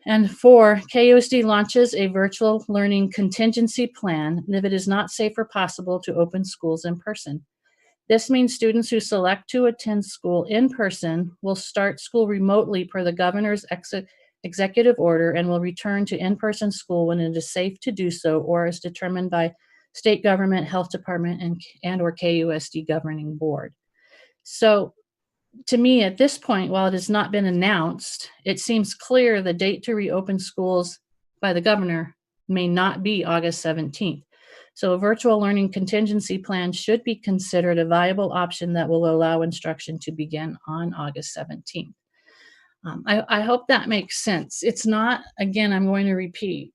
And 4, KUSD launches a virtual learning contingency plan if it is not safe or possible to open schools in person. This means students who select to attend school in person will start school remotely per the governor's executive order and will return to in-person school when it is safe to do so or is determined by state government, health department, and or KUSD governing board. So to me, at this point, while it has not been announced, it seems clear the date to reopen schools by the governor may not be August 17th. So a virtual learning contingency plan should be considered a viable option that will allow instruction to begin on August 17th. I hope that makes sense. It's not, again, I'm going to repeat,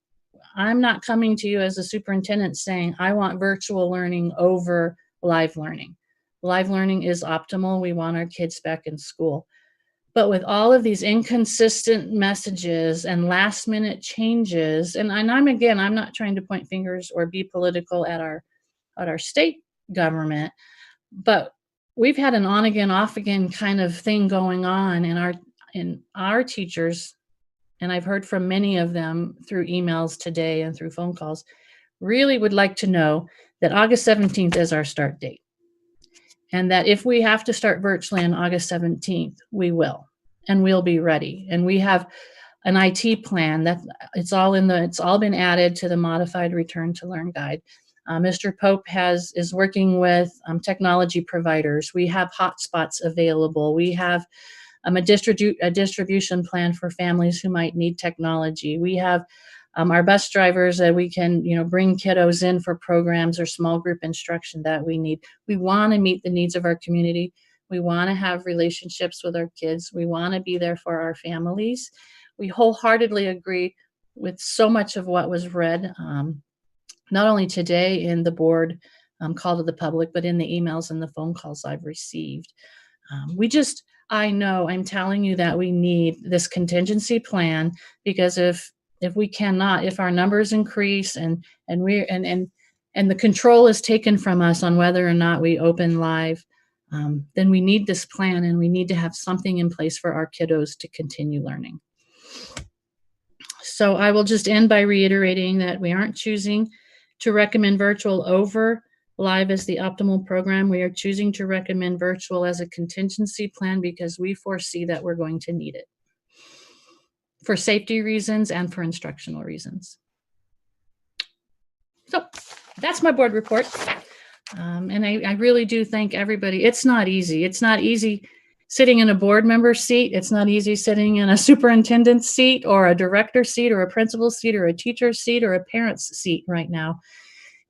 I'm not coming to you as a superintendent saying, I want virtual learning over live learning. Live learning is optimal. We want our kids back in school. But with all of these inconsistent messages and last minute changes, and I'm not trying to point fingers or be political at our state government, but we've had an on again, off again kind of thing going on in our teachers, and I've heard from many of them through emails today and through phone calls, really would like to know that August 17th is our start date. And that if we have to start virtually on August 17th, we will, and we'll be ready. And we have an IT plan that it's all been added to the modified Return to Learn Guide. Mr. Pope is working with technology providers. We have hotspots available. We have a distribution plan for families who might need technology. We have our bus drivers that we can, bring kiddos in for programs or small group instruction that we need. We want to meet the needs of our community. We want to have relationships with our kids. We want to be there for our families. We wholeheartedly agree with so much of what was read, not only today in the board call to the public, but in the emails and the phone calls I've received. I'm telling you that we need this contingency plan, because if our numbers increase and the control is taken from us on whether or not we open live, then we need this plan, and we need to have something in place for our kiddos to continue learning. So I will just end by reiterating that we aren't choosing to recommend virtual over live as the optimal program. We are choosing to recommend virtual as a contingency plan because we foresee that we're going to need it for safety reasons and for instructional reasons. So that's my board report. And I really do thank everybody. It's not easy. It's not easy sitting in a board member seat. It's not easy sitting in a superintendent's seat or a director's seat or a principal's seat or a teacher's seat or a parent's seat right now.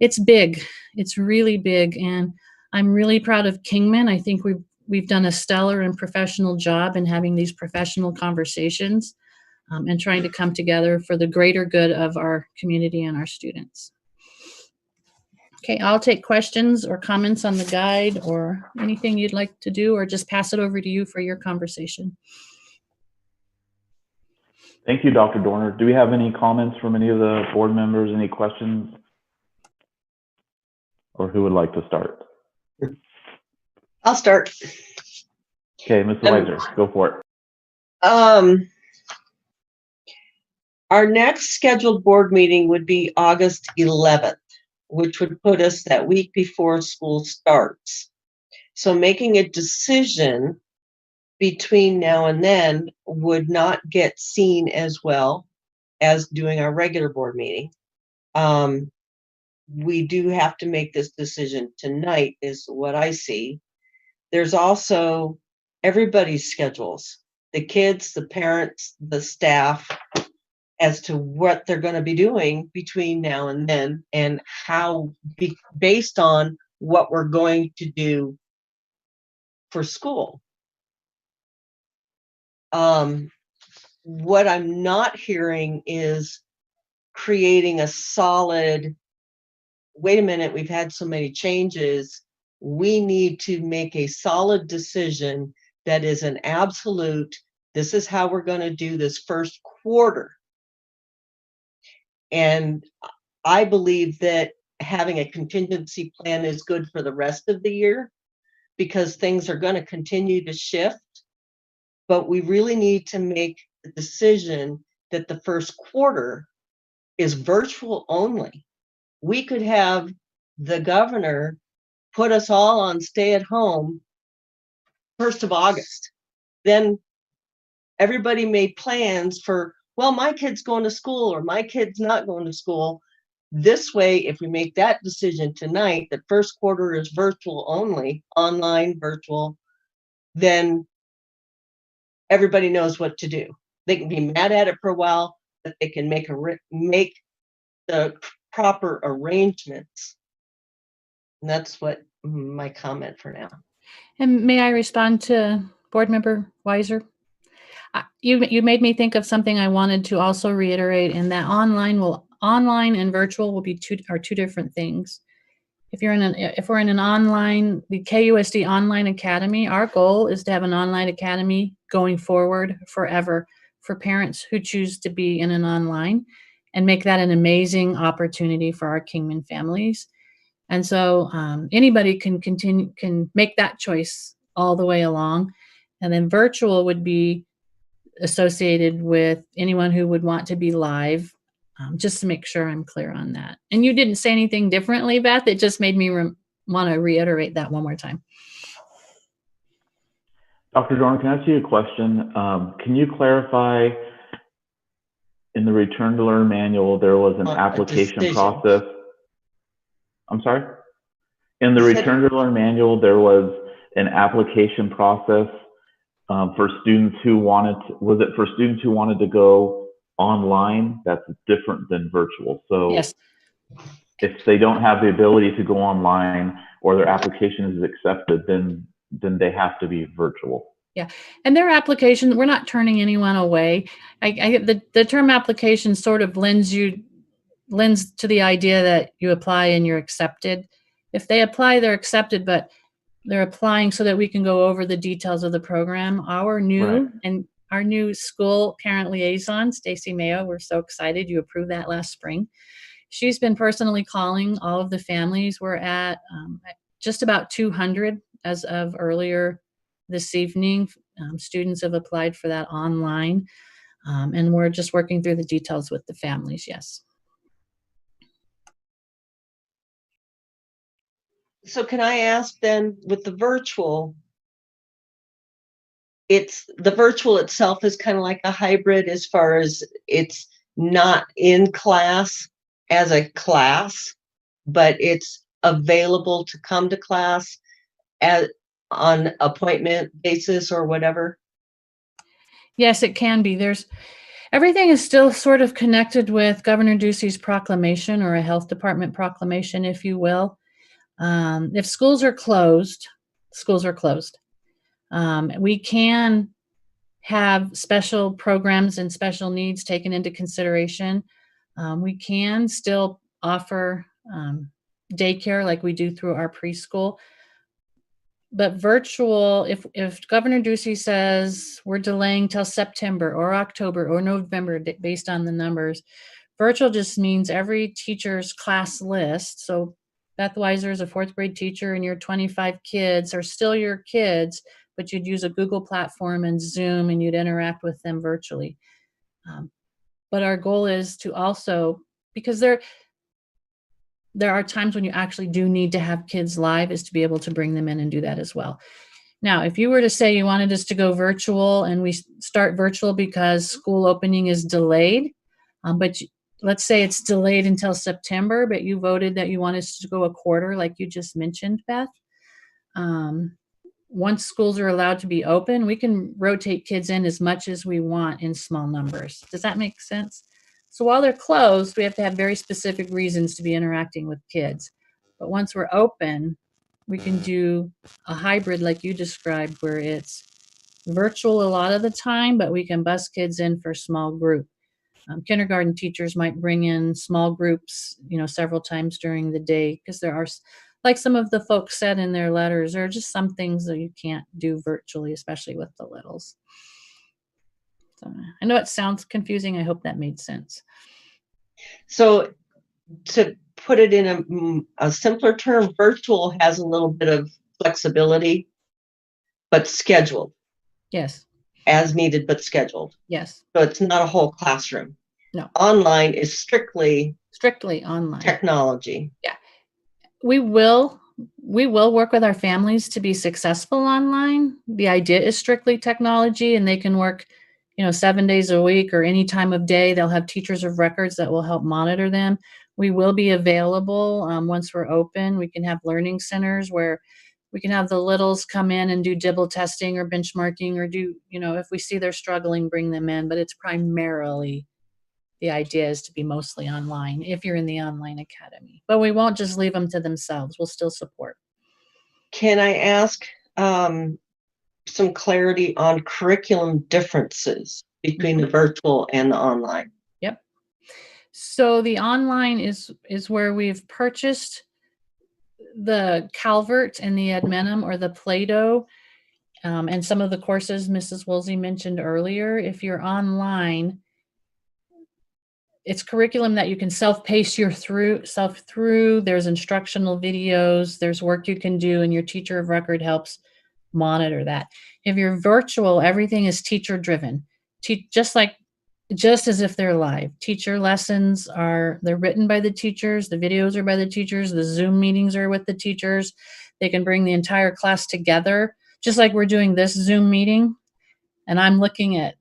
It's big. It's really big. And I'm really proud of Kingman. I think we've done a stellar and professional job in having these professional conversations and trying to come together for the greater good of our community and our students. Okay, I'll take questions or comments on the guide or anything you'd like to do, or just pass it over to you for your conversation. Thank you, Dr. Dorner. Do we have any comments from any of the board members? Any questions? Or who would like to start? I'll start. Okay, Mrs. Weiser, go for it. Our next scheduled board meeting would be August 11th, which would put us that week before school starts. So making a decision between now and then would not get seen as well as doing our regular board meeting. We do have to make this decision tonight, is what I see. There's also everybody's schedules, the kids, the parents, the staff, as to what they're going to be doing between now and then, and how, based on what we're going to do for school. What I'm not hearing is creating a solid, wait a minute, we've had so many changes. We need to make a solid decision that is an absolute, this is how we're going to do this first quarter. And I believe that having a contingency plan is good for the rest of the year, because things are going to continue to shift. But we really need to make the decision that the first quarter is virtual only. We could have the governor put us all on stay at home 1st of August. Then everybody made plans for, well, my kid's going to school or my kid's not going to school. This way, if we make that decision tonight, that first quarter is virtual only, online, virtual, then everybody knows what to do. They can be mad at it for a while, but they can make the proper arrangements. And that's what my comment for now. And may I respond to Board Member Weiser? You made me think of something I wanted to also reiterate, in that online and virtual will be two different things. If we're in an online, the KUSD Online Academy, our goal is to have an online academy going forward forever for parents who choose to be in an online, and make that an amazing opportunity for our Kingman families. And so anybody can make that choice all the way along. And then virtual would be associated with anyone who would want to be live, just to make sure I'm clear on that. And you didn't say anything differently, Beth. It just made me want to reiterate that one more time. Dr. Dorn, can I ask you a question? Can you clarify, in the Return to Learn manual, there was an application process? I'm sorry? In the Return to Learn manual, there was an application process for students who wanted to, was it for students who wanted to go online? That's different than virtual. So yes, if they don't have the ability to go online or their application is accepted, then they have to be virtual. Yeah, and their application, we're not turning anyone away. The term application sort of lends to the idea that you apply and you're accepted. If they apply, they're accepted, but they're applying so that we can go over the details of the program. Our new school parent liaison, Stacy Mayo, we're so excited you approved that last spring. She's been personally calling all of the families. We're at just about 200 as of earlier this evening. Students have applied for that online, and we're just working through the details with the families, yes. So can I ask then, with the virtual, the virtual itself is kind of like a hybrid, as far as it's not in class as a class, but it's available to come to class on appointment basis or whatever? Yes, it can be. Everything is still sort of connected with Governor Ducey's proclamation, or a health department proclamation, if you will. If schools are closed, schools are closed. We can have special programs and special needs taken into consideration. We can still offer daycare like we do through our preschool. But virtual, if Governor Ducey says we're delaying till September or October or November based on the numbers, virtual just means every teacher's class list. So Beth Weiser is a 4th grade teacher and your 25 kids are still your kids, but you'd use a Google platform and Zoom and you'd interact with them virtually. But our goal is to also, because there are times when you actually do need to have kids live, is to be able to bring them in and do that as well. Now, if you were to say you wanted us to go virtual and we start virtual because school opening is delayed, but let's say it's delayed until September, but you voted that you want us to go a quarter, like you just mentioned, Beth. Once schools are allowed to be open, we can rotate kids in as much as we want in small numbers. Does that make sense? So while they're closed, we have to have very specific reasons to be interacting with kids. But once we're open, we can do a hybrid like you described, where it's virtual a lot of the time, but we can bus kids in for small group. Kindergarten teachers might bring in small groups, several times during the day, because there are, like some of the folks said in their letters, there are just some things that you can't do virtually, especially with the littles. So I know it sounds confusing. I hope that made sense. So to put it in a simpler term, virtual has a little bit of flexibility, but scheduled. Yes. As needed, but scheduled. Yes. So it's not a whole classroom. No. Online is strictly online. Technology. Yeah. We will work with our families to be successful online. The idea is strictly technology, and they can work 7 days a week or any time of day. They'll have teachers of records that will help monitor them. We will be available once we're open. We can have learning centers where we can have the littles come in and do dibble testing or benchmarking, or do, if we see they're struggling, bring them in. But it's primarily, the idea is to be mostly online if you're in the online academy. But we won't just leave them to themselves. We'll still support. Can I ask some clarity on curriculum differences between the virtual and the online? Yep. So the online is where we've purchased the Calvert and the Edmenum, or the Play-Doh, and some of the courses Mrs. Woolsey mentioned earlier. If you're online, it's curriculum that you can self-pace yourself through. There's instructional videos, there's work you can do, and your teacher of record helps monitor that. If you're virtual, everything is teacher-driven, just as if they're live. Teacher lessons they're written by the teachers, the videos are by the teachers, the Zoom meetings are with the teachers. They can bring the entire class together, just like we're doing this Zoom meeting, and I'm looking at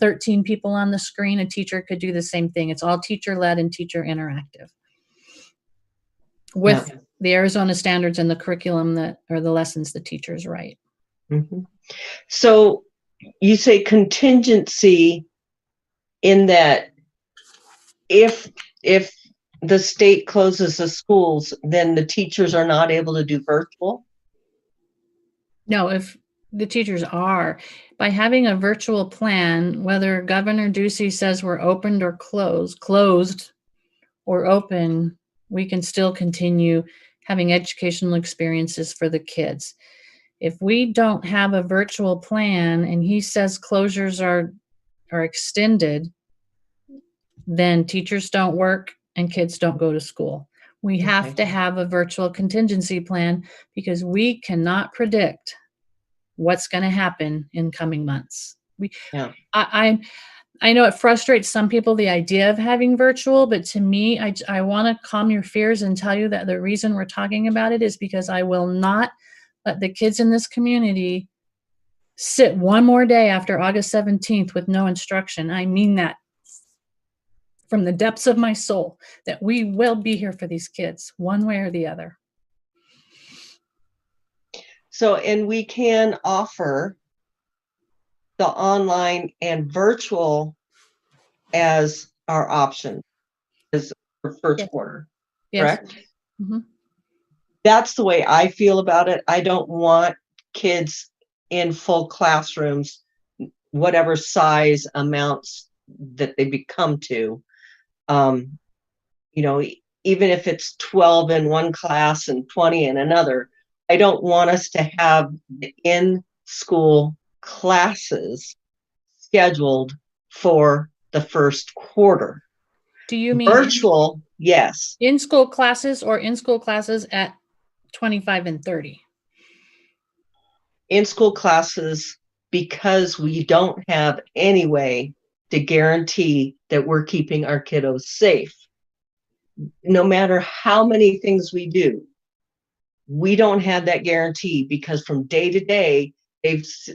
13 people on the screen. A teacher could do the same thing. It's all teacher-led and teacher interactive with the Arizona standards and the curriculum or the lessons the teachers write. Mm-hmm. So you say contingency in that if the state closes the schools, then the teachers are not able to do virtual? No, if the teachers are. By having a virtual plan, whether Governor Ducey says we're opened or closed or open, we can still continue having educational experiences for the kids. If we don't have a virtual plan and he says closures are extended, then teachers don't work and kids don't go to school. We have to have a virtual contingency plan, because we cannot predict what's going to happen in coming months. I know it frustrates some people, the idea of having virtual, but to me, I want to calm your fears and tell you that the reason we're talking about it is because I will not let the kids in this community sit one more day after August 17th with no instruction. I mean that from the depths of my soul, that we will be here for these kids one way or the other. So, and we can offer the online and virtual as our option as our first quarter, correct? Mm-hmm. That's the way I feel about it. I don't want kids in full classrooms, whatever size amounts that they become to. even if it's 12 in one class and 20 in another. I don't want us to have the in-school classes scheduled for the first quarter. Do you mean virtual? Yes. In-school classes or in-school classes at 25 and 30? In-school classes, because we don't have any way to guarantee that we're keeping our kiddos safe. No matter how many things we do, we don't have that guarantee, because from day to day,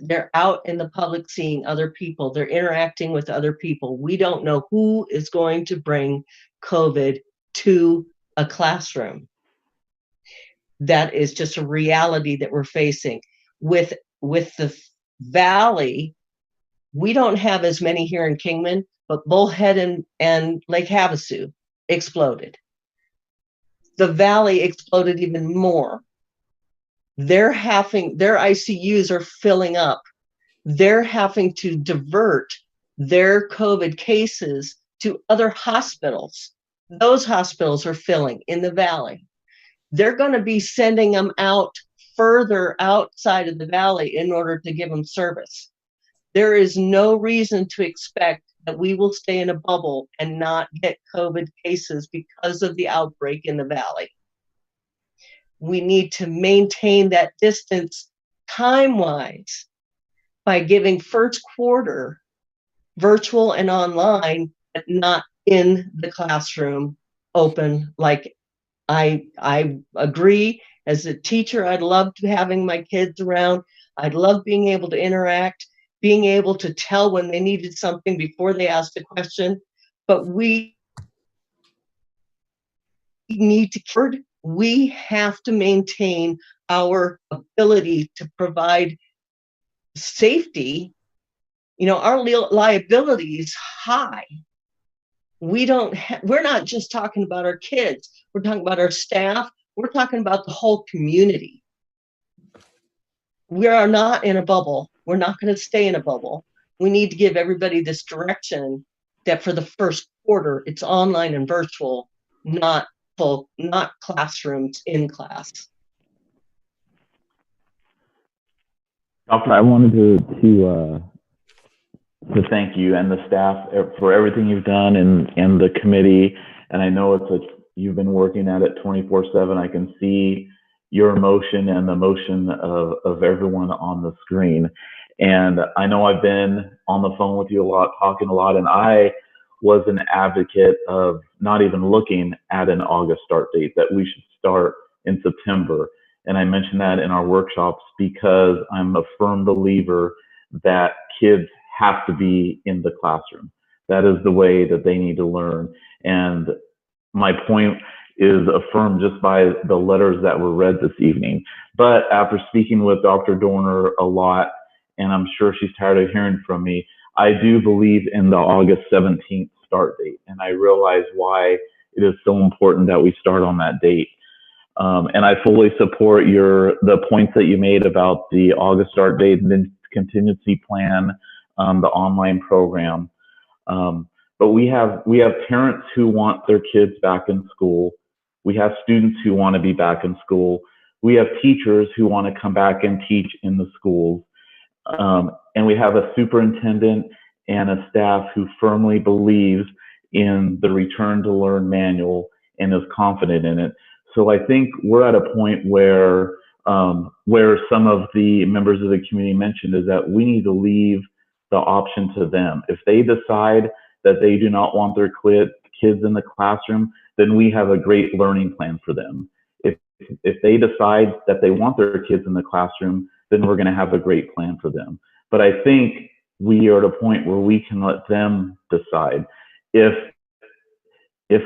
they're out in the public seeing other people. They're interacting with other people. We don't know who is going to bring COVID to a classroom. That is just a reality that we're facing. With the Valley, we don't have as many here in Kingman, but Bullhead and Lake Havasu exploded. The Valley exploded even more. Their ICUs are filling up. They're having to divert their COVID cases to other hospitals. Those hospitals are filling in the Valley. They're going to be sending them out further outside of the Valley in order to give them service. There is no reason to expect that we will stay in a bubble and not get COVID cases because of the outbreak in the Valley. We need to maintain that distance time-wise by giving first quarter virtual and online, but not in the classroom open. Like I agree, as a teacher, I'd love to having my kids around. I'd love being able to interact, being able to tell when they needed something before they asked a question. But we have to maintain our ability to provide safety. You know, our liability is high. We're not just talking about our kids. We're talking about our staff. We're talking about the whole community. We are not in a bubble. We're not going to stay in a bubble. We need to give everybody this direction that for the first quarter, it's online and virtual, not classrooms in class. Doctor, I wanted to thank you and the staff for everything you've done and the committee. And I know you've been working at it 24/7. I can see your emotion and the emotion of everyone on the screen. And I know I've been on the phone with you a lot, talking a lot, and I was an advocate of not even looking at an August start date, that we should start in September. And I mentioned that in our workshops because I'm a firm believer that kids have to be in the classroom. That is the way that they need to learn. And my point is affirmed just by the letters that were read this evening. But after speaking with Dr. Dorner a lot, and I'm sure she's tired of hearing from me, I do believe in the August 17th start date. And I realize why it is so important that we start on that date. And I fully support the points that you made about the August start date and then contingency plan, the online program. But we have parents who want their kids back in school. We have students who want to be back in school. We have teachers who want to come back and teach in the schools. And we have a superintendent and a staff who firmly believes in the Return to Learn manual and is confident in it. So I think we're at a point where some of the members of the community mentioned is that we need to leave the option to them. If they decide that they do not want their kids in the classroom, then we have a great learning plan for them. If they decide that they want their kids in the classroom, then we're going to have a great plan for them. But I think we are at a point where we can let them decide. If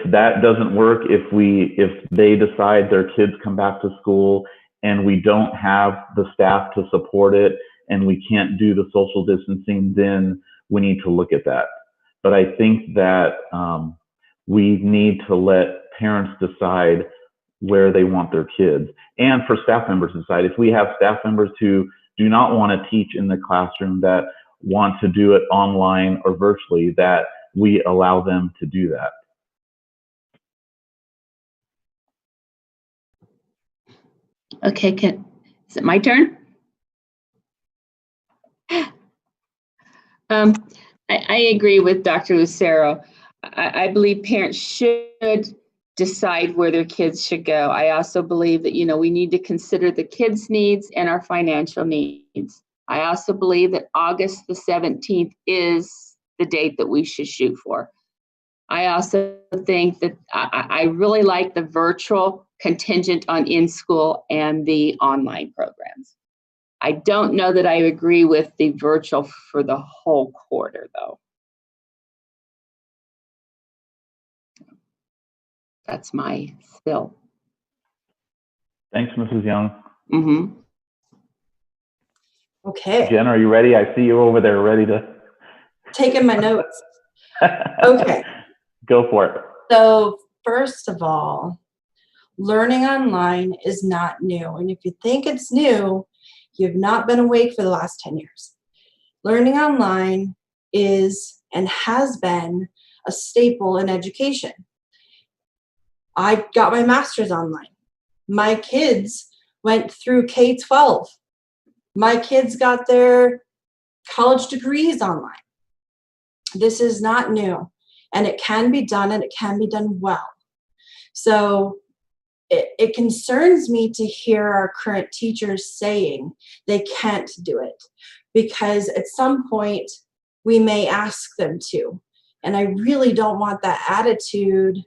that doesn't work, if they decide their kids come back to school and we don't have the staff to support it and we can't do the social distancing, then we need to look at that. But I think that we need to let parents decide where they want their kids, and for staff members to decide. If we have staff members who do not want to teach in the classroom, that want to do it online or virtually, that we allow them to do that. Okay, is it my turn? I agree with Dr. Lucero. I believe parents should decide where their kids should go. I also believe that, we need to consider the kids' needs and our financial needs. I also believe that August the 17th is the date that we should shoot for. I also think that I really like the virtual contingent on in-school and the online programs. I don't know that I agree with the virtual for the whole quarter, though. That's my spill. Thanks, Mrs. Young. Mm-hmm. Okay. Jen, are you ready? I see you over there ready to. Taking my notes. Okay. Go for it. So first of all, learning online is not new. And if you think it's new, you've not been awake for the last 10 years. Learning online is and has been a staple in education. I got my master's online. My kids went through K-12. My kids got their college degrees online. This is not new, and it can be done, and it can be done well. So it concerns me to hear our current teachers saying they can't do it, because at some point we may ask them to. And I really don't want that attitude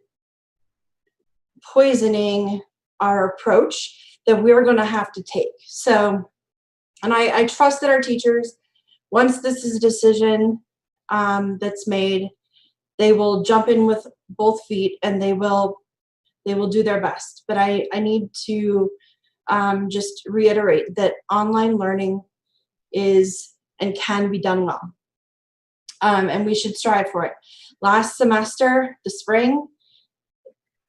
poisoning our approach that we're going to have to take. So, and I trust that our teachers, once this is a decision that's made, they will jump in with both feet and they will do their best. But I need to just reiterate that online learning is and can be done well. And we should strive for it. Last semester, the spring,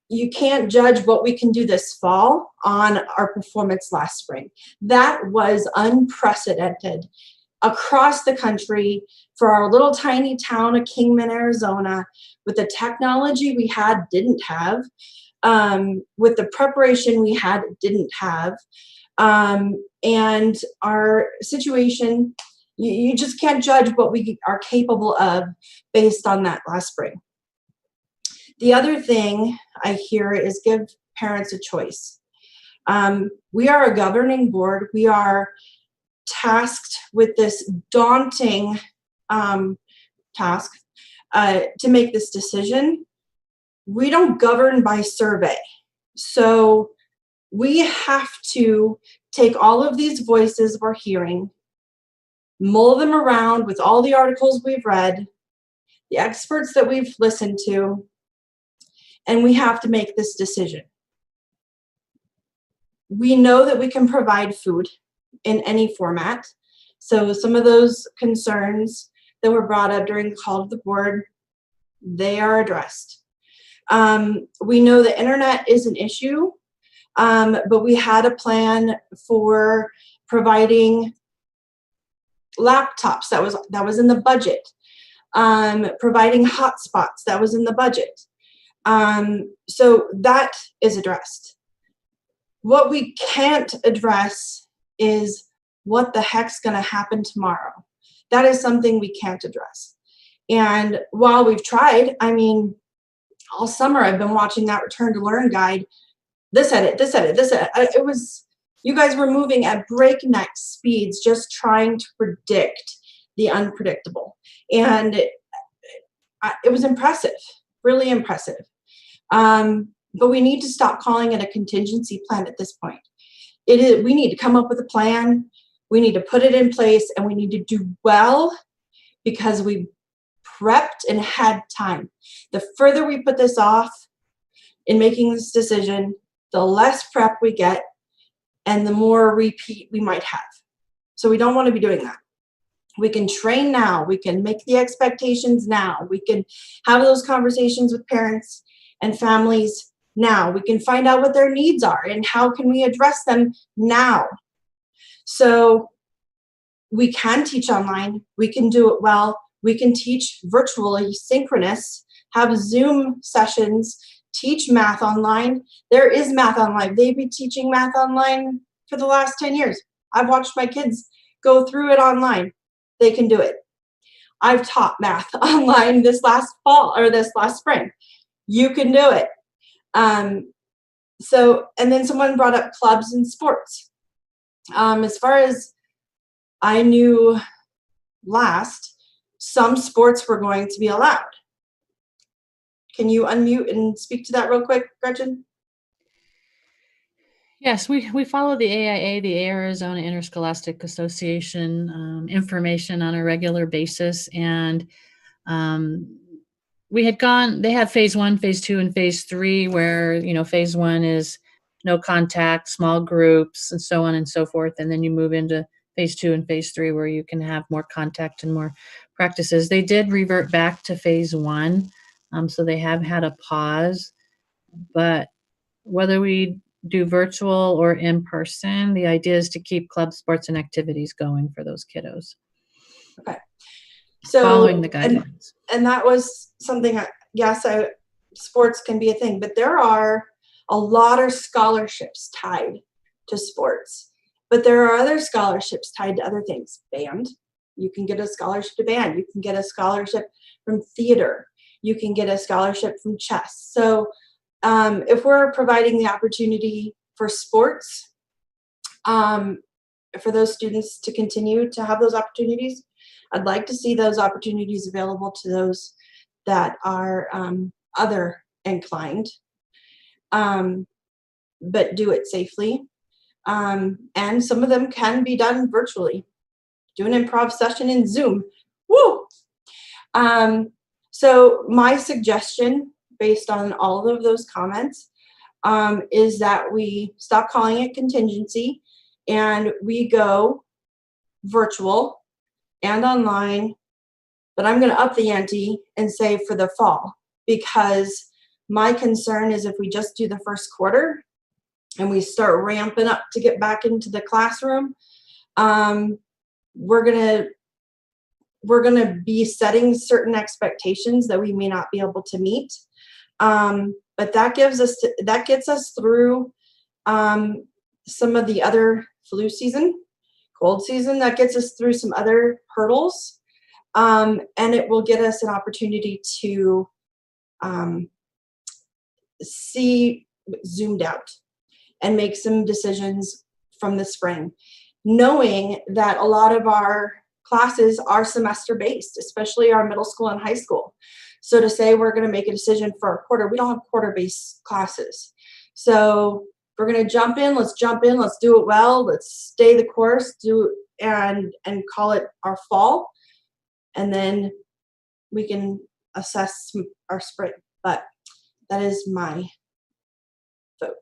you can't judge what we can do this fall on our performance last spring. That was unprecedented across the country for our little tiny town of Kingman, Arizona, with the technology we didn't have, with the preparation we didn't have, and our situation, you just can't judge what we are capable of based on that last spring. The other thing I hear is give parents a choice. We are a governing board. We are tasked with this daunting task to make this decision. We don't govern by survey. So we have to take all of these voices we're hearing, mull them around with all the articles we've read, the experts that we've listened to, and we have to make this decision. We know that we can provide food in any format. So some of those concerns that were brought up during the call to the board, they are addressed. We know the internet is an issue, but we had a plan for providing laptops. That was in the budget. Providing hotspots, that was in the budget. So that is addressed. What we can't address is what the heck's going to happen tomorrow. That is something we can't address. And while we've tried, all summer I've been watching that Return to Learn guide. This edit. It was, you guys were moving at breakneck speeds, just trying to predict the unpredictable. And it was impressive, really impressive. But we need to stop calling it a contingency plan at this point. We need to come up with a plan. We need to put it in place, and we need to do well because we prepped and had time. The further we put this off in making this decision, the less prep we get and the more repeat we might have. So we don't want to be doing that. We can train now. We can make the expectations now. We can have those conversations with parents and families now. We can find out what their needs are and how can we address them now. So we can teach online. We can do it well. We can teach virtually, synchronous, have Zoom sessions, teach math online. There is math online. They'd be teaching math online for the last 10 years. I've watched my kids go through it online. They can do it. I've taught math online this last fall or this last spring. You can do it. So, and then someone brought up clubs and sports. As far as I knew last, some sports were going to be allowed. Can you unmute and speak to that real quick, Gretchen? Yes, we follow the AIA, the Arizona Interscholastic Association information on a regular basis. And they had phase 1, phase 2, and phase 3, where, phase 1 is no contact, small groups, and so on and so forth. And then you move into phase 2 and phase 3, where you can have more contact and more practices. They did revert back to phase 1. So they have had a pause, but whether we do virtual or in person, the idea is to keep club sports and activities going for those kiddos. Okay. So following the guidelines. And that was something, sports can be a thing, but there are a lot of scholarships tied to sports, but there are other scholarships tied to other things. Band, you can get a scholarship to band. You can get a scholarship from theater. You can get a scholarship from chess. So if we're providing the opportunity for sports, for those students to continue to have those opportunities, I'd like to see those opportunities available to those that are other inclined, but do it safely. And some of them can be done virtually. Do an improv session in Zoom. Woo! So my suggestion, based on all of those comments, is that we stop calling it contingency and we go virtual and online, but I'm going to up the ante and say for the fall, because my concern is if we just do the first quarter and we start ramping up to get back into the classroom, we're going to be setting certain expectations that we may not be able to meet. But that gets us through some of the other flu season, cold season. That gets us through some other hurdles, and it will get us an opportunity to see zoomed out and make some decisions from the spring, knowing that a lot of our classes are semester based, especially our middle school and high school. So to say we're going to make a decision for a quarter, we don't have quarter-based classes. So if we're going to jump in, let's do it well, let's stay the course, and call it our fall, and then we can assess our spring. But that is my vote.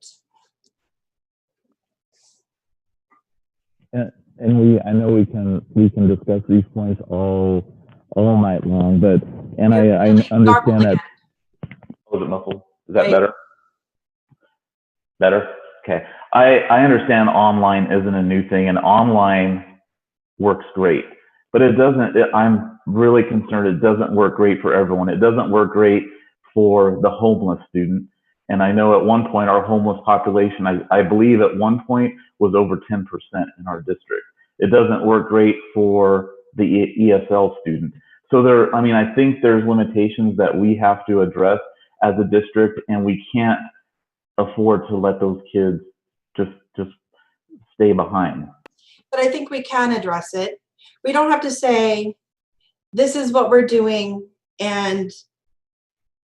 And I know we can discuss these points all night long, but I understand that. Was it muffled? Is that better? Better? Okay. I understand online isn't a new thing, and online works great, but it doesn't. I'm really concerned it doesn't work great for everyone. It doesn't work great for the homeless student. And I know at one point our homeless population, I believe at one point, was over 10% in our district. It doesn't work great for the ESL student. So I think there's limitations that we have to address as a district, and we can't afford to let those kids just stay behind. But I think we can address it. We don't have to say, this is what we're doing, and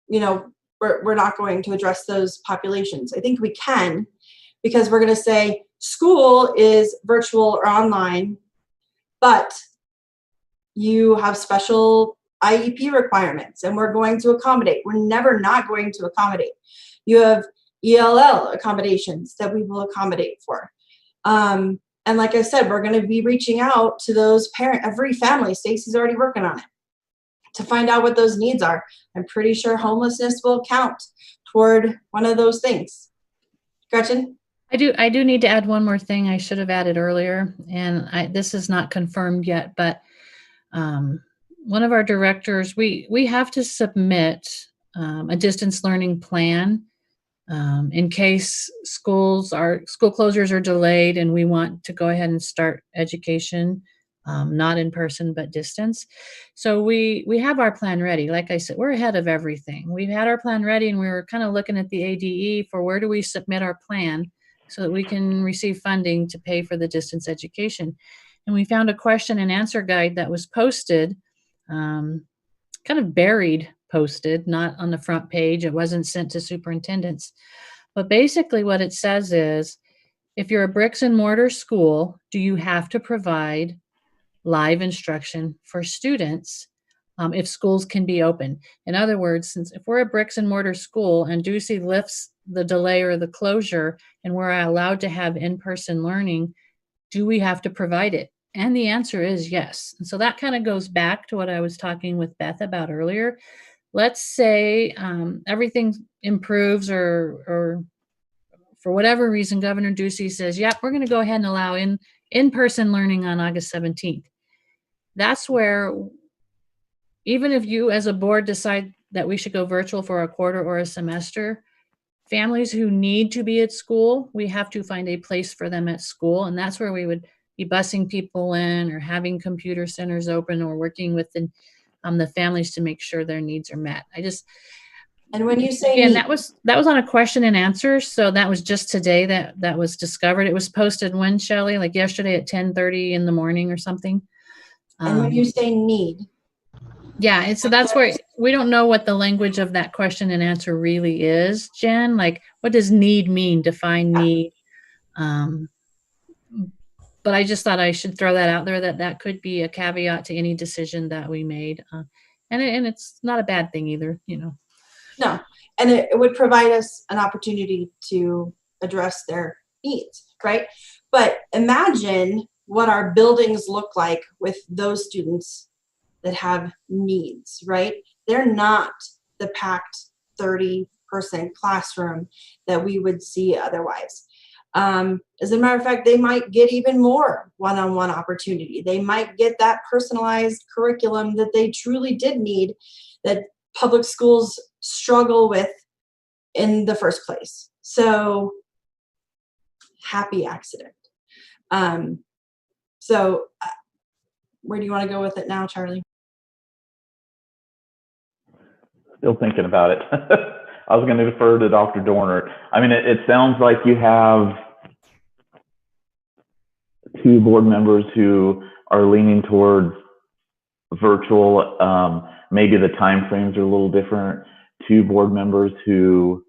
we're not going to address those populations. I think we can, because we're going to say school is virtual or online, but you have special IEP requirements, and we're going to accommodate. We're never not going to accommodate. You have ELL accommodations that we will accommodate for. And like I said, we're going to be reaching out to those every family. Stacy's already working on it to find out what those needs are. I'm pretty sure homelessness will count toward one of those things. Gretchen? I do need to add one more thing I should have added earlier, and this is not confirmed yet, but one of our directors, we have to submit a distance learning plan in case school closures are delayed and we want to go ahead and start education, not in person but distance. So we have our plan ready. Like I said, we're ahead of everything. We've had our plan ready, and we were kind of looking at the ADE for where do we submit our plan so that we can receive funding to pay for the distance education. And we found a question and answer guide that was posted, kind of buried, posted, not on the front page. It wasn't sent to superintendents. But basically what it says is, if you're a bricks and mortar school, do you have to provide live instruction for students if schools can be open? In other words, since if we're a bricks and mortar school and Ducey lifts the delay or the closure and we're allowed to have in-person learning, do we have to provide it? And the answer is yes. And so that kind of goes back to what I was talking with Beth about earlier. Let's say everything improves or for whatever reason, Governor Ducey says, yep, we're going to go ahead and allow in-person learning on August 17th. That's where, even if you as a board decide that we should go virtual for a quarter or a semester, families who need to be at school, we have to find a place for them at school. And that's where we would be busing people in or having computer centers open or working with the families to make sure their needs are met. And when you say again, that was on a question and answer. So that was just today that was discovered. It was posted when, Shelley, like yesterday at 10:30 in the morning or something. And when you say need. Yeah, and so that's where we don't know what the language of that question and answer really is, Jen. Like, what does need mean? Define need. But I just thought I should throw that out there, that could be a caveat to any decision that we made. And it's not a bad thing either, you know. No, and it would provide us an opportunity to address their needs, right? But imagine what our buildings look like with those students that have needs, right? They're not the packed 30-person classroom that we would see otherwise. As a matter of fact, they might get even more one-on-one opportunity. They might get that personalized curriculum that they truly did need, that public schools struggle with in the first place. So happy accident. So where do you want to go with it now, Charlie? Still thinking about it. I was going to defer to Dr. Dorner. I mean, it sounds like you have two board members who are leaning towards virtual. Maybe the time frames are a little different. Two board members who,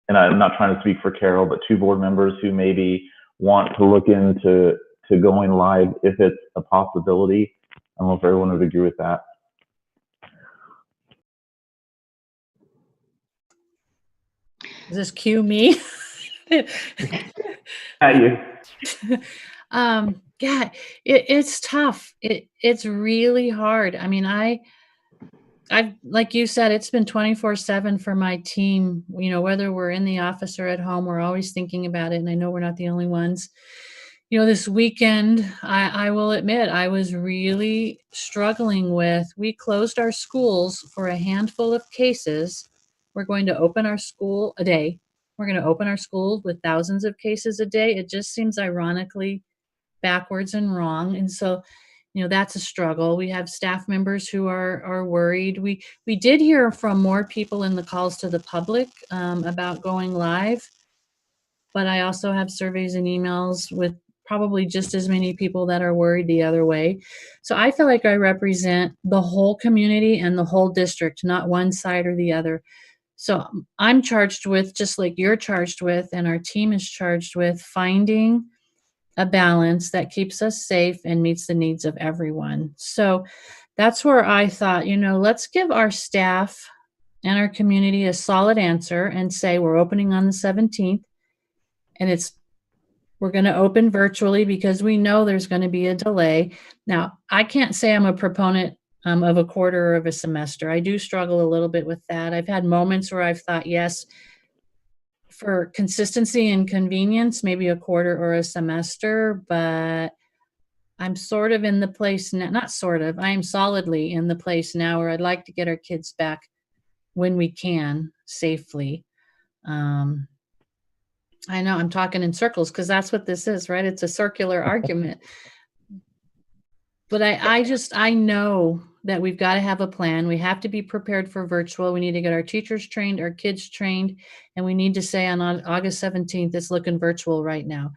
and I'm not trying to speak for Carol, but two board members who maybe want to look into going live if it's a possibility. I don't know if everyone would agree with that. Does this cue me? You. Yeah, it's tough. It's really hard. I mean, I've like you said, it's been 24/7 for my team. You know, whether we're in the office or at home, we're always thinking about it. And I know we're not the only ones. You know, this weekend, I will admit, I was really struggling with, we closed our schools for a handful of cases. We're going to open our school a day. We're going to open our schools with thousands of cases a day. It just seems ironically backwards and wrong. And so, you know, that's a struggle. We have staff members who are worried. We did hear from more people in the calls to the public about going live, but I also have surveys and emails with probably just as many people that are worried the other way. So I feel like I represent the whole community and the whole district, not one side or the other. So I'm charged with, just like you're charged with, and our team is charged with, finding a balance that keeps us safe and meets the needs of everyone. So that's where I thought, you know, let's give our staff and our community a solid answer and say we're opening on the 17th, and we're going to open virtually because we know there's going to be a delay. Now, I can't say I'm a proponent of a quarter or of a semester. I do struggle a little bit with that. I've had moments where I've thought, yes, for consistency and convenience, maybe a quarter or a semester, but I'm sort of in the place now, not sort of, I am solidly in the place now where I'd like to get our kids back when we can safely. I know I'm talking in circles because that's what this is, right? It's a circular argument. But I know that we've got to have a plan. We have to be prepared for virtual. We need to get our teachers trained, our kids trained, and we need to say on August 17th, it's looking virtual right now.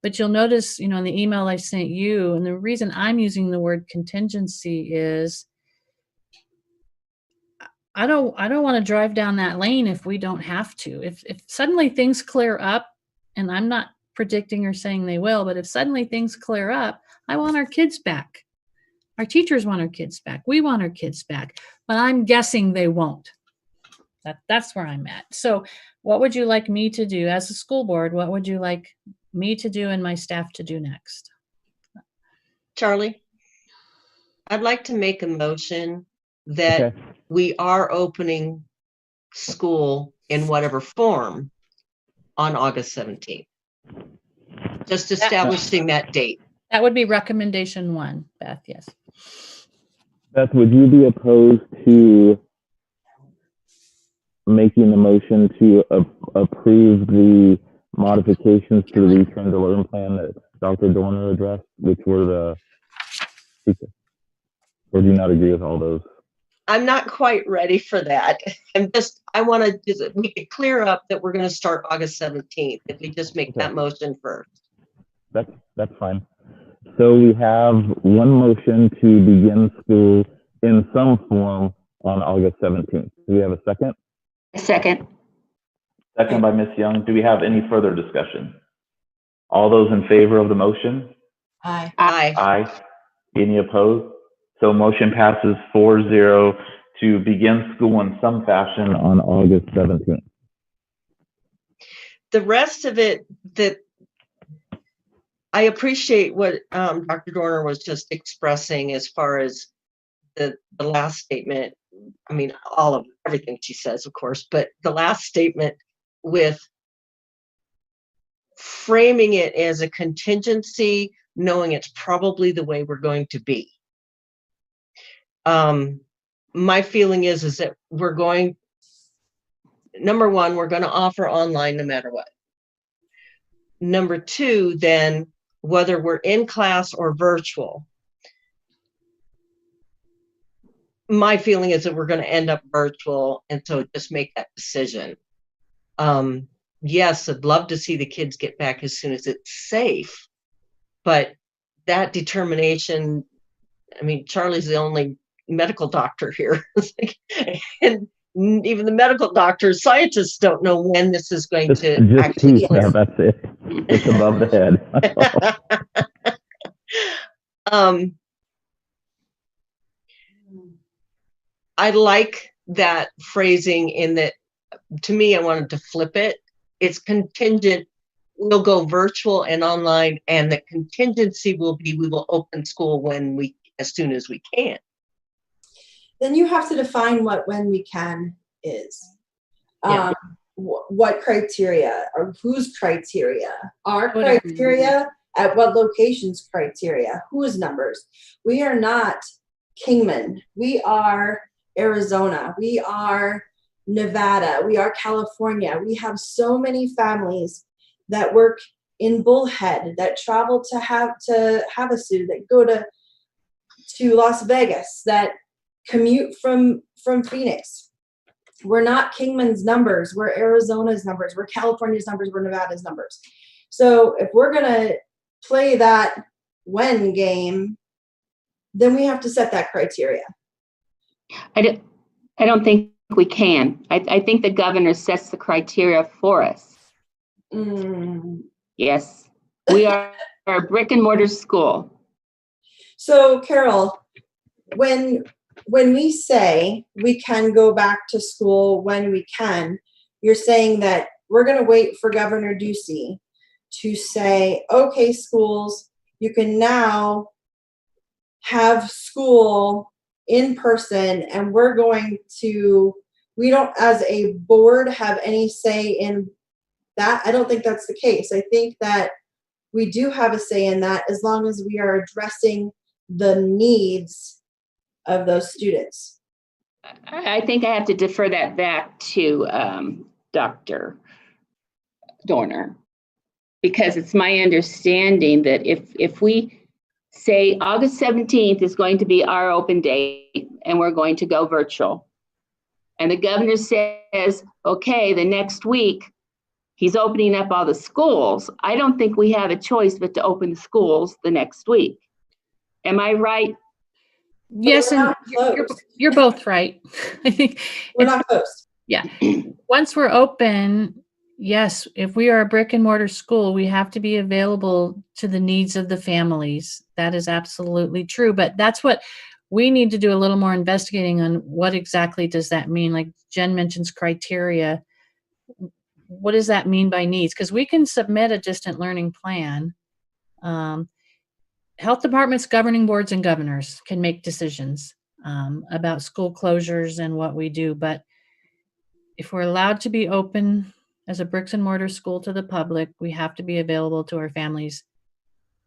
But you'll notice, in the email I sent you, and the reason I'm using the word contingency is I don't want to drive down that lane if we don't have to. If suddenly things clear up, and I'm not predicting or saying they will, but if suddenly things clear up, I want our kids back. Our teachers want our kids back. We want our kids back, but I'm guessing they won't. That's where I'm at. So what would you like me to do as a school board? What would you like me to do and my staff to do next? Charlie, I'd like to make a motion that we are opening school in whatever form on August 17th. Just establishing that date. That would be recommendation 1, Beth, yes. Beth, would you be opposed to making the motion to approve the modifications to the Return to Learn plan that Dr. Dorner addressed, which were or do you not agree with all those? I'm not quite ready for that. I want to make it clear up that we're going to start August 17th. If we just make that motion first. That's fine. So we have one motion to begin school in some form on August 17th. Do we have a second? Second. Second by Ms. Young. Do we have any further discussion? All those in favor of the motion? Aye. Aye. Aye. Any opposed? So motion passes 4-0 to begin school in some fashion on August 17th. The rest of it, that I appreciate what Dr. Dorner was just expressing as far as the last statement. I mean, everything she says, of course, but the last statement with framing it as a contingency, knowing it's probably the way we're going to be. My feeling is that number one, we're going to offer online no matter what. Number two, then, whether we're in class or virtual, my feeling is that we're going to end up virtual, and so just make that decision. Yes, I'd love to see the kids get back as soon as it's safe, but that determination, I mean, Charlie's the only medical doctor here. And even the medical doctors, scientists don't know when this is going to actually clear. That's it. It's above the head. I like that phrasing in that, to me, I wanted to flip it. It's contingent. We'll go virtual and online, and the contingency will be we will open school as soon as we can. Then you have to define what when we can is. Yeah. What criteria or whose criteria? Our criteria, at what locations criteria, whose numbers? We are not Kingman. We are Arizona. We are Nevada. We are California. We have so many families that work in Bullhead, that travel to Havasu, that go to Las Vegas, that commute from Phoenix. We're not Kingman's numbers. We're Arizona's numbers. We're California's numbers. We're Nevada's numbers. So if we're going to play that when game, then we have to set that criteria. I don't think we can. I think the governor sets the criteria for us. Yes, we are a brick and mortar school. So Carol, when we say we can go back to school when we can, you're saying that we're going to wait for Governor Ducey to say, okay, schools, you can now have school in person, and we don't, as a board, have any say in that. I don't think that's the case. I think that we do have a say in that as long as we are addressing the needs of those students. I think I have to defer that back to Dr. Dorner, because it's my understanding that if we say August 17th is going to be our open date and we're going to go virtual, and the governor says, okay, the next week he's opening up all the schools, I don't think we have a choice but to open the schools the next week. Am I right? Yes, and you're both right. I think we're not closed. Yeah. Once we're open, yes, if we are a brick and mortar school, we have to be available to the needs of the families. That is absolutely true. But that's what we need to do a little more investigating on. What exactly does that mean? Like Jen mentions criteria. What does that mean by needs? Because we can submit a distant learning plan. Health departments, governing boards, and governors can make decisions about school closures and what we do. But if we're allowed to be open as a bricks and mortar school to the public, we have to be available to our families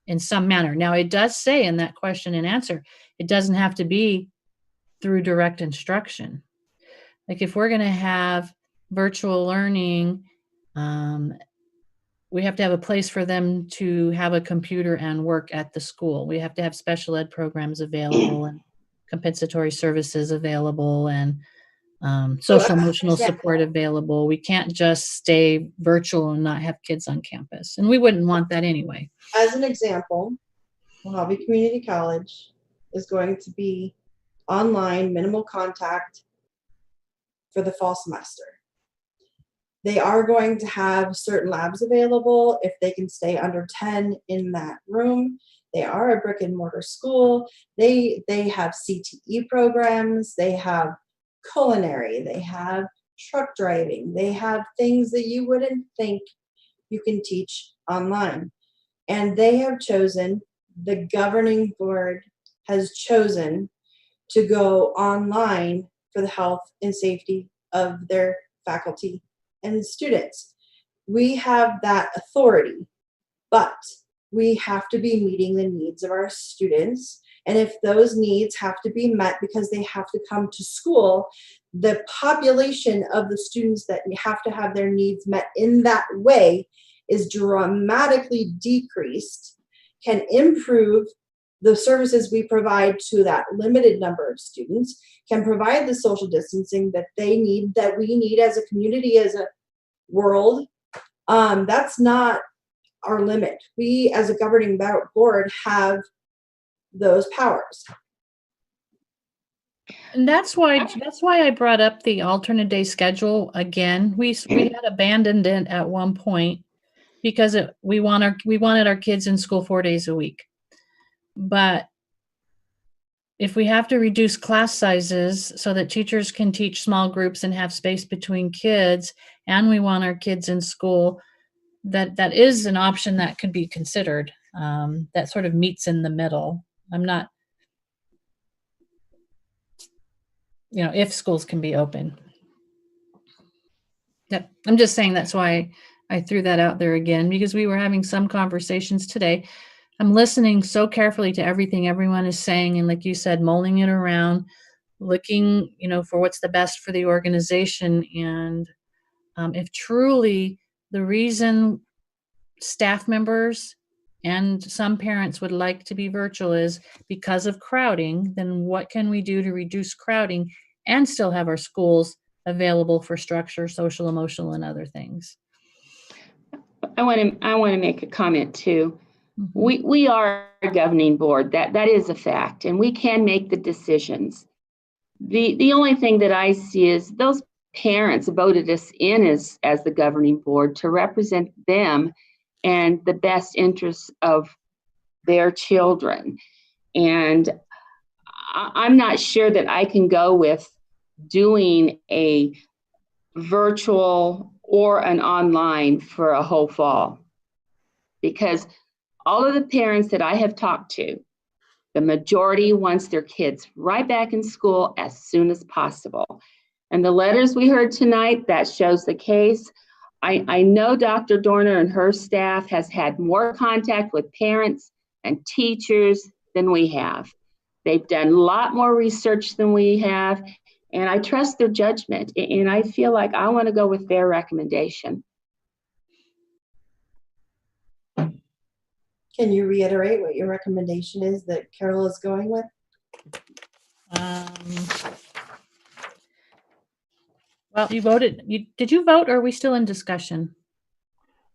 in some manner. Now, it does say in that question and answer, it doesn't have to be through direct instruction. Like if we're going to have virtual learning, we have to have a place for them to have a computer and work at the school. We have to have special ed programs available and compensatory services available and social emotional support available. We can't just stay virtual and not have kids on campus. And we wouldn't want that anyway. As an example, Mojave Community College is going to be online, minimal contact for the fall semester. They are going to have certain labs available if they can stay under 10 in that room. They are a brick and mortar school. They have CTE programs. They have culinary. They have truck driving. They have things that you wouldn't think you can teach online. And they have chosen, the governing board has chosen to go online for the health and safety of their faculty and students. We have that authority, but we have to be meeting the needs of our students. And if those needs have to be met because they have to come to school, the population of the students that have to have their needs met in that way is dramatically decreased, can improve the services we provide to that limited number of students, can provide the social distancing that they need, that we need as a community, as a world. That's not our limit. We as a governing board have those powers. And that's why I brought up the alternate day schedule again. We had abandoned it at one point because we wanted our kids in school 4 days a week. But if we have to reduce class sizes so that teachers can teach small groups and have space between kids, and we want our kids in school, that is an option that could be considered. That sort of meets in the middle. I'm not, if schools can be open. I'm just saying that's why I threw that out there again, because we were having some conversations today. I'm listening so carefully to everything everyone is saying, and like you said, mulling it around, looking, for what's the best for the organization. And if truly the reason staff members and some parents would like to be virtual is because of crowding, then what can we do to reduce crowding and still have our schools available for structure, social, emotional, and other things? I want to make a comment too. We are a governing board. That is a fact, and we can make the decisions. The only thing that I see is those parents voted us in as the governing board to represent them and the best interests of their children. And I'm not sure that I can go with doing a virtual or an online for a whole fall, because all of the parents that I have talked to, the majority wants their kids right back in school as soon as possible. And the letters we heard tonight, that shows the case. I know Dr. Dorner and her staff has had more contact with parents and teachers than we have. They've done a lot more research than we have, and I trust their judgment. And I feel like I want to go with their recommendation. Can you reiterate what your recommendation is that Carol is going with? Well, you voted. Did you vote, or are we still in discussion?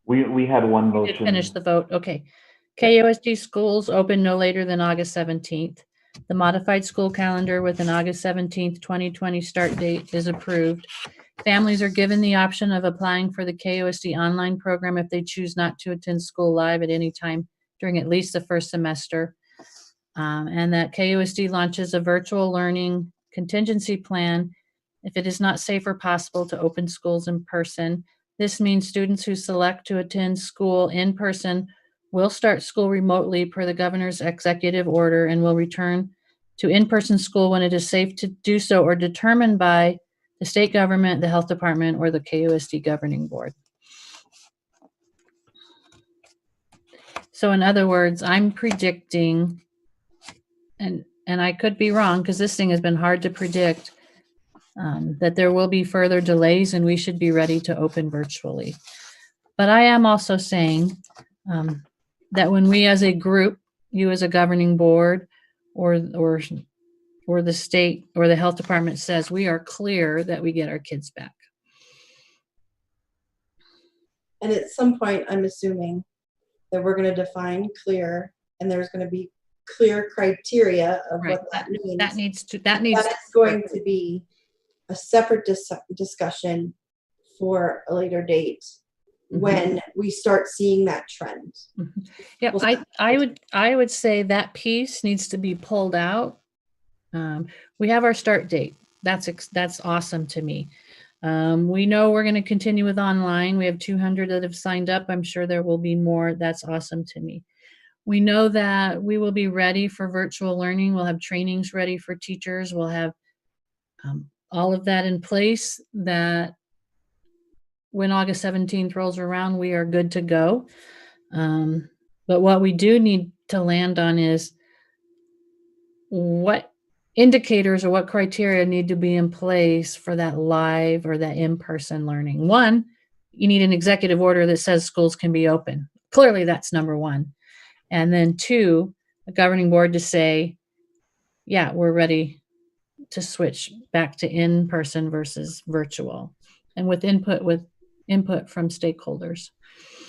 We had one You motion. did finish the vote. Okay. KUSD schools open no later than August 17th. The modified school calendar with an August 17th, 2020 start date is approved. Families are given the option of applying for the KUSD online program if they choose not to attend school live at any time during at least the first semester. And that KUSD launches a virtual learning contingency plan if it is not safe or possible to open schools in person. This means students who select to attend school in person will start school remotely per the governor's executive order and will return to in-person school when it is safe to do so or determined by the state government, the health department, or the KUSD governing board. So in other words, I'm predicting, and I could be wrong because this thing has been hard to predict, that there will be further delays and we should be ready to open virtually. But I am also saying that when we as a group, you as a governing board or the state or the health department says we are clear that we get our kids back. And at some point, I'm assuming that we're going to define clear, and there's going to be clear criteria of what that means. That is going to be a separate discussion for a later date when we start seeing that trend. Yeah, I would say that piece needs to be pulled out. We have our start date. That's awesome to me. We know we're going to continue with online. We have 200 that have signed up. I'm sure there will be more. That's awesome to me. We know that we will be ready for virtual learning. We'll have trainings ready for teachers. We'll have all of that in place, that when August 17th rolls around, we are good to go. But what we do need to land on is what indicators or what criteria need to be in place for that live or that in-person learning. One, you need an executive order that says schools can be open. Clearly, that's number one. And then two, a governing board to say, yeah, we're ready to switch back to in-person versus virtual, and with input from stakeholders.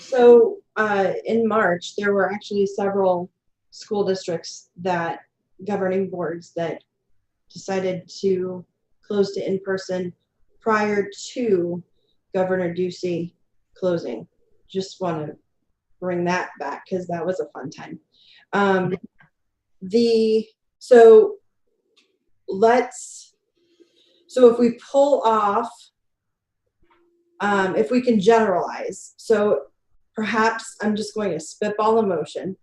So in March, there were actually several school districts that governing boards that decided to close to in-person prior to Governor Ducey closing. Just want to bring that back because that was a fun time. So if we pull off, if we can generalize, so perhaps I'm just going to spitball a motion.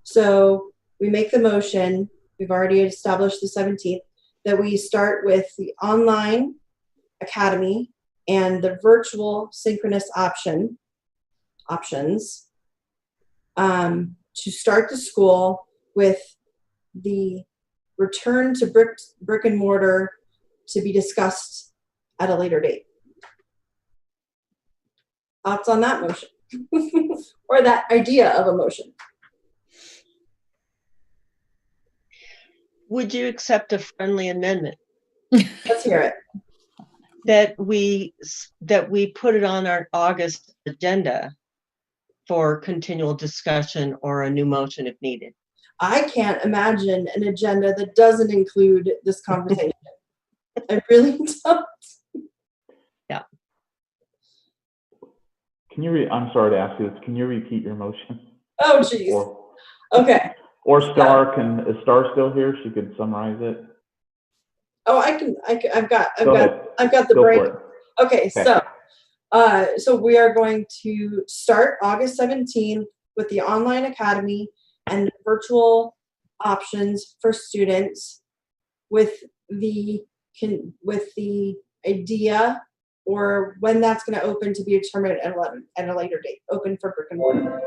So we make the motion, we've already established the 17th, that we start with the online academy and the virtual synchronous options to start the school, with the return to brick and mortar to be discussed at a later date. Thoughts on that motion? Or that idea of a motion? Would you accept a friendly amendment? Let's hear it. That we put it on our August agenda for continual discussion or a new motion if needed. I can't imagine an agenda that doesn't include this conversation. I really don't. Yeah. I'm sorry to ask you this. Can you repeat your motion? Oh, geez. Okay. Or Star, is Star still here? She could summarize it. Oh, I've got the brain. Okay, so we are going to start August 17th with the online academy and virtual options for students, with the idea or when that's going to open to be determined at a later date, open for brick and mortar.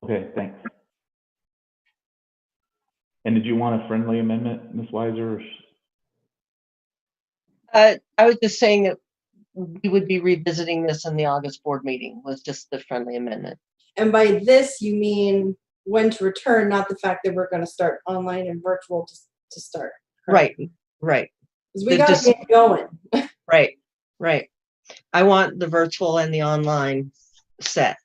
Okay, thanks. And did you want a friendly amendment, Ms. Weiser? I was just saying that we would be revisiting this in the August board meeting, was just the friendly amendment. And by this, you mean when to return, not the fact that we're going to start online and virtual to start. Correct? Right. Because we got to get going. Right. I want the virtual and the online set.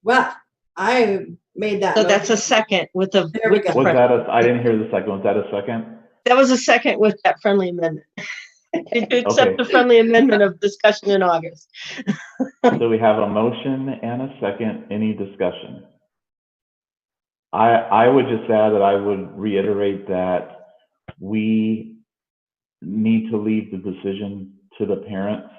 Well, I made that. So that's a second with the. There we go. Was that I didn't hear the second. Was that a second? That was a second with that friendly amendment. To accept the friendly amendment of discussion in August. So we have a motion and a second. Any discussion? I would just add that I would reiterate that we need to leave the decision to the parents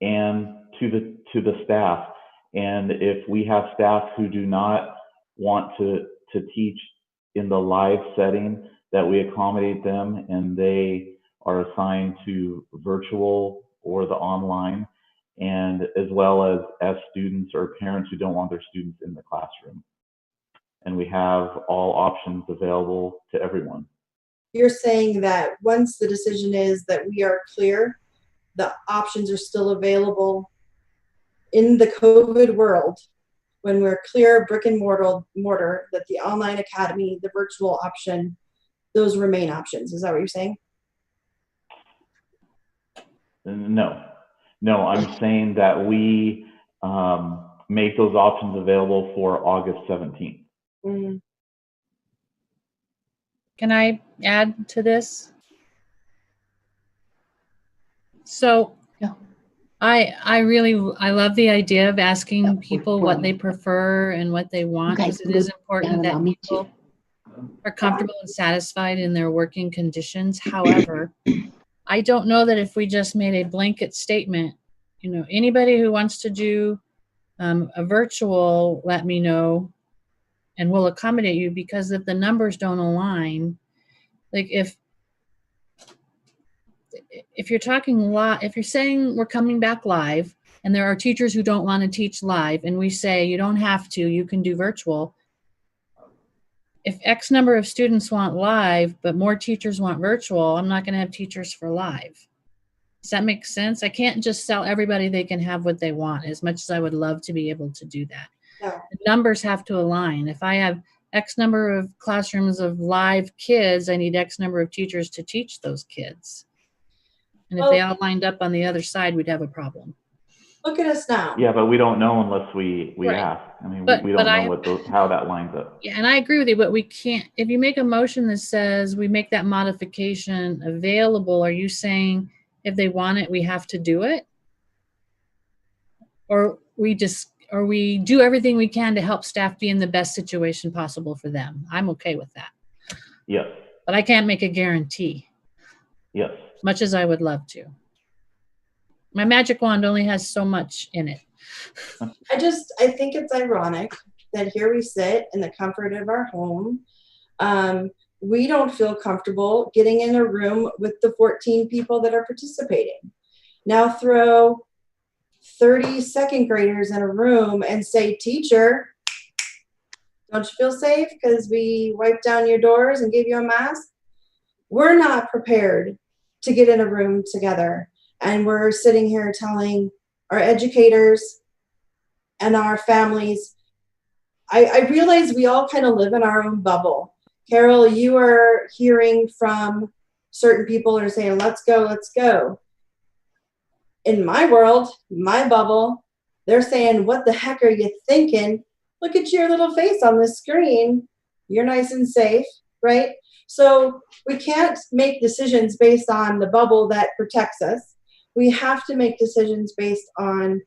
and to the staff. And if we have staff who do not want to teach in the live setting, that we accommodate them and they are assigned to virtual or the online, and as well as students or parents who don't want their students in the classroom. And we have all options available to everyone. You're saying that once the decision is that we are clear, the options are still available in the COVID world, when we're clear brick and mortar, that the online academy, the virtual option, those remain options. Is that what you're saying? No, I'm saying that we make those options available for August 17th. Mm-hmm. Can I add to this? So I love the idea of asking people what they prefer and what they want, because it is important that people are comfortable and satisfied in their working conditions. However, I don't know that if we just made a blanket statement, anybody who wants to do a virtual, let me know and we'll accommodate you, because if the numbers don't align, like if you're talking if you're saying we're coming back live and there are teachers who don't want to teach live and we say you don't have to, you can do virtual. If X number of students want live, but more teachers want virtual, I'm not going to have teachers for live. Does that make sense? I can't just tell everybody they can have what they want, as much as I would love to be able to do that. No. The numbers have to align. If I have X number of classrooms of live kids, I need X number of teachers to teach those kids. And if they all lined up on the other side, we'd have a problem. Look at us now. Yeah, but we don't know unless we Right. ask. I mean, But- we but don't know how that lines up. Yeah, and I agree with you, but we can't, if you make a motion that says we make that modification available, are you saying if they want it, we have to do it? Or we do everything we can to help staff be in the best situation possible for them? I'm okay with that. Yes. But I can't make a guarantee. Yes. As much as I would love to. My magic wand only has so much in it. I think it's ironic that here we sit in the comfort of our home. We don't feel comfortable getting in a room with the 14 people that are participating. Now throw 30 second graders in a room and say, teacher, don't you feel safe because we wiped down your doors and gave you a mask? We're not prepared to get in a room together. And we're sitting here telling our educators and our families. I realize we all kind of live in our own bubble. Carol, you are hearing from certain people who are saying, let's go, let's go. In my world, my bubble, they're saying, what the heck are you thinking? Look at your little face on the screen. You're nice and safe, right? So we can't make decisions based on the bubble that protects us. We have to make decisions based on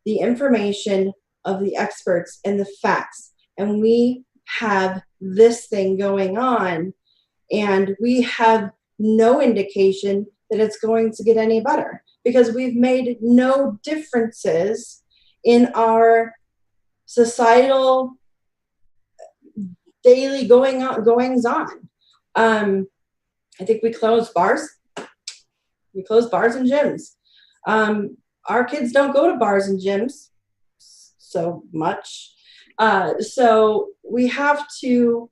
the information of the experts and the facts. And we have this thing going on, and we have no indication that it's going to get any better, because we've made no differences in our societal daily goings on. I think we closed bars. We closed bars and gyms. Our kids don't go to bars and gyms so much. So we have to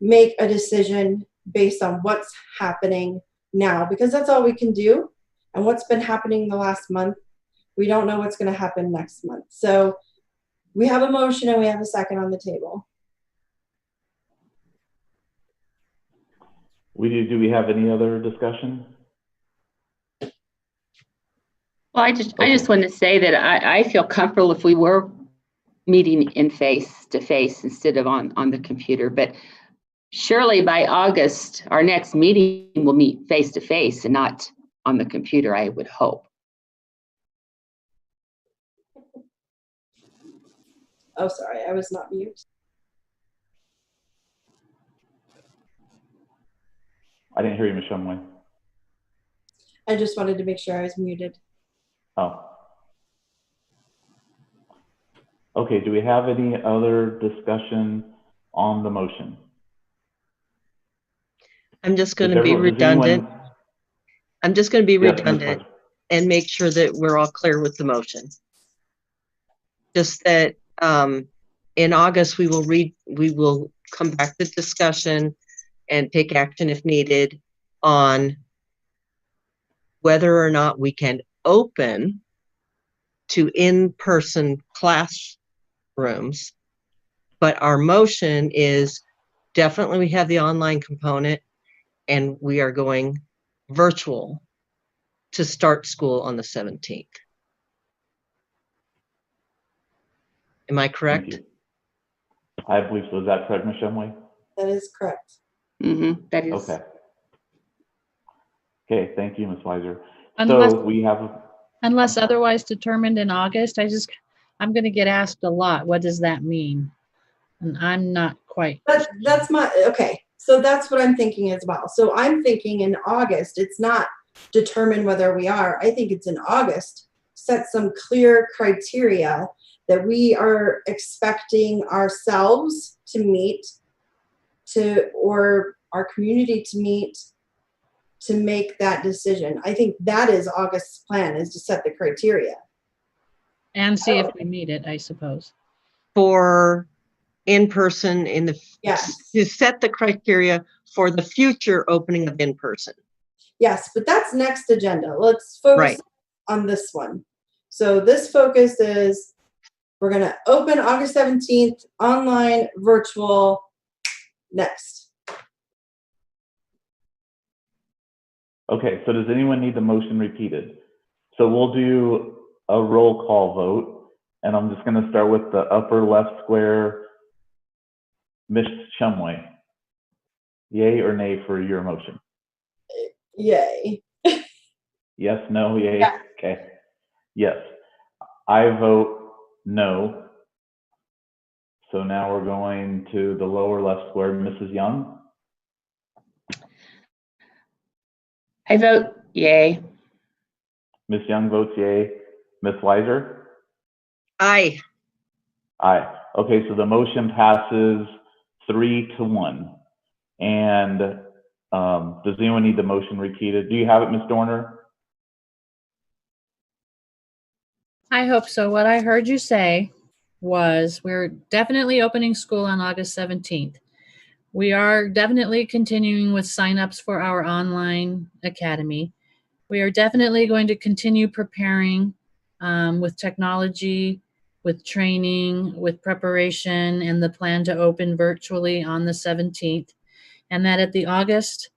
make a decision based on what's happening now, because that's all we can do. And what's been happening the last month, we don't know what's going to happen next month. So we have a motion and we have a second on the table. Do we have any other discussion? Well, I just want to say that I feel comfortable if we were meeting in face to face instead of on the computer. But surely by August, our next meeting will meet face to face and not on the computer, I would hope. Oh, sorry, I was not mute. I didn't hear you, Ms. Shumway. I just wanted to make sure I was muted. Oh. Okay, do we have any other discussion on the motion? I'm just going to be redundant. I'm just going to be redundant and make sure that we're all clear with the motion. Just that in August, we will come back to discussion and take action if needed on whether or not we can open to in-person classrooms. But our motion is definitely we have the online component and we are going virtual to start school on the 17th. Am I correct? I believe so. Is that correct, Ms. Shumway? That is correct. Mm-hmm. That is. Okay. Okay, thank you, Ms. Weiser. Unless, so we have. Unless otherwise determined in August, I'm going to get asked a lot. What does that mean? And I'm not quite. That's my, okay. So that's what I'm thinking as well. So I'm thinking in August, it's not determine whether we are. I think it's in August, set some clear criteria that we are expecting ourselves to meet or our community to meet to make that decision. I think that is August's plan, is to set the criteria. And see if we meet it, I suppose. For in-person in the, yes, to set the criteria for the future opening of in-person. Yes, but that's next agenda. Let's focus on this one. So this focus is we're going to open August 17th, online, virtual, next. Okay, so does anyone need the motion repeated? So we'll do a roll call vote, and I'm just going to start with the upper left square. Ms. Shumway, yay or nay for your motion? Yay. Yes, no, yay? Yeah. Okay. Yes. I vote no. So now we're going to the lower left square. Mrs. Young? I vote yay. Ms. Young votes yay. Ms. Weiser? Aye. Aye. Okay, so the motion passes 3-1. And does anyone need the motion repeated? Do you have it, Ms. Dorner? I hope so. What I heard you say was we're definitely opening school on August 17th. We are definitely continuing with signups for our online academy. We are definitely going to continue preparing with technology, with training, with preparation, and the plan to open virtually on the 17th. And that at the August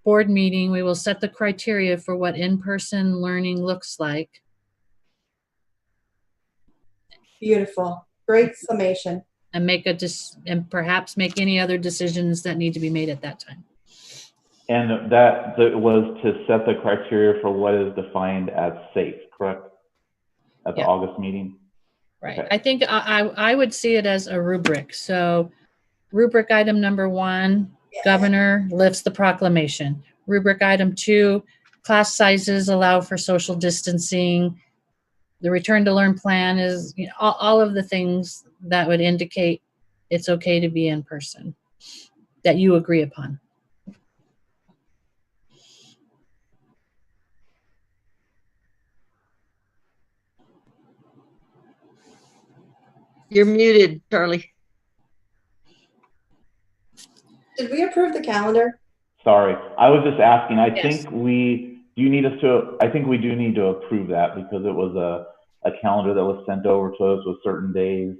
board meeting, we will set the criteria for what in-person learning looks like. Beautiful. Great summation. And and perhaps make any other decisions that need to be made at that time. And that was to set the criteria for what is defined as safe, correct? At the August meeting? Right. Okay. I think I would see it as a rubric. So rubric item number 1, governor lifts the proclamation. Rubric item 2, class sizes allow for social distancing. The return to learn plan is, you know, all of the things that would indicate it's okay to be in person that you agree upon. You're muted, Charlie. Did we approve the calendar? Sorry, I was just asking. I Yes. think we do need us to. I think we do need to approve that because it was a calendar that was sent over to us with certain days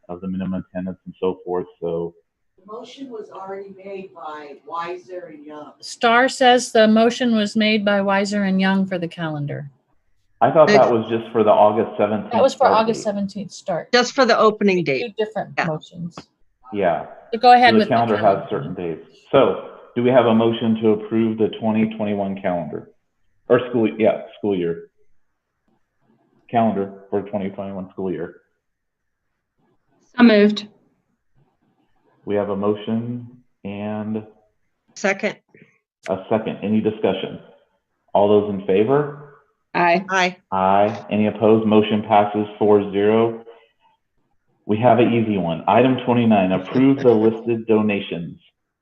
of the minimum attendance and so forth. So The motion was already made by Weiser and Young. Star says the motion was made by Weiser and Young for the calendar. I thought that was just for the August 17th. That was for start August date. 17th start. Just for the opening date. Two different motions. Yeah. So go ahead So the with calendar has certain dates. So do we have a motion to approve the 2021 calendar or school year calendar for 2021 school year? So moved. We have a motion and Second. a second. Any discussion? All those in favor? Aye. Aye. Aye. Any opposed? Motion passes 4-0. We have an easy one. Item 29, approve the listed donations.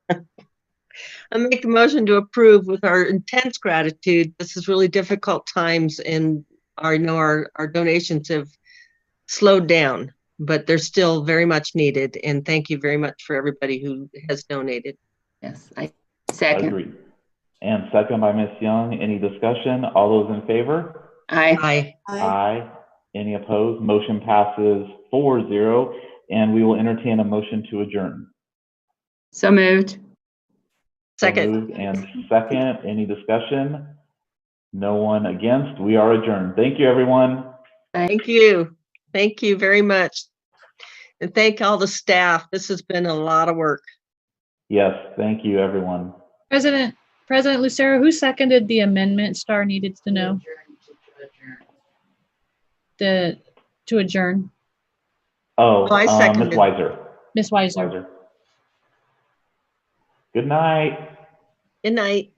I make a motion to approve with our intense gratitude. This is really difficult times, and I know our donations have slowed down, but they're still very much needed. And thank you very much for everybody who has donated. Yes, I second. Agreed. And second by Ms. Young. Any discussion? All those in favor? Aye. Aye. Aye. Any opposed? Motion passes 4-0. And we will entertain a motion to adjourn. So moved. Second. So moved and second. Any discussion? No one against. We are adjourned. Thank you, everyone. Thank you. Thank you very much. And thank all the staff. This has been a lot of work. Yes, thank you, everyone. President Lucero, who seconded the amendment? Star needed to know. To adjourn. Oh, I Ms. seconded. Weiser. Ms. Weiser. Good night. Good night.